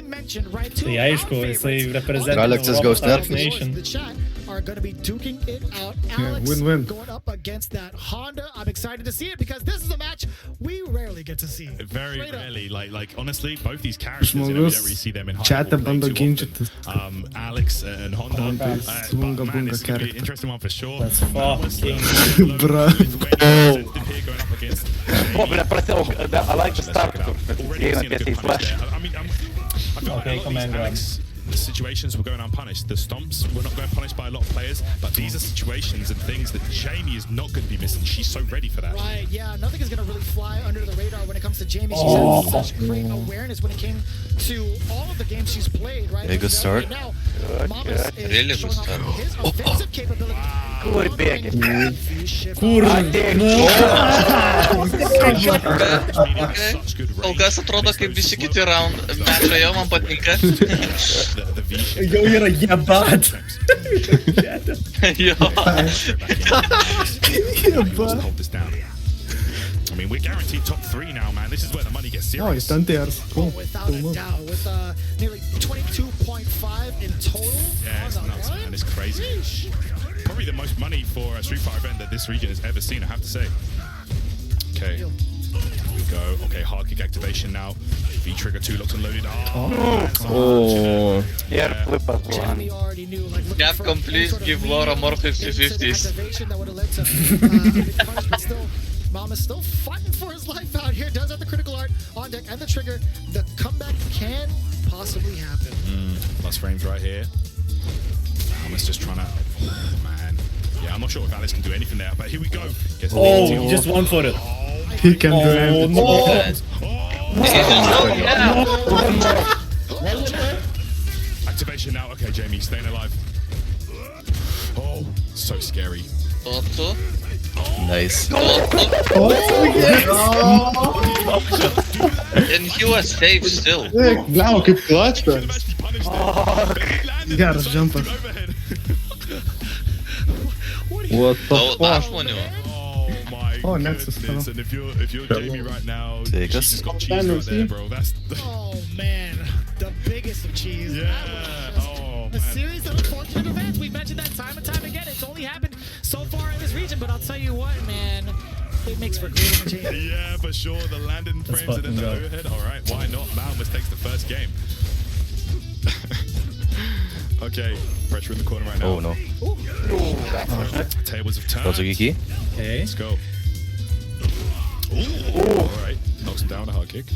Tai aišku, jisai reprezentuoja Alexas goes Europe there. Nation. Are going to be duking it out. Alex win-win. going up against that Honda. I'm excited to see it because this is a match we rarely get to see. Very rarely, like honestly, both these characters, you know, we don't really see them in high level play too often. Alex and Honda, but man, this is going to be an interesting one for sure. That's fucking Bro. Going up against I like the start. already seeing a good punish there. I mean, I feel like Okay, a lot of command these grab. Alex situations were going unpunished. The stomps were not going unpunished by a lot of players, but these are situations and things that Jamie is not going to be missing. She's so ready for that. Right, yeah, nothing is going to really fly under the radar when it comes to Jamie. She's had such great awareness when it came to all of the games she's played, right? Very good start. Right now, Maumas is Really good showing off start. his offensive capability. Kol kas atrodo kaip visi kiti round mečai, jau man patinka. Jau yra jebat. Jo. Hold this down. I mean, we're guaranteed top 3 now, man. This is where the money gets serious. Oh, he's done there. Cool. Without a doubt, with nearly 22.5 in total. Yeah, it's nuts, man. It's crazy. Probably the most money for a Street Fighter event that this region has ever seen, I have to say. Okay. Here we go. Okay, hard kick activation now. V-trigger 2 locked and loaded. Oh. Yeah, flip as well. Jamie already knew, like, looking for Capcom, please any sort of give lead Laura more instant 50-50s. activation that would have led to big punish, but still, Maumas still fighting for his life out here. Does have the critical art on deck and the trigger. The comeback can possibly happen. Plus frames right here. Maumas just trying to... Oh, man. Yeah, I'm not sure if Alex can do anything there, but here we go. Gets Oh, the just one for it. He can do anything. Activation now. Okay, Jamie, staying alive. Oh, so scary. Toto. Nice. And he was safe still. Blau, kaip klačtas. Geras jumpas. What the Daug fuck? žmonių. Oh, Nexus. Goodness, and if you're Jamie right now, Take she's us. just got cheese right there, bro. That's Oh man, the biggest of cheese. yeah. Oh A man. series of unfortunate events. We've mentioned that time and time again. It's only happened so far in this region, but I'll tell you what, man, it makes for great entertainment. Yeah, for sure. The landing frames and then the fucking go. overhead. All right, why not? Maumas takes the first game. Okay, pressure in the corner right now. Oh no. Tables have turned. That's a Kiki. Okay. Let's go. Ooh. All right, knocks him down a hard kick.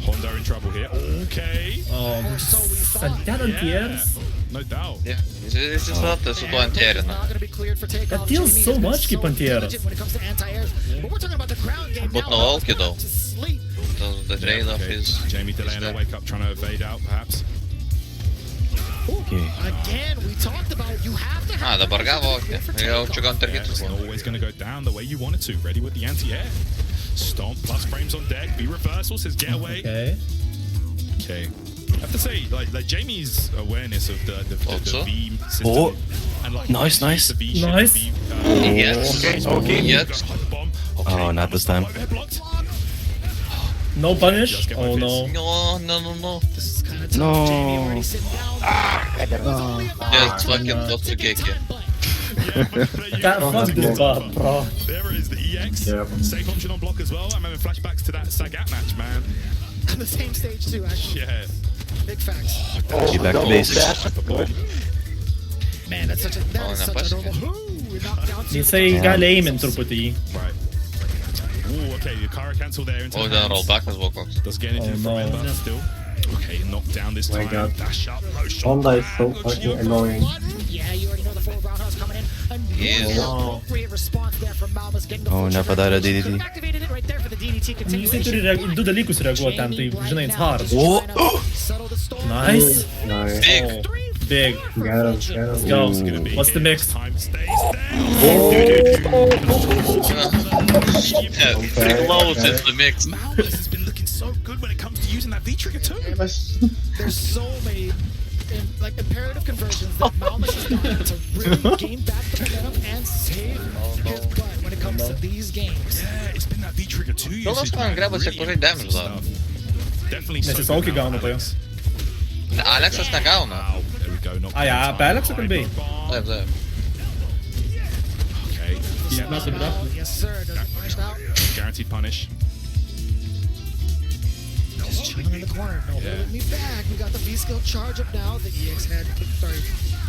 Honda in trouble here. Okay. Oh, Santaran tears. No doubt. Yeah, jis visada su tuo antierina. Not going to be cleared for takeoff. That deals Jamie so has been much, so kaip antieras. diligent when it comes to anti-airs. But we're talking about the ground game But now. no Alki though. To sleep. The trade-off Okay, is... Jamie delaying the wake up, trying to evade out, perhaps. Okay. Again, we talked about you have to have dabar gavo Alki. Jau čia gan Yeah, tarkitas it's not buvo. always going to go down the way you want it to. Ready with the anti-air. Stomp, plus frames on deck. B reversal says get away. Okay. Okay. I have to say, like Jamie's awareness of the Also? V system. Oh. And like Nice, nice. The V shape, Nice. the Yes. Okay. Yes. bomb. Oh, not this time. Overhead blocked. No punish? Just get my Oh fist. no. No. This is kind of tough. No. Jamie already sitting down. Yeah, it's fucking toxic cake. That fuck this bot, bro. There is the EX. Yep. Safe option on block as well. I'm having flashbacks to that Sagat match, man. On the same stage too, actually. Yeah. Big facts. Get back to basics. Man, that's such a normal. Jisai gali aimint truputį jį. Right. Ooh, okay, the Kara cancel there into O, the ten hands. rollbackas buvo koks. Doesn't get anything Oh, from no. Ender still. Okay, knocked down this My time. God. Dash up, low shot. Honda is so fucking annoying. Yeah, you already know the full roundhouse coming in. And Yes. appropriate response there from Maumas getting the Oh, full nepadarė trigger. DDT. Could've activated it right there for the DDT Jisai continuation. turi du dalykus reaguoti ten, tai žinai, it's hard. Settle the storm. Nice. Nice. Big. Oh, big. Geras, geras. Let's go. It's gonna be What's the here. mix? Time stays there. Pretty close, it's the mix. Maumas has been looking so good when it comes to using that V trigger too. There's so many like imperative conversions that Maumas has done to really gain back the momentum and save his butt when it comes to these games. Yeah, it's been that V-trigger 2 usage. Gal man greba tiek mažai damage daro. Definitely Nes jis aukį gauna to jo. Aleksas negauna. Ai, apie Aleksą kalbėjai? Taip, taip. Okay. Yes, sir. Doesn't punish out. Guaranteed punish. Just chilling in the corner. No, let me back. We got the V-skill charge up now. The EX head, sorry,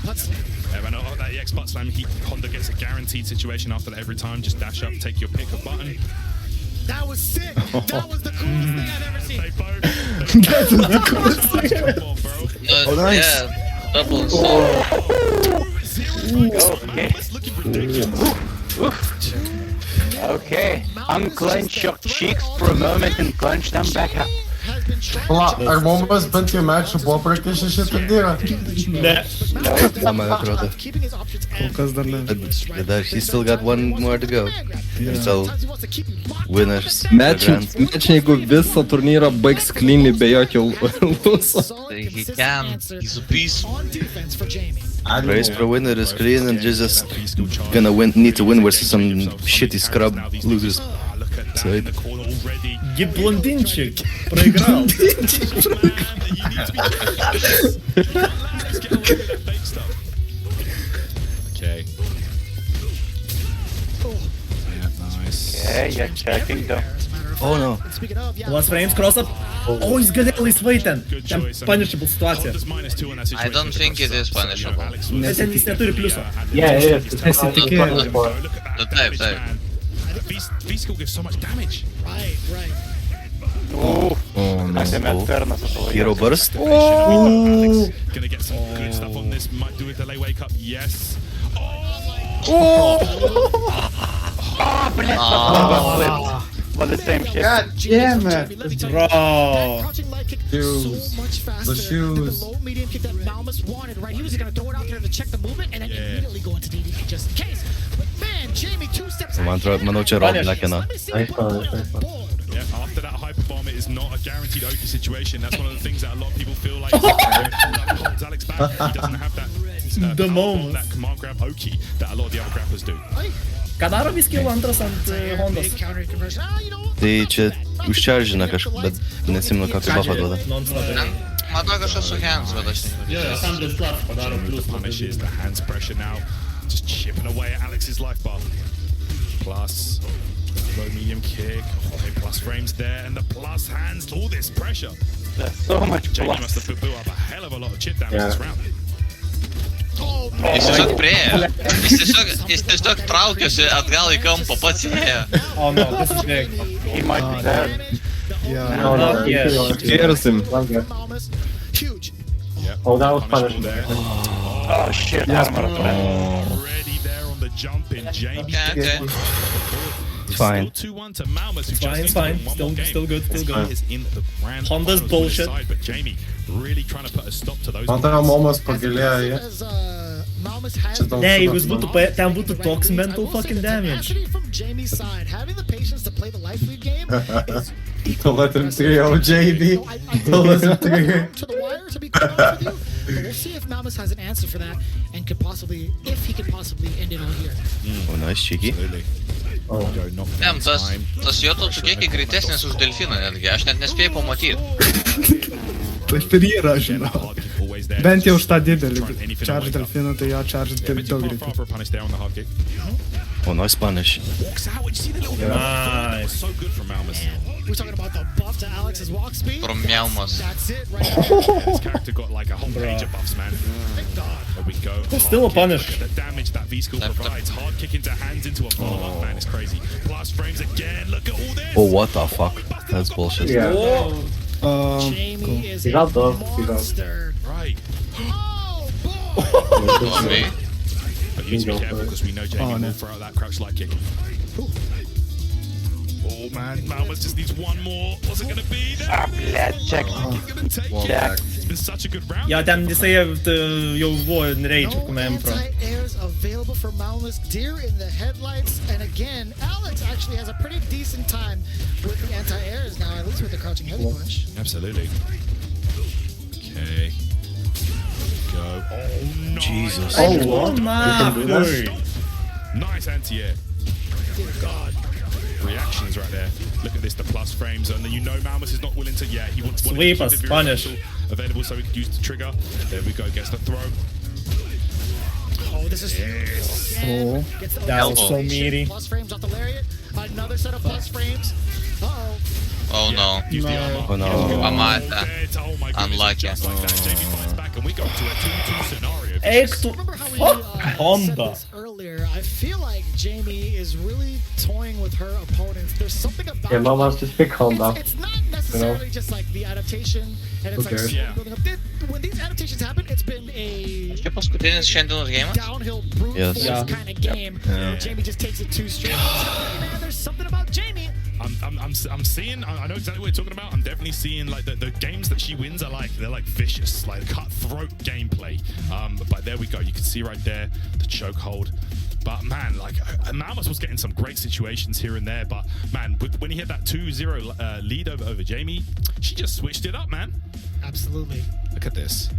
butt slam. Yeah, man, that EX butt slam, Honda gets a guaranteed situation after that every time. Just dash up, take your pick of button. That was sick. That was the coolest thing I've ever seen. That was the coolest thing. Oh, nice. Yeah, double Okay, unclench your cheeks for a moment and clench them back up. Ar Maumas bent jau mečų buvo prakišę šitą dyrą? Ne. Man atrodo. Kol kas dar ne. But he still got one more to go. So, winners. Mečininkų visą turnyrą baigs cleanly be jokio lūso. He can. He's a beast. Race pro winner is clean and just gonna need to win versus some shitty scrub losers. So Gi blondinčik проиграл. Okay. Yeah, nice. Yeah, you're checking though. Oh no. Last frames, cross up. Oh, jis galėjo laisvai ten. Ten punishable situacija. I don't think it is punishable. Nes ten jis neturi pliuso. Yeah, it is. Taip, taip. V-skill gives so much damage. Right, right. Oh no. Hero burst. Alex gonna get some good stuff on this. Might do a delay wake up. Yes. Oh, but the same shit. God damn it. Bro. Shoes. The shoes. Low medium kick that Maumas wanted, right? He was gonna throw it out there to check the movement and then immediately go into DDP just in case. But man, Jamie 2 steps Man tror manau čia rob nekina. Yeah, after that hyper bomb, it is not a guaranteed Oki situation. That's one of the things that a lot of people feel like holds Alex back. He doesn't have that The moment. that command grab Oki that a lot of the other grapplers do. Ką daro V-skill antras ant Hondos? Tai čia užčaržina kažką, bet nesimenu kokį buffą duoda. Matau kažkas su hands, bet aš Punishes the hands pressure now. Just chipping away at Alex's life bar. Plus, low medium kick. Okay, plus frames there, and the plus hands. All this pressure. There's so much Jamie plus. must have built up a hell of a lot of chip damage this round. Jis tiesiog priejo. Jis tiesiog traukėsi atgal į kampą, pats įėjo. Oh no, this is big. He might be dead. Yeah. No, no, Yes. Scares him. Huge. Oh, that was punishment. Oh shit, armor. Already there on the jump in Jamie. Okay. Fine. Still 2-1 to Maumas, who Fine, just fine. needs one more game. Still good, still good. Is in the grand Honda's finals on this bullshit. side, but Jamie really trying to put a stop to those. Man tai Maumas pagilėjo jie. Ne, jeigu jis būtų, ten būtų toks mental fucking damage. From Jamie's side, having the patience to play the life lead game is To let him 3-0 JB. To let him 3-0. to the wire, to be quite honest with you. But we'll see if Maumas has an answer for that and could possibly, if he could possibly end it all here. Oh, nice, cheeky. Jam, tas jo toks kiekį greitesnis už Delfiną netgi, aš net nespėjau pamatyti. Taip ir yra, žinau. Bent jau už tą didelį charge delfiną, tai jo charge daug greitai. Oh, nice punish. Nice. So good from Maumas. We're talking about the buff to Alex's walk speed. From Maumas. That's it right This character got like a whole page of buffs, man. There we go. Still a punish. The damage that V-skill provides. Hard kick into hands into a follow-up, man. It's crazy. Plus frames again. Look at all this. Oh, what the fuck? That's bullshit. Yeah. Jamie is He's a out though. He's out. monster. Right. On me. But you need to be careful because we know Jamie will throw out that crouch light kick. Oh man, Maumas just needs one more. What's it gonna be? Check. It's been such a good round. Ja, ten jisai jau buvo rage command pro. Anti-airs available for Maumas. Deer in the headlights. And again, Alex actually has a pretty decent time with the anti-airs now, at least with the crouching heavy punch. Absolutely. Okay. go. Oh, nice. Jesus. Oh, what? Nice anti-air. God. Reactions right there. Look at this, the plus frames, and then you know Maumas is not willing to. Yeah, he wants Sweep us, punish. available so he could use the trigger. There we go. Gets the throw. Oh, this is yes. Oh, that was so meaty. Plus frames off the lariat. Another set of plus frames. Uh-oh. Oh no. Oh no. Amata. Unlucky. Just like that, Jamie fights back, and we go to a 2-2 scenario. Remember how we Honda. this earlier? I feel like Jamie is really toying with her opponents. There's something about Yeah, Maumas just pick Honda. It's not necessarily just like the adaptation, and it's like slowly building up. When these adaptations happen, it's been a Paskutinis šiandienos game. downhill brute Yes. force kind of game. Yeah. Jamie just takes it too straight. Man, there's something about Jamie. I'm seeing. I know exactly what you're talking about. I'm definitely seeing like the games that she wins are like they're like vicious, like cutthroat gameplay. But there we go. You can see right there the chokehold. But man, like Maumas was getting some great situations here and there. But man, when he had that 2-0 lead over Jamie, she just switched it up, man. Absolutely. Look at this.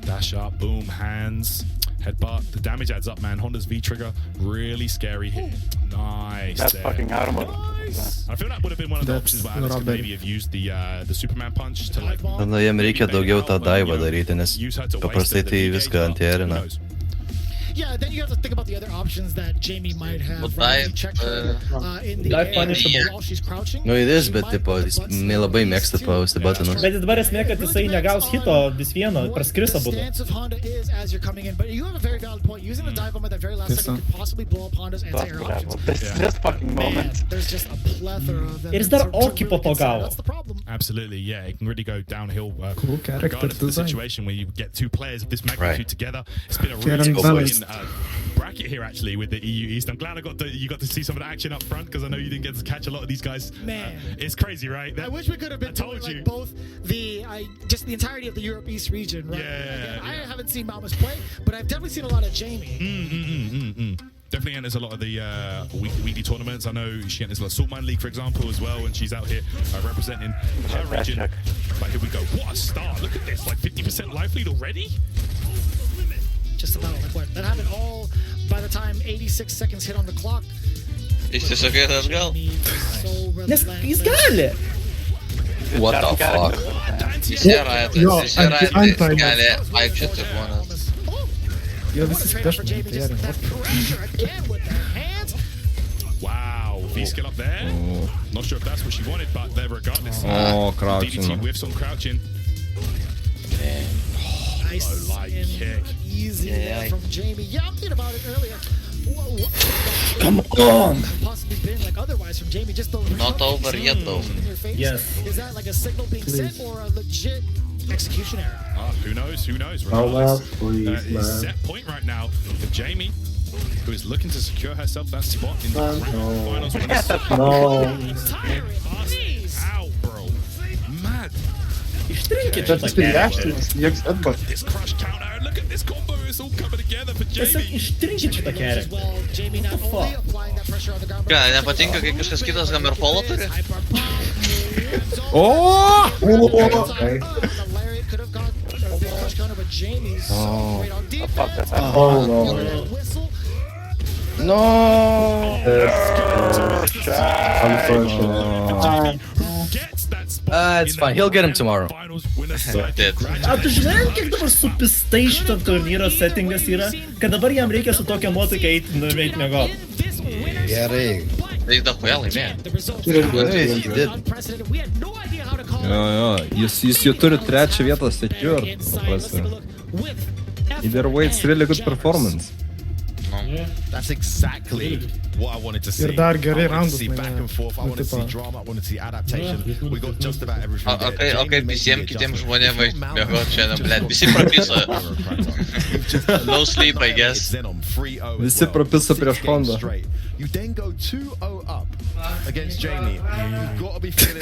Dash up, boom, hands, headbutt. The damage adds up, man. Honda's V-trigger, really scary here. Nice. That's there. fucking armor. Nice. I feel that would have been one of the options where Alex could maybe have used the Superman punch to like... Nu, jam reikia daugiau tą daivą daryti, nes paprastai tai viską antierina. Yeah, then you have to think about the other options that Jamie might have. But Right? dive, Check her in the dive air punishable. while she's crouching. Nu, it is, bet tipo, jis nelabai mėgsta pausti batonus. Bet dabar esmė, kad jisai negaus hito vis vieno, praskris abu. Stance of Honda is as you're coming in, but you have a very valid point. Using the dive bomb at that very last second could possibly blow up Honda's anti-air options. This fucking Man, moment. there's just a plethora of them. Ir jis dar to okį po to consider. gavo. That's the problem. Absolutely, yeah. It can really go downhill Cool character regardless of the design. situation where you get two players of this magnitude Right. together. It's been a Fair really and balanced. bracket here actually with the EU East. I'm glad you got to see some of the action up front because I know you didn't get to catch a lot of these guys. Man. It's crazy, right? I wish we could have been doing like both just the entirety of the Europe East region, right? Yeah, Again, I haven't seen Maumas play, but I've definitely seen a lot of Jamie. Definitely enters a lot of the weekly tournaments. I know she enters the Saltman League, for example, as well, and she's out here representing her region. But here we go. What a start. Look at this. Like 50% life lead already? Just about like what? That happened all by the time 86 seconds hit on the clock. Išsisukė atgal. Nes jis gali. What the fuck? Jis yra tas, gali vaikščioti žmonės. Jo visi special. Wow, V-skill up there. Not sure if that's what she wanted, but there regardless. Oh, crouching. DDT whiffs on crouching. Nice and kick. Easy there from Jamie. Yeah, I'm thinking about it earlier. Come on! Possibly been like otherwise from Jamie, just the Not over yet though. Yes. Is that like a signal being sent or a legit execution error? Who knows? Who knows? Maumas, Regardless, please, man. set point right now for Jamie, who is looking to secure herself that spot in the finals. No. Out, bro. Mad. That's the reaction. Jaks headbutt. This crush counter. Look at this combo. It's all coming together for Tiesiog Jamie. ištrinkit šitą kelią. Well, Jamie not only applying that pressure on the ground, but Ką, nepatinka, kai kažkas kitas Hammerfall'o turi? Oh! Okay. the lariat could have gone the crush counter, but Jamie's so great on defense. Oh no. Whistle. No! Unfortunate. It's fine, he'll get him tomorrow. A tu žinai, kiek dabar supistai šito turnyro settingas yra, kad dabar jam reikia su tokia nuotaika eiti miegot. Gerai. Tai dahuja laimėjo. Jo, jis jau turi trečią vietą secured, paprastai. Either way, it's really good performance. That's exactly what I wanted to see. Ir dar gerai I wanted to roundus see back and forth. I wanted to see drama. I wanted to see adaptation. We got just about everything there. Okay, visiems kitiems žmonėms mėgot šiandien, blėt, visi prapiso. No sleep, I guess. Visi prapiso prieš Honda. You then go 2-0 up against Jamie. You've got to be feeling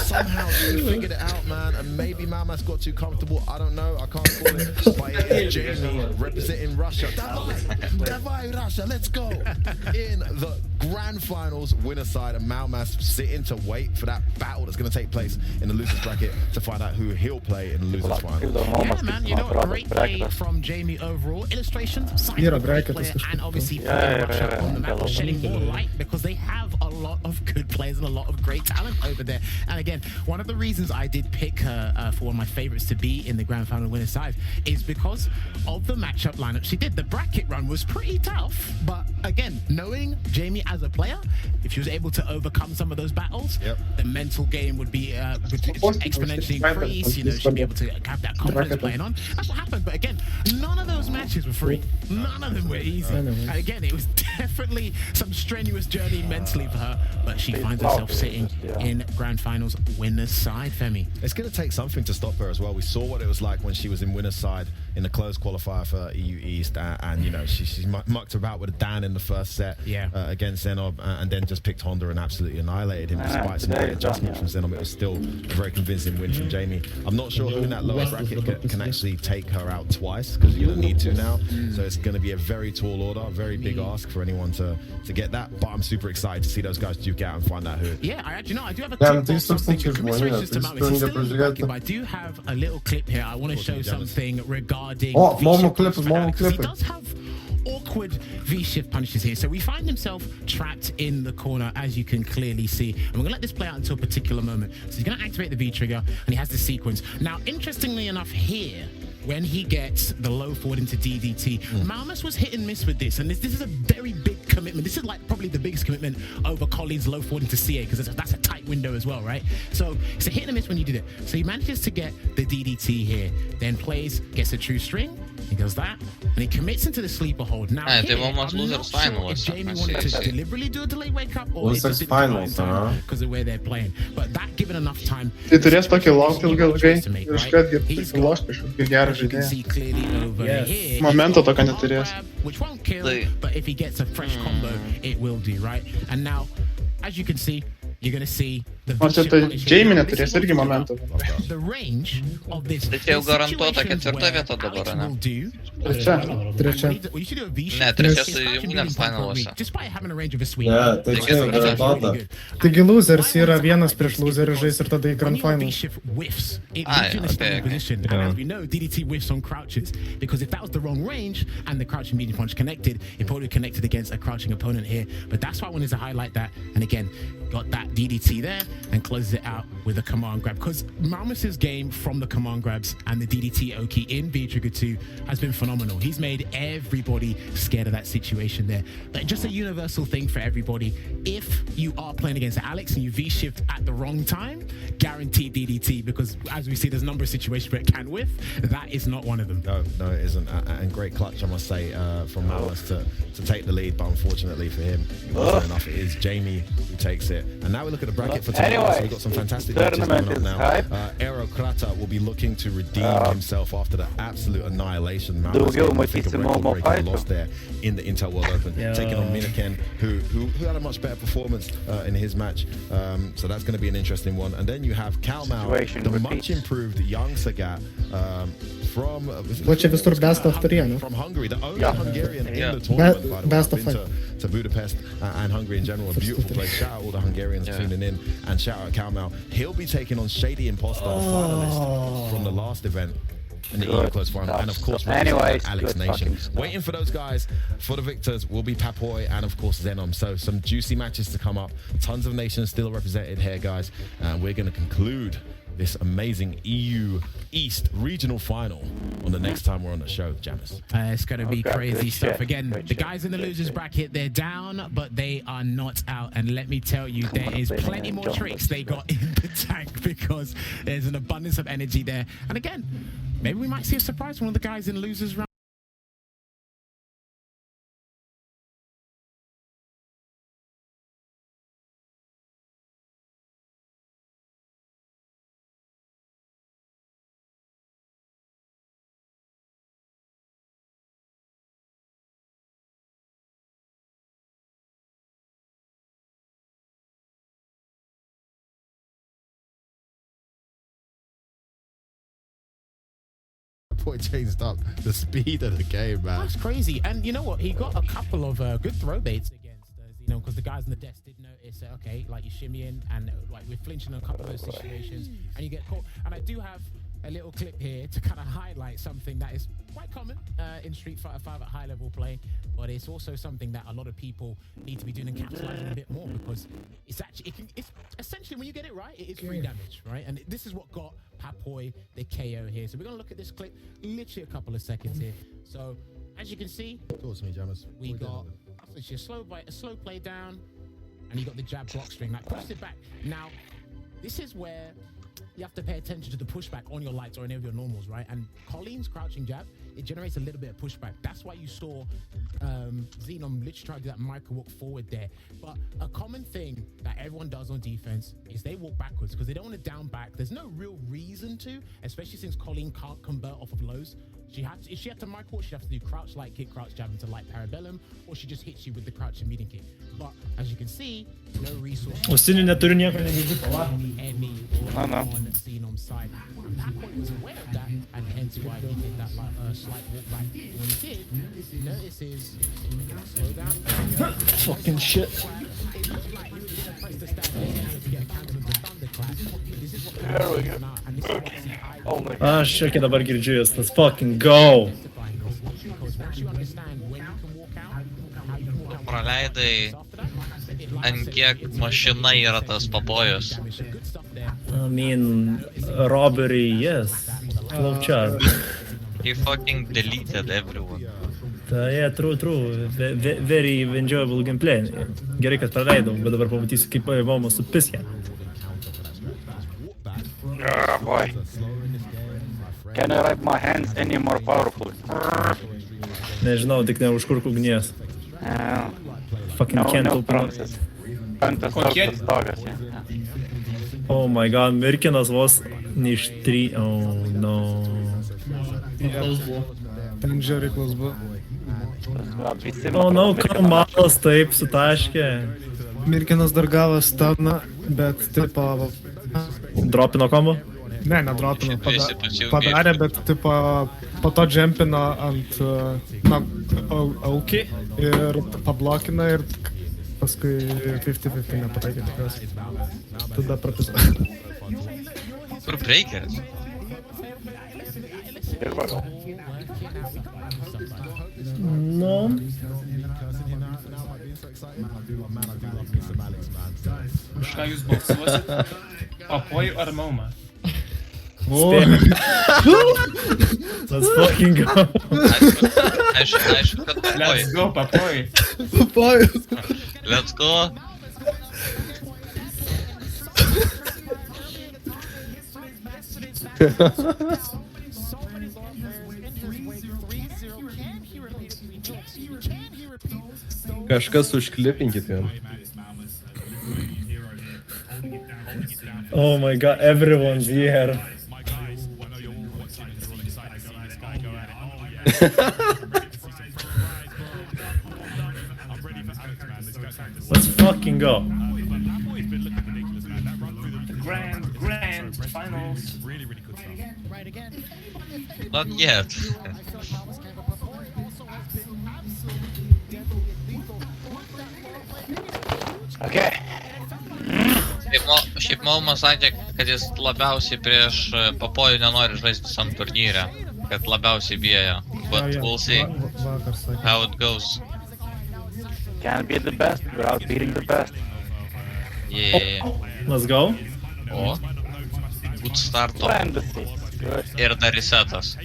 somehow you figured it out, man, and maybe Maumas got too comfortable. I don't know. I can't call it. But it is Jamie representing Russia. Davai, Russia, let's go. In the grand finals winner side, and Maumas sitting to wait for that battle that's going to take place in the losers bracket to find out who he'll play in the losers final. Yeah, man, you know, great play from Jamie overall. Illustrations, sign of a great player, and obviously Russia on the map, shedding more light because they have a lot of good players and a lot of great talent over there. And again, one of the reasons I did pick her for one of my favorites to be in the grand final winner side is because of the matchup lineup she did. The bracket run was pretty tough, but again, knowing Jamie as a player, if she was able to overcome some of those battles, the mental game would be exponentially increased. You know, she'd be able to have that confidence playing on. That's what happened. But again, none of those matches were free. None of them were easy. And again, it was definitely some strenuous journey mentally for her, but she finds herself sitting in grand finals winner's side, Femi. It's going to take something to stop her as well. We saw what it was like when she was in winner's side in the closed qualifier for EU East, and you know, she mucked about with a Dan in the first set against Zenob, and then just picked Honda and absolutely annihilated him despite some great adjustments from Zenob. It was still a very convincing win from Jamie. I'm not sure who in that lower bracket can actually take her out twice, because you're going to need to now. So it's going to be a very tall order, very big ask for anyone to get that. But I'm super excited to see those guys duke out and find out who. Yeah, I actually know. I do have a clip of something. Commiserations to Maumas. He's still in the bracket, but I do have a little clip here. I want to show something regarding. Oh, Momo clip, Momo clip. He does have awkward V-shift punishes here. So we find himself trapped in the corner, as you can clearly see. And we're going to let this play out until a particular moment. So he's going to activate the V-trigger, and he has the sequence. Now, interestingly enough here, when he gets the low forward into DDT, Maumas was hit and miss with this, and this is a very big commitment. This is like probably the biggest commitment over Colleen's low forward into CA, because that's a tight window as well, right? So it's a hit and miss when you did it. So he manages to get the DDT here, then plays, gets a true string, he does that, and he commits into the sleeper hold. Now, here, I'm not sure if Jamie wanted to deliberately do a delayed wake up, or Losers finals, because of where they're playing. But that given enough time. Tai turės tokį laukti ilgai ir iškart kaip loš kažkokį gerą žaidėją. Momento tokio neturės. Which won't kill, but if he gets a fresh combo, it will do, right? And now, as you can see, you're going to see the Jamie neturės irgi momento. The range of this. Tai čia jau garantuota ketvirta vieta dabar, ne? Trečia. Ne, trečias Winners finaluose. Despite having a range of a sweep. Tai čia jau garantuota. Taigi losers yra vienas prieš loserį žais ir tada į grand finals. As we know, DDT whiffs on crouches, because if that was the wrong range and the crouching medium punch connected, it probably connected against a crouching opponent here. But that's why I wanted to highlight that. And again, got that DDT there and closes it out with a command grab, because Maumas' game from the command grabs and the DDT Oki in V-Trigger 2 has been phenomenal. He's made everybody scared of that situation there. But just a universal thing for everybody. If you are playing against Alex and you V-shift at the wrong time, guaranteed DDT, because as we see, there's a number of situations where it can whiff. That is not one of them. No, it isn't. And great clutch, I must say, from Maumas to take the lead, but unfortunately for him, it wasn't enough. It is Jamie who takes it. And now we look at the bracket for tomorrow. So we've got some fantastic matches coming up now. Aero Krata will be looking to redeem himself after the absolute annihilation. Maumas, I think, a record-breaking loss there in the Intel World Open, taking on Minaken, who had a much better performance in his match. So that's going to be an interesting one. And then you have Kalmau, the much improved young Sagat from Hungary, the only Hungarian in the tournament, by the way, to Budapest and Hungary in general. A beautiful place. Shout out all the Hungarians tuning in, and shout out Kalmau. He'll be taking on Shady Imposter, the finalist from the last event in the EU close final, and of course Alex Nation. Waiting for those guys for the victors will be Papoy and of course Zenom. So some juicy matches to come up. Tons of nations still represented here, guys. We're going to conclude this amazing EU East regional final on the next time we're on the show, Jammers. It's going to be crazy stuff. Again, the guys in the losers bracket, they're down, but they are not out. And let me tell you, there is plenty more tricks they got in the tank, because there's an abundance of energy there. And again, maybe we might see a surprise from one of the guys in losers round. Changed up the speed of the game, man. That's crazy. And you know what? He got a couple of good throw baits against You know, because the guys on the desk did notice that, okay, like you shimmy in and like we're flinching on a couple of those situations and you get caught. And I do have a little clip here to kind of highlight something that is quite common in Street Fighter 5 at high level play, but it's also something that a lot of people need to be doing and capitalizing a bit more, because it's actually, it's essentially, when you get it right, it is free damage, right? And this is what got Papoy the KO here. So we're gonna look at this clip literally a couple of seconds here. So as you can see, Talk to me, Jammers. we got a slow play down, and you got the jab block string that pushed it back. Now, this is where you have to pay attention to the pushback on your lights or any of your normals, right? And Colleen's crouching jab, it generates a little bit of pushback. That's why you saw Xenon literally try to do that micro walk forward there. But a common thing that everyone does on defense is they walk backwards because they don't want to down back. There's no real reason to, especially since Colleen can't convert off of lows. If she had to micro walk, she'd have to do crouch light kick, crouch jab into light parabellum, or she just hits you with the crouch and medium kick. But as you can see, no resource. Ausinių neturi nieko negirdžiu, pala. On Xenom's side. Papoy was aware of that, and hence why he did that slight walk back. When he did, he notices slow down. Fucking shit. It looked like he was going to press the stand to get a cancel the thunderclap. This is what happens now, and this is what Oh my god. Aš čia dabar girdžiu jas, let's fucking go. Praleidai, ant kiek mašina yra tas Papojus. I mean, robbery, yes. Love charm. He fucking deleted everyone. Yeah, true. Very enjoyable gameplay. Gerai, kad praleidau, bet dabar pamatysiu, kaip Maumas supiskė. Oh boy. Can I wipe my hands any more powerfully? Nežinau, tik neužkurk ugnies. Fucking can't open it. Oh my god, Mirkinas vos neištry... Oh no. Ten žiauriai close buvo. Oh no, Karmalas taip sutaškė. Mirkinas dar gavo stuną, bet tipo... Dropino kombo? Ne, nedropino. Padarė, bet tipo po to jumpino ant aukį ir pablokino ir paskui 50-50 nepataikė tikriausiai. Tada prapiso. Kur breakeris? No. Už ką jūs balsuosit? Papoj ar Maumą? Let's fucking go. Aišku, kad Papoj. Let's go, Papoj. Papoj. Let's go. Kažkas užklipinkit jam. Oh my god, everyone's here. Let's fucking go. Grand finals. Not yet. Okay. Šiaip Maumas sakė, kad jis labiausiai prieš Papojų nenori žaisti visam turnyre, kad labiausiai bijo. But we'll see how it goes. Can't be the best without beating the best. Yeah. Let's go. O, good starto. Ir dar resetas.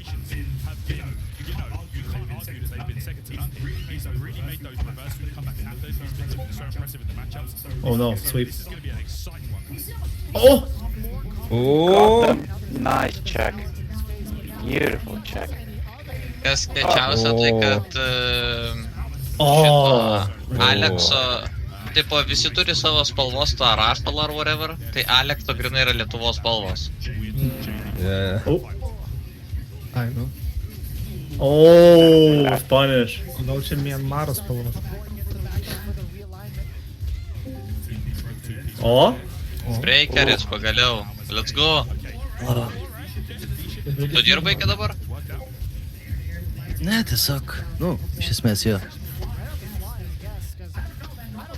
Oh no, sweep. Oh! Oh! Nice check. Beautiful check. Kas kečiausia tai, kad šito Alekso, tipo visi turi savo spalvos, tą raštalą ar whatever, tai Alekso grinai yra Lietuvos spalvos. Yeah. Oh! I know. Oh, Spanish. Gal čia Mianmaras spalvos. O? Breakeris pagaliau. Let's go. Tu dirbai iki dabar? Ne, tiesiog, iš esmės jo.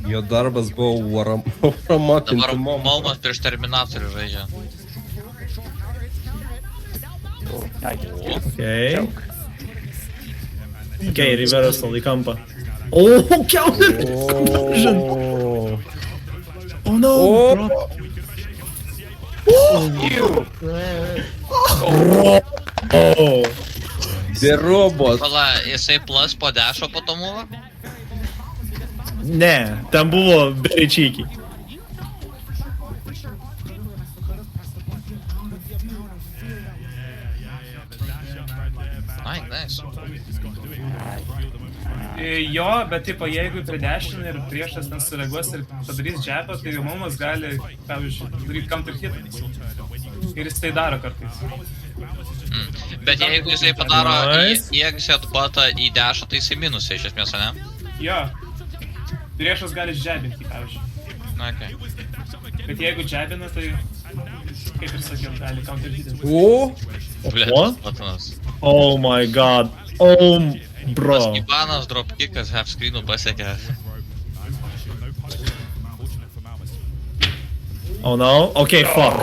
Jo darbas buvo varomotinti Dabar Maumas. Maumas prieš Terminatorių žaidžia. Okay. Okay, reversal į kampą. Oh, counter explosion! Oh no! The robot. Pala, jisai plus po dešo po to mūvo? Ne, ten buvo very cheeky. Ai, nice. Jo, bet tipo, jeigu pridešinį ir priešas ten sureaguos ir padarys džepą, tai Maumas gali, pavyzdžiui, daryti counter hit. Ir jis tai daro kartais. Bet jeigu jisai padaro EX headbuttą į dešą, tai jisai minusai iš esmės, ne? Jo. Priešas gali džebinti, pavyzdžiui. Okay. Bet jeigu džebina, tai, kaip ir sakiau, gali counter hit. What? Oh my god. Oh, bro. Ivanas dropkickas half screenų pasiekė. Oh no? Okay, fuck.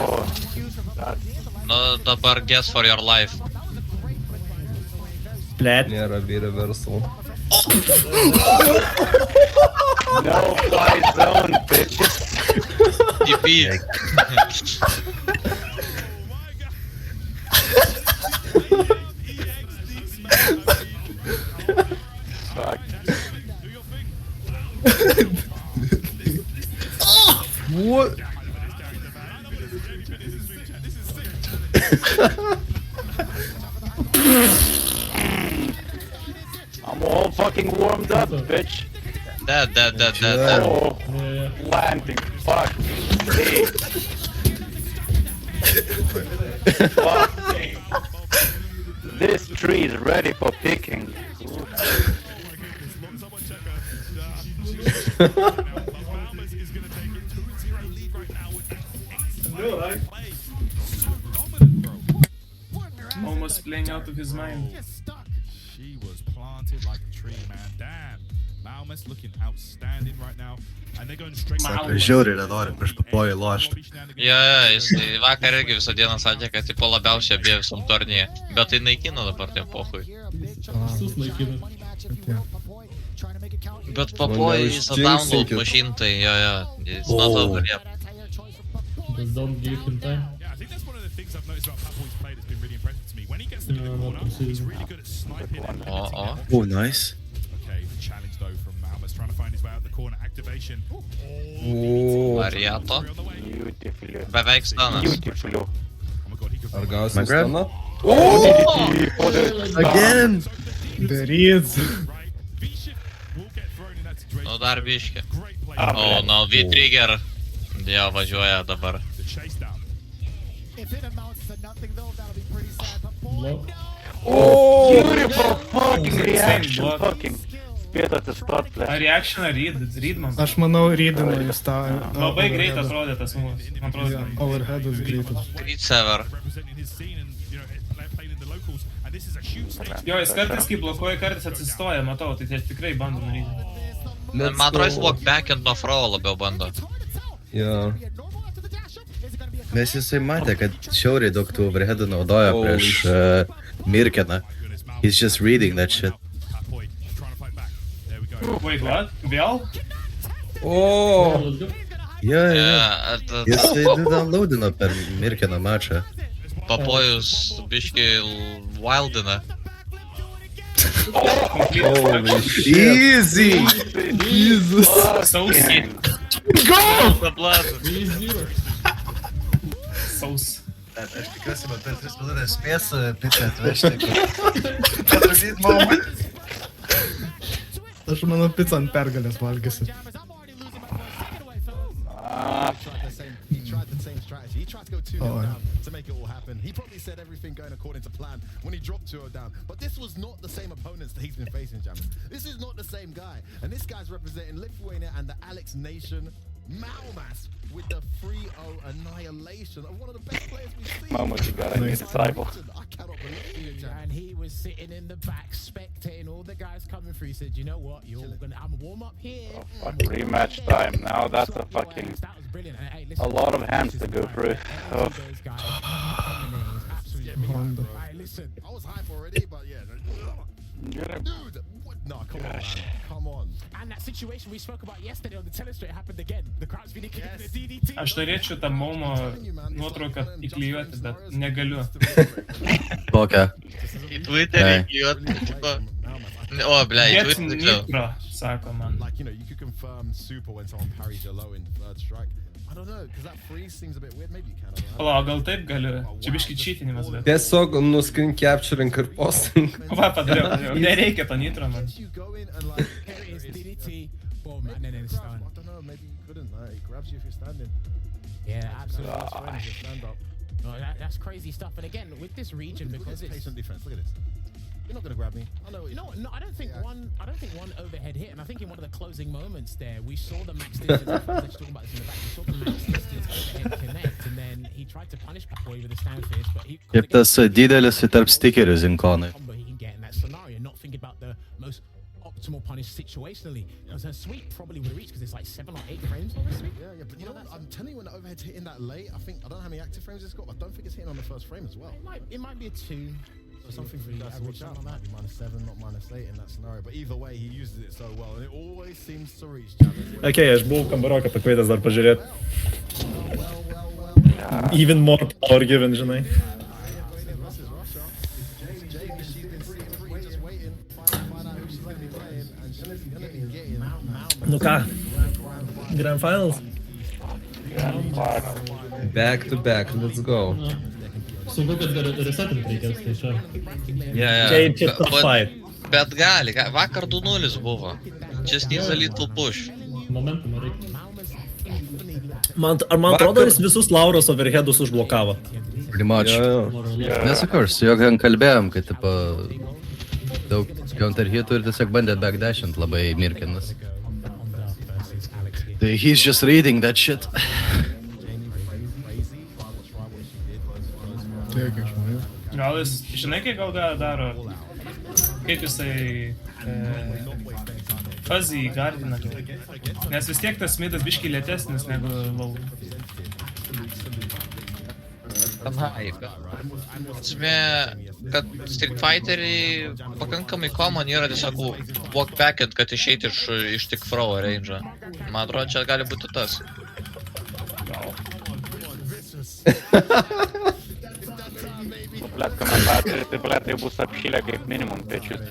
Nu, dabar guess for your life. Blet. Nėra reversal. No fly zone, bitches. TP. What? I'm all fucking warmed up, bitch. Dead. Oh, landing. Fuck. Hey. Fuck me. This tree is ready for picking. Almost playing out of his mind. She was planted like a tree, man. Damn. Maumas looking outstanding right now. And they're going straight Sako, žiauriai nenori prieš papojį lošti. Jo, jisai vakar irgi visą dieną sakė, kad tipo labiausiai abie visam turnyje. Bet tai naikino dabar tiem pohui. Visus naikina. Bet papojai is a download machine, tai jo, it's not over yet. Just don't give him time. Yeah, I think that's one of the things I've noticed about Papoy's play that's been really impressive to me. When he gets to the corner, he's really good at sniping. Oh, nice. Okay, challenge though from Maumas, trying to find his way out the corner. Activation. Variato. Beveik stanas. Ar gausim staną? Again! Daryt. Nu dar biškį. O, no, V-trigger. Jo, važiuoja dabar. Oh, beautiful fucking reaction, fucking. Spėtate start play. Ar reaction ar read man? Aš manau, readino jis tą... Labai greit atrodė tas mūsų. Man atrodo, Overheadas greitas. Great sever. Jo, jis kartais kai blokuoja, kartais atsistoja, matau, tai tikrai bando daryti. Man atrodo, jis walk back and no throw labiau bando. Jo. Nes jisai matė, kad šiauriai daug tų overheadų naudoja prieš Mirkeną. He's just reading that shit. Wait, what? Vėl? Oh! Ja. Jisai downloadino per Mirkeną mačą. Papojus biški wildina. Holy shit. Easy! Jesus! Sausi. Go! Saus. Aš tikiuosi, man per 3 minutės spės pitą atvežti. Patrasyti Maumai. Aš manau, pizzą ant pergalės valgysi. He tried to go 2-0 down to make it all happen. He probably said everything going according to plan when he dropped 2-0 down. But this was not the same opponents that he's been facing, Jammin. This is not the same guy. And this guy's representing Lithuania and the Alex Nation. Maumas with the 3-0 annihilation of one of the best players we've seen. Maumas, you got a new disciple. I cannot believe it. And he was sitting in the back, spectating all the guys coming through. He said, "You know what? I'm warm up here." Fuck, rematch time. Now that's a fucking... A lot of hands to go through. Oh. Hey, listen, I was hype already, but yeah. Dude, what? No, come on, man. Come on. And that situation we spoke about yesterday on the telestrate happened again. The crowd's been kicking the DDT. Aš norėčiau tą Maumo nuotrauką įklijuoti, bet negaliu. Kokią? Į Twitterį įklijuoti, tipo... O, ble, į Twitterį tiksliau. Nitro, sako man. Like, you know, you could confirm super when someone parries your low in third strike. I don't know, because that freeze seems a bit weird. Maybe you can. Pala, gal taip galiu. Čia biški cheatinimas, bet... Tiesiog nuscreen capturing ir posting. Va, padariau. Nereikia to nitro, man. Boom, and then it's done. I don't know, maybe you couldn't. He grabs you if you're standing. Yeah, absolutely. No, that's crazy stuff. And again, with this region, because it's patient defense. Look at this. You're not gonna grab me. I know. No, I don't think one overhead hit, and I think in one of the closing moments there, we saw the max distance. I was talking about this in the back. We saw the max distance overhead connect, and then he tried to punish Papoy with a stand fist, but he. Ir tas didelis tarp stikerių zinkonai. He can get in that scenario, not thinking about the most optimal punish situationally. Because her sweep probably would have reached because it's like 7 or 8 frames on the sweep. Yeah, but you know what? I'm telling you, when the overhead's hitting that late, I don't know how many active frames it's got, but I don't think it's hitting on the first frame as well. It might be a 2. Something for you guys to watch out on that. -7, not -8 in that scenario. But either way, he uses it so well, and it always seems to reach. Okay, aš buvau kambarioką pakvietęs dar pažiūrėti. Even more power given, žinai. Nu ką? Grand Finals? Back to back, let's go. Sunku, kad resetint reikės, tai čia. Yeah. Top fight. Bet gali, vakar 2-0 buvo. Just needs a little push. Momentumą reikia. Man atrodo, jis visus Lauros overheadus užblokavo. Pretty much. Nesakau, su juo gan kalbėjom, kad tipo daug counter-hitų ir tiesiog bandė backdashint labai mirkinas. He's just reading that shit. Gal jis, žinai, kai gal daro, kaip jisai fuzzy gardina, nes vis tiek tas midas biškai lėtesnis negu low. Esmė, kad Street Fighter'ai pakankamai common yra tiesiog walk backend, kad išeiti iš tik throw range'o. Man atrodo, čia gali būti tas. Blet, komentatoriai, tai blet, tai bus apšylę kaip minimum pečius.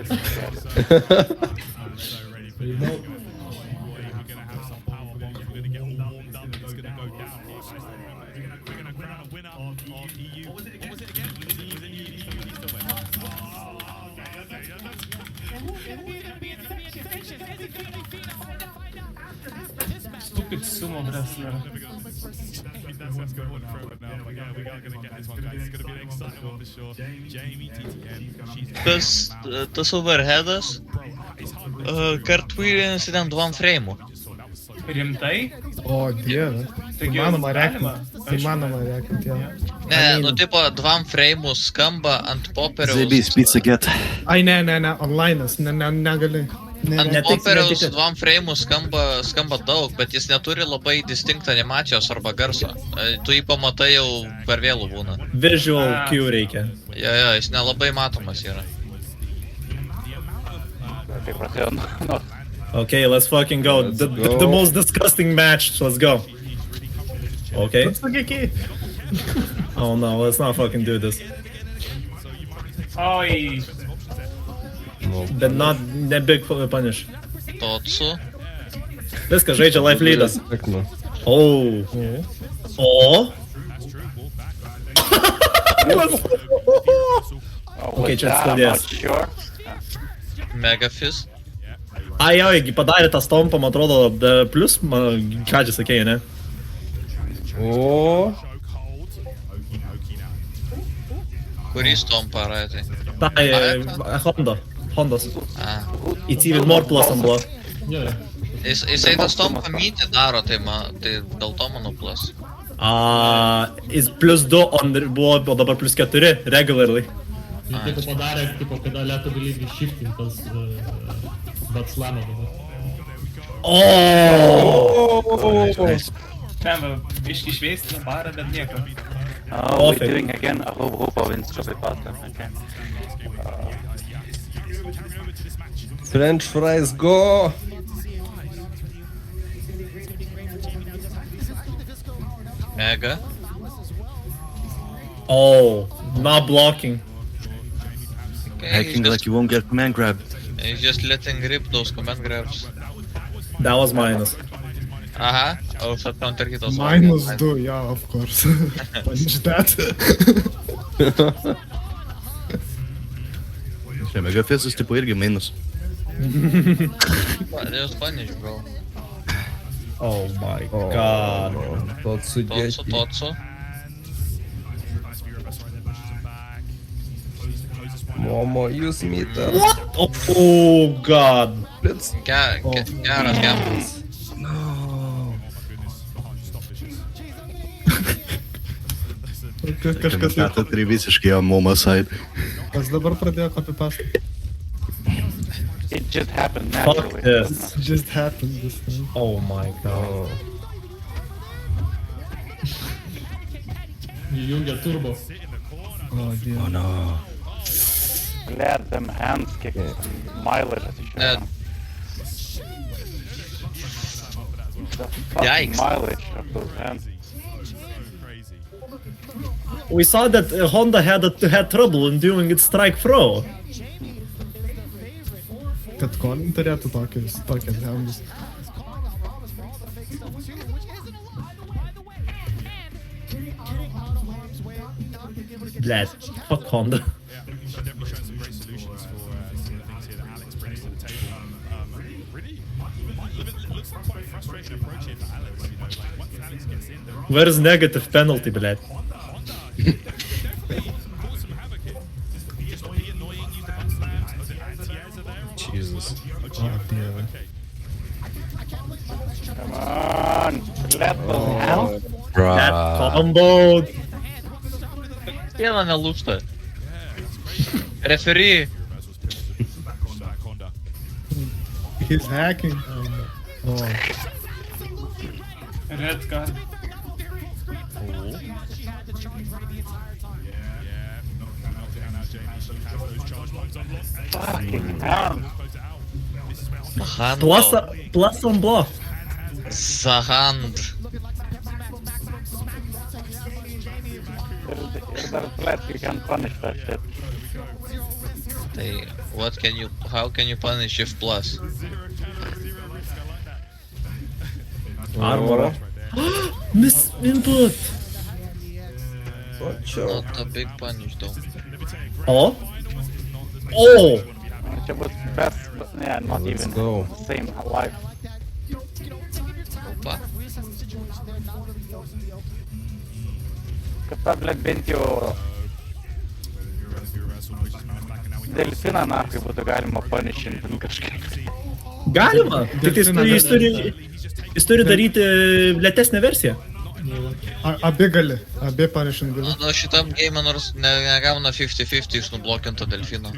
Stupid sumo wrestler. Tas overheadas kartvylinis ten 2 frame'ų. Rimtai? O, dieve. Įmanoma rekinti, jo. Ne, nu tipo 2 frame'ų skamba ant popieriaus. Zebys pizza get. Ai, ne, online'as, negali. Ant popieriaus 2 frame'ų skamba daug, bet jis neturi labai distinkt animacijos arba garso. Tu jį pamatai jau per vėlų būna. Visual cue reikia. Jo, jis nelabai matomas yra. Okay, let's fucking go. The most disgusting match. Let's go. Okay. Oh no, let's not fucking do this. Oi. But not that big punish. Totsu. Viskas žaidžia life leader. Oh. Oh. Okay, čia skaudės. Megafist. Ai, padarė tą stompą, man atrodo, plus, ką čia sakėjai, ne? O. Kurį stompą raitai? Tai, Hondos. It's even more plus on block. Jisai tas tom pamyti daro, tai dėl to mano plus. Is +2 buvo, o dabar +4 regularly. Jis taip padarė, kada lėtų galimybį shiftintas batslamą dabar. Ten, biški šveisti barą, bet nieko. We're doing again a whole group of instrument pattern. Okay. French fries, go! Mega. Oh, not blocking. Acting like you won't get command grab. He's just letting rip those command grabs. That was minus. Aha, also counter hit also. -2, yeah, of course. Punish that. Mega Fizzas tipo irgi minus. Just punish, bro. Oh my god. Totsu. Momo, use meter. What? Oh god. Geras gambas. Kažkas jau. Tai visiškai Maumas side. Kas dabar pradėjo copy-paste? It just happened Fuck naturally. this. It just happened this time. Oh my god. Įjungia turbo. Oh dear. Oh no. Let them hands kick mileage as you should. Yikes. Mileage of those hands. We saw that Honda had trouble in doing its strike throw. Kad Colin turėtų tokias handus. Blad, fuck Honda. Where's negative penalty, blad? Jesus. Oh dear. Come on. Let those hands. That combo. Viena nelūžta. Referee. He's hacking. Oh. Red card. Fucking hands. Plus on block. Zahand. You can punish that shit. How can you punish if plus? Armor. Miss input. Not a big punish though. Oh? Oh! It was best, but yeah, not Let's even go. same life. Opa. Kad blėt bent jau delfiną nahui būtų galima punishinti kažkaip. Galima! Tik jis turi daryti lėtesnę versiją. Abi gali, abi punishing gali. Nu šitam game nors negauna 50-50 iš nublokinto delfino.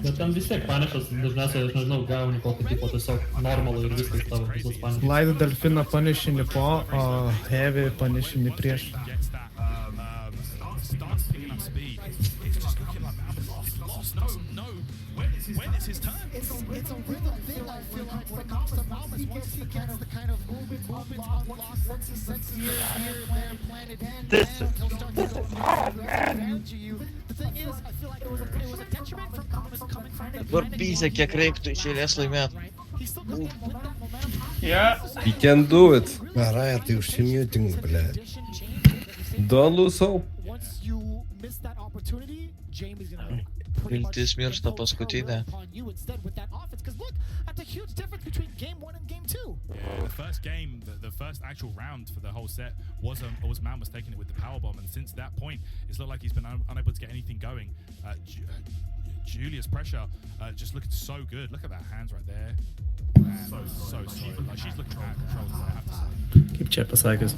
Bet ten vis tiek punishas dažniausiai, aš nežinau, gauni kokį tipo tiesiog normalų ir viskas tavo visus punishas. Light delfiną punishini po, o heavy punishini prieš. When is his turn? It's a rhythm thing, I feel like, when it comes to Maumas. Once he gets the kind of movement unlocked, once he senses your plan it in, This is hard, man. The thing is, I feel like it was a detriment from Maumas coming from it. Dabar pyzė, kiek reiktų iš eilės laimėt. Yeah. You can do it. Alright, tai užsimuting, blėt. Don't lose hope. Once you miss that opportunity, Jamie's gonna Viltis miršta paskutinė. Yeah, the first game, the first actual round for the whole set was Maumas taking it with the powerbomb, and since that point, it's looked like he's been unable to get anything going. Julia's pressure just looking so good. Look at that hands right there. She's looking at controls, I have to say. Kaip čia pasakius?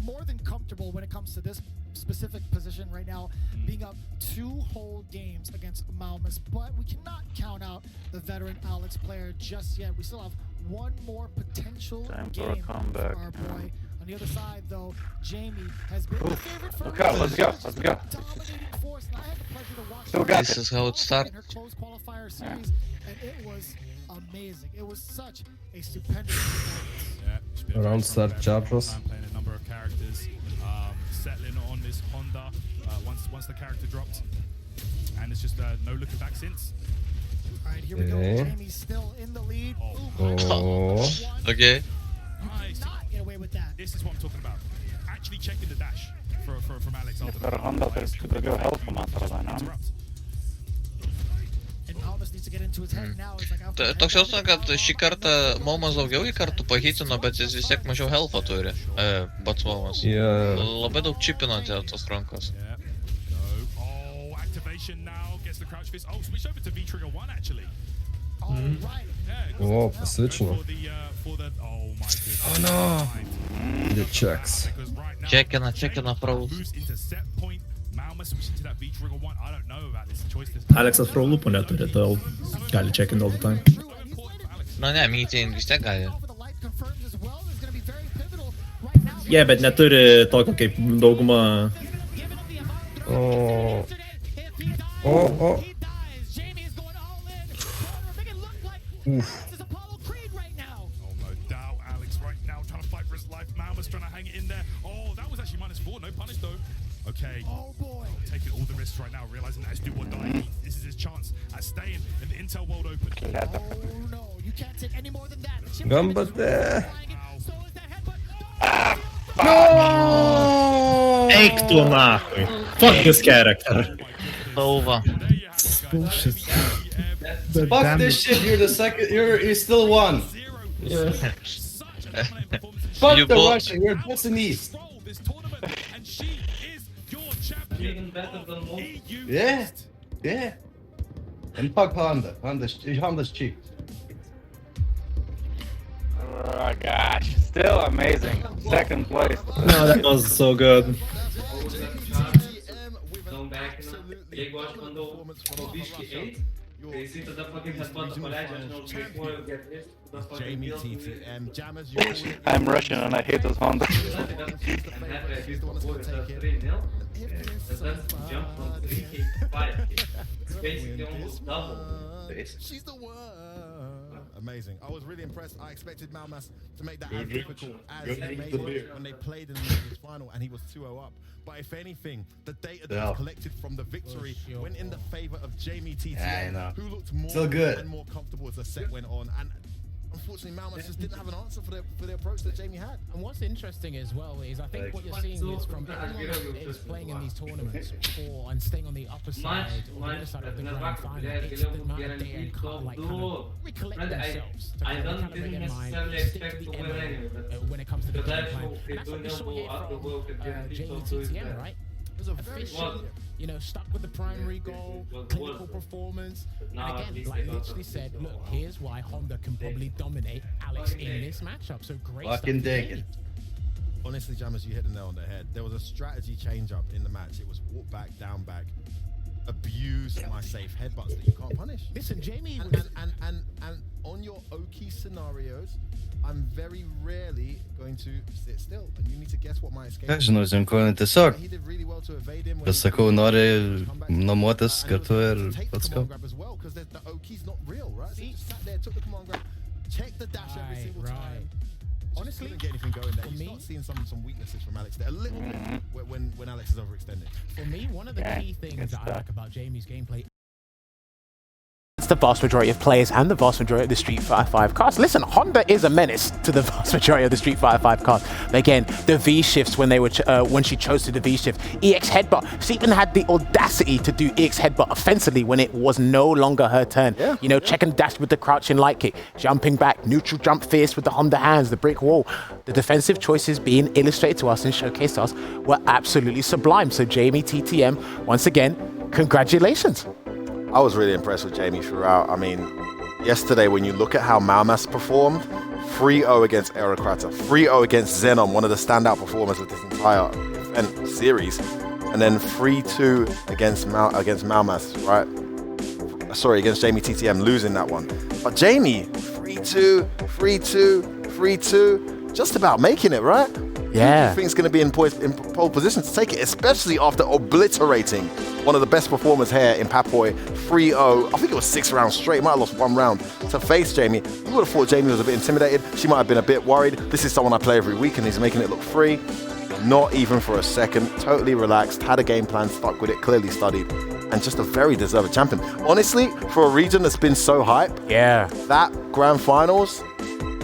More than comfortable when it comes to this specific position right now, being up 2 whole games against Maumas, but we cannot count out the veteran Alex player just yet. We still have one more potential game for our boy. On the other side, though, Jamie has been the favorite for Let's go. dominating force. And I had the pleasure to watch This is how it starts. in her close qualifier series, and it was amazing. It was such a stupendous performance. Around start chapters. Playing a number of characters, settling on this Honda once the character dropped, and it's just no looking back since. All right, here we go. Jamie's still in the lead. Okay. Nice. Not get away with that. This is what I'm talking about. Actually checking the dash from Alex. Honda turėtų daugiau help, man atrodo, ne? And Maumas needs to get into his head now. It's like, Toks jausmas, kad šį kartą Maumas daugiau į kartų pahitino, bet jis vis tiek mažiau health'o turi. Pats Maumas. Labai daug chipino tos rankos. Oh, activation now gets the crouch fist. Oh, switch over to V trigger 1 actually. O, pasvičino. Oh my goodness. Oh no! The checks. Čekina praus. Aleksas pro lūpų neturi, todėl gali check in all the time. Na ne, meeting vis tiek gali. Bet neturi tokio kaip dauguma... Oof. Oh no doubt, Alex right now trying to fight for his life. Maumas trying to hang it in there. Oh, that was actually -4, no punish though. Okay. Oh boy. Taking all the risks right now, realizing that it's do or die. This is his chance at staying in the Intel World Open. Oh no, you can't take any more than that. Gambate. No! Eik tu nahui. Fuck this character. Over. Bullshit. Fuck this shit, you're the second, you're still one. Yeah. Fuck the Russian, you're Boston East. Yeah. And fuck Honda. Honda's cheap. Oh gosh, still amazing. Second place. No, that was so good. Jeigu aš bandau biškį eit, tai jisai tada fucking headbuttą paleidžia, aš neužkaifuoju getrės, tada fucking kiltų. I'm Russian and I hate this Honda. Jump from 3K to 5K. It's basically almost double. She's the one. Amazing. I was really impressed. I expected Maumas to make that as difficult as they made it when they played in the final and he was 2-0 up. But if anything, the data that was collected from the victory went in the favor of Jamie TTM, who looked more and more comfortable as the set went on. And unfortunately, Maumas just didn't have an answer for the approach that Jamie had. And what's interesting as well is I think what you're seeing is from everyone that is playing in these tournaments and staying on the upper side or the other side of the grand final, it's the amount of data and kind of recollect themselves to kind of make their mind stick to the end when it comes to the game plan. And that's what we saw here from Jamie TTM, right? It was efficient, you know, stuck with the primary goal, clinical performance, and again, like literally said, look, here's why Honda can probably dominate Alex in this matchup. So great Fucking stuff. dig it. Honestly, Jammers, you hit the nail on the head. There was a strategy change up in the match. It was walk back, down back, abuse my safe headbutts that you can't punish. Listen, Jamie, and on your Oki scenarios, I'm very rarely going to sit still, and you need to guess what my escape. Ką žinau, Zenkoinai tiesiog. He did really well to evade him. Pasakau, nori nuomotis kartu ir pats go. Grab as well, because the Oki's not real, right? So he just sat there, took the command grab, checked the dash every single time. Honestly, didn't get anything going there. You start seeing some weaknesses from Alex there a little bit when Alex is overextended. For me, one of the key things that I like about Jamie's gameplay, it's the vast majority of players and the vast majority of the Street Fighter 5 cast. Listen, Honda is a menace to the vast majority of the Street Fighter 5 cast. Again, the V shifts when they were when she chose to do the V shift. EX headbutt. She even had the audacity to do EX headbutt offensively when it was no longer her turn. You know, checking dash with the crouching light kick, jumping back, neutral jump fierce with the Honda hands, the brick wall. The defensive choices being illustrated to us and showcased to us were absolutely sublime. So Jamie TTM, once again, congratulations. I was really impressed with Jamie throughout. I mean, yesterday, when you look at how Maumas performed, 3-0 against Aerocrata, 3-0 against Xenon, one of the standout performers of this entire event series, and then 3-2 against Maumas, right? Sorry, against Jamie TTM, losing that one. But Jamie, 3-2, 3-2, 3-2, just about making it, right? Yeah. I think he's going to be in pole position to take it, especially after obliterating one of the best performers here in Papoy, 3-0. I think it was 6 rounds straight. Might have lost 1 round to face Jamie. You would have thought Jamie was a bit intimidated. She might have been a bit worried. This is someone I play every week, and he's making it look free. Not even for a second. Totally relaxed. Had a game plan, stuck with it, clearly studied, and just a very deserved champion. Honestly, for a region that's been so hype, that grand finals,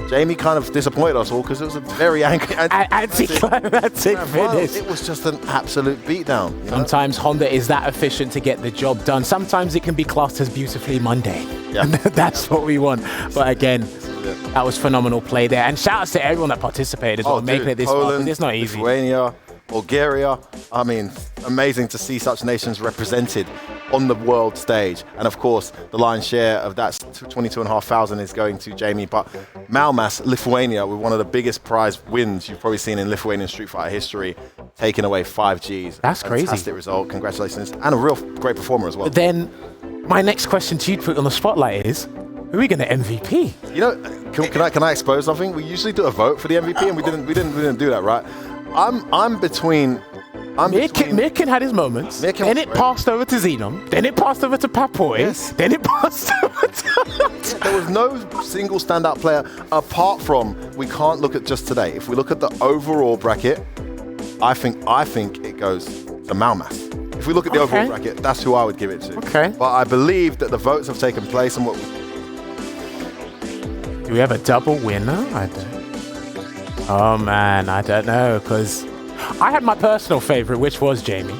Jamie kind of disappointed us all because it was a very anticlimactic finish. It was just an absolute beatdown. Sometimes Honda is that efficient to get the job done. Sometimes it can be classed as beautifully mundane. Yeah. And that's what we want. But again, that was phenomenal play there. And shout outs to everyone that participated as well, making it this far. It's not easy. Lithuania, Bulgaria. I mean, amazing to see such nations represented on the world stage. And of course, the lion's share of that 22,500 is going to Jamie. But Maumas, Lithuania, with one of the biggest prize wins you've probably seen in Lithuanian Street Fighter history, taking away 5 Gs. That's crazy. Fantastic result. Congratulations. And a real great performer as well. But then, my next question to you to put on the spotlight is, who are we going to MVP? You know, can I expose something? We usually do a vote for the MVP, and we didn't do that, right? I'm between. Mirkin had his moments. Then it passed over to Xenon. Then it passed over to Papoy. Yes. Then it passed over to... There was no single standout player apart from, we can't look at just today. If we look at the overall bracket, I think it goes to Maumas. If we look at the overall bracket, that's who I would give it to. Okay. But I believe that the votes have taken place, and do we have a double winner? Oh man, I don't know, because I had my personal favorite, which was Jamie.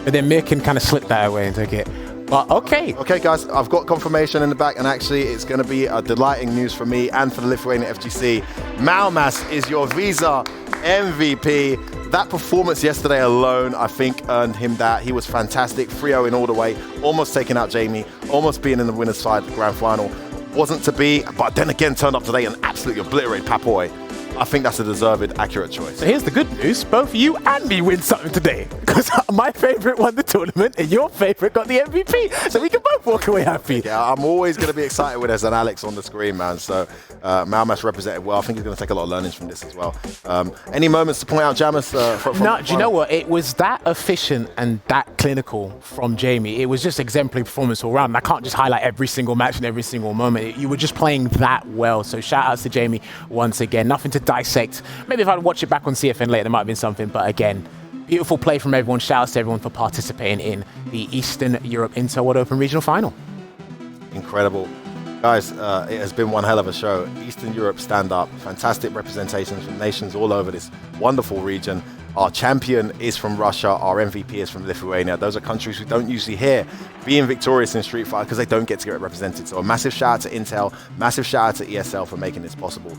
But then Mirkin kind of slipped that away and took it. But okay. Okay, guys, I've got confirmation in the back, and actually it's going to be a delighting news for me and for the Lithuanian FGC. Maumas is your Visa MVP. That performance yesterday alone, I think, earned him that. He was fantastic, 3-0 in all the way, almost taking out Jamie, almost being in the winner's side of the grand final. Wasn't to be, but then again turned up today and absolutely obliterated Papoy. I think that's a deserved, accurate choice. So here's the good news. Both you and me win something today. Because my favorite won the tournament and your favorite got the MVP. So we can both walk away happy. Yeah, I'm always going to be excited when there's an Alex on the screen, man. So Maumas represented well. I think he's going to take a lot of learnings from this as well. Any moments to point out, Jamus? No, do you know what? It was that efficient and that clinical from Jamie. It was just exemplary performance all around. And I can't just highlight every single match and every single moment. You were just playing that well. So shout outs to Jamie once again. Nothing to dissect. Maybe if I'd watch it back on CFN later, there might have been something. But again, beautiful play from everyone. Shout outs to everyone for participating in the Eastern Europe Intel World Open Regional Final. Incredible. Guys, it has been one hell of a show. Eastern Europe stand up. Fantastic representations from nations all over this wonderful region. Our champion is from Russia. Our MVP is from Lithuania. Those are countries we don't usually hear being victorious in Street Fighter because they don't get to get represented. So a massive shout out to Intel, massive shout out to ESL for making this possible.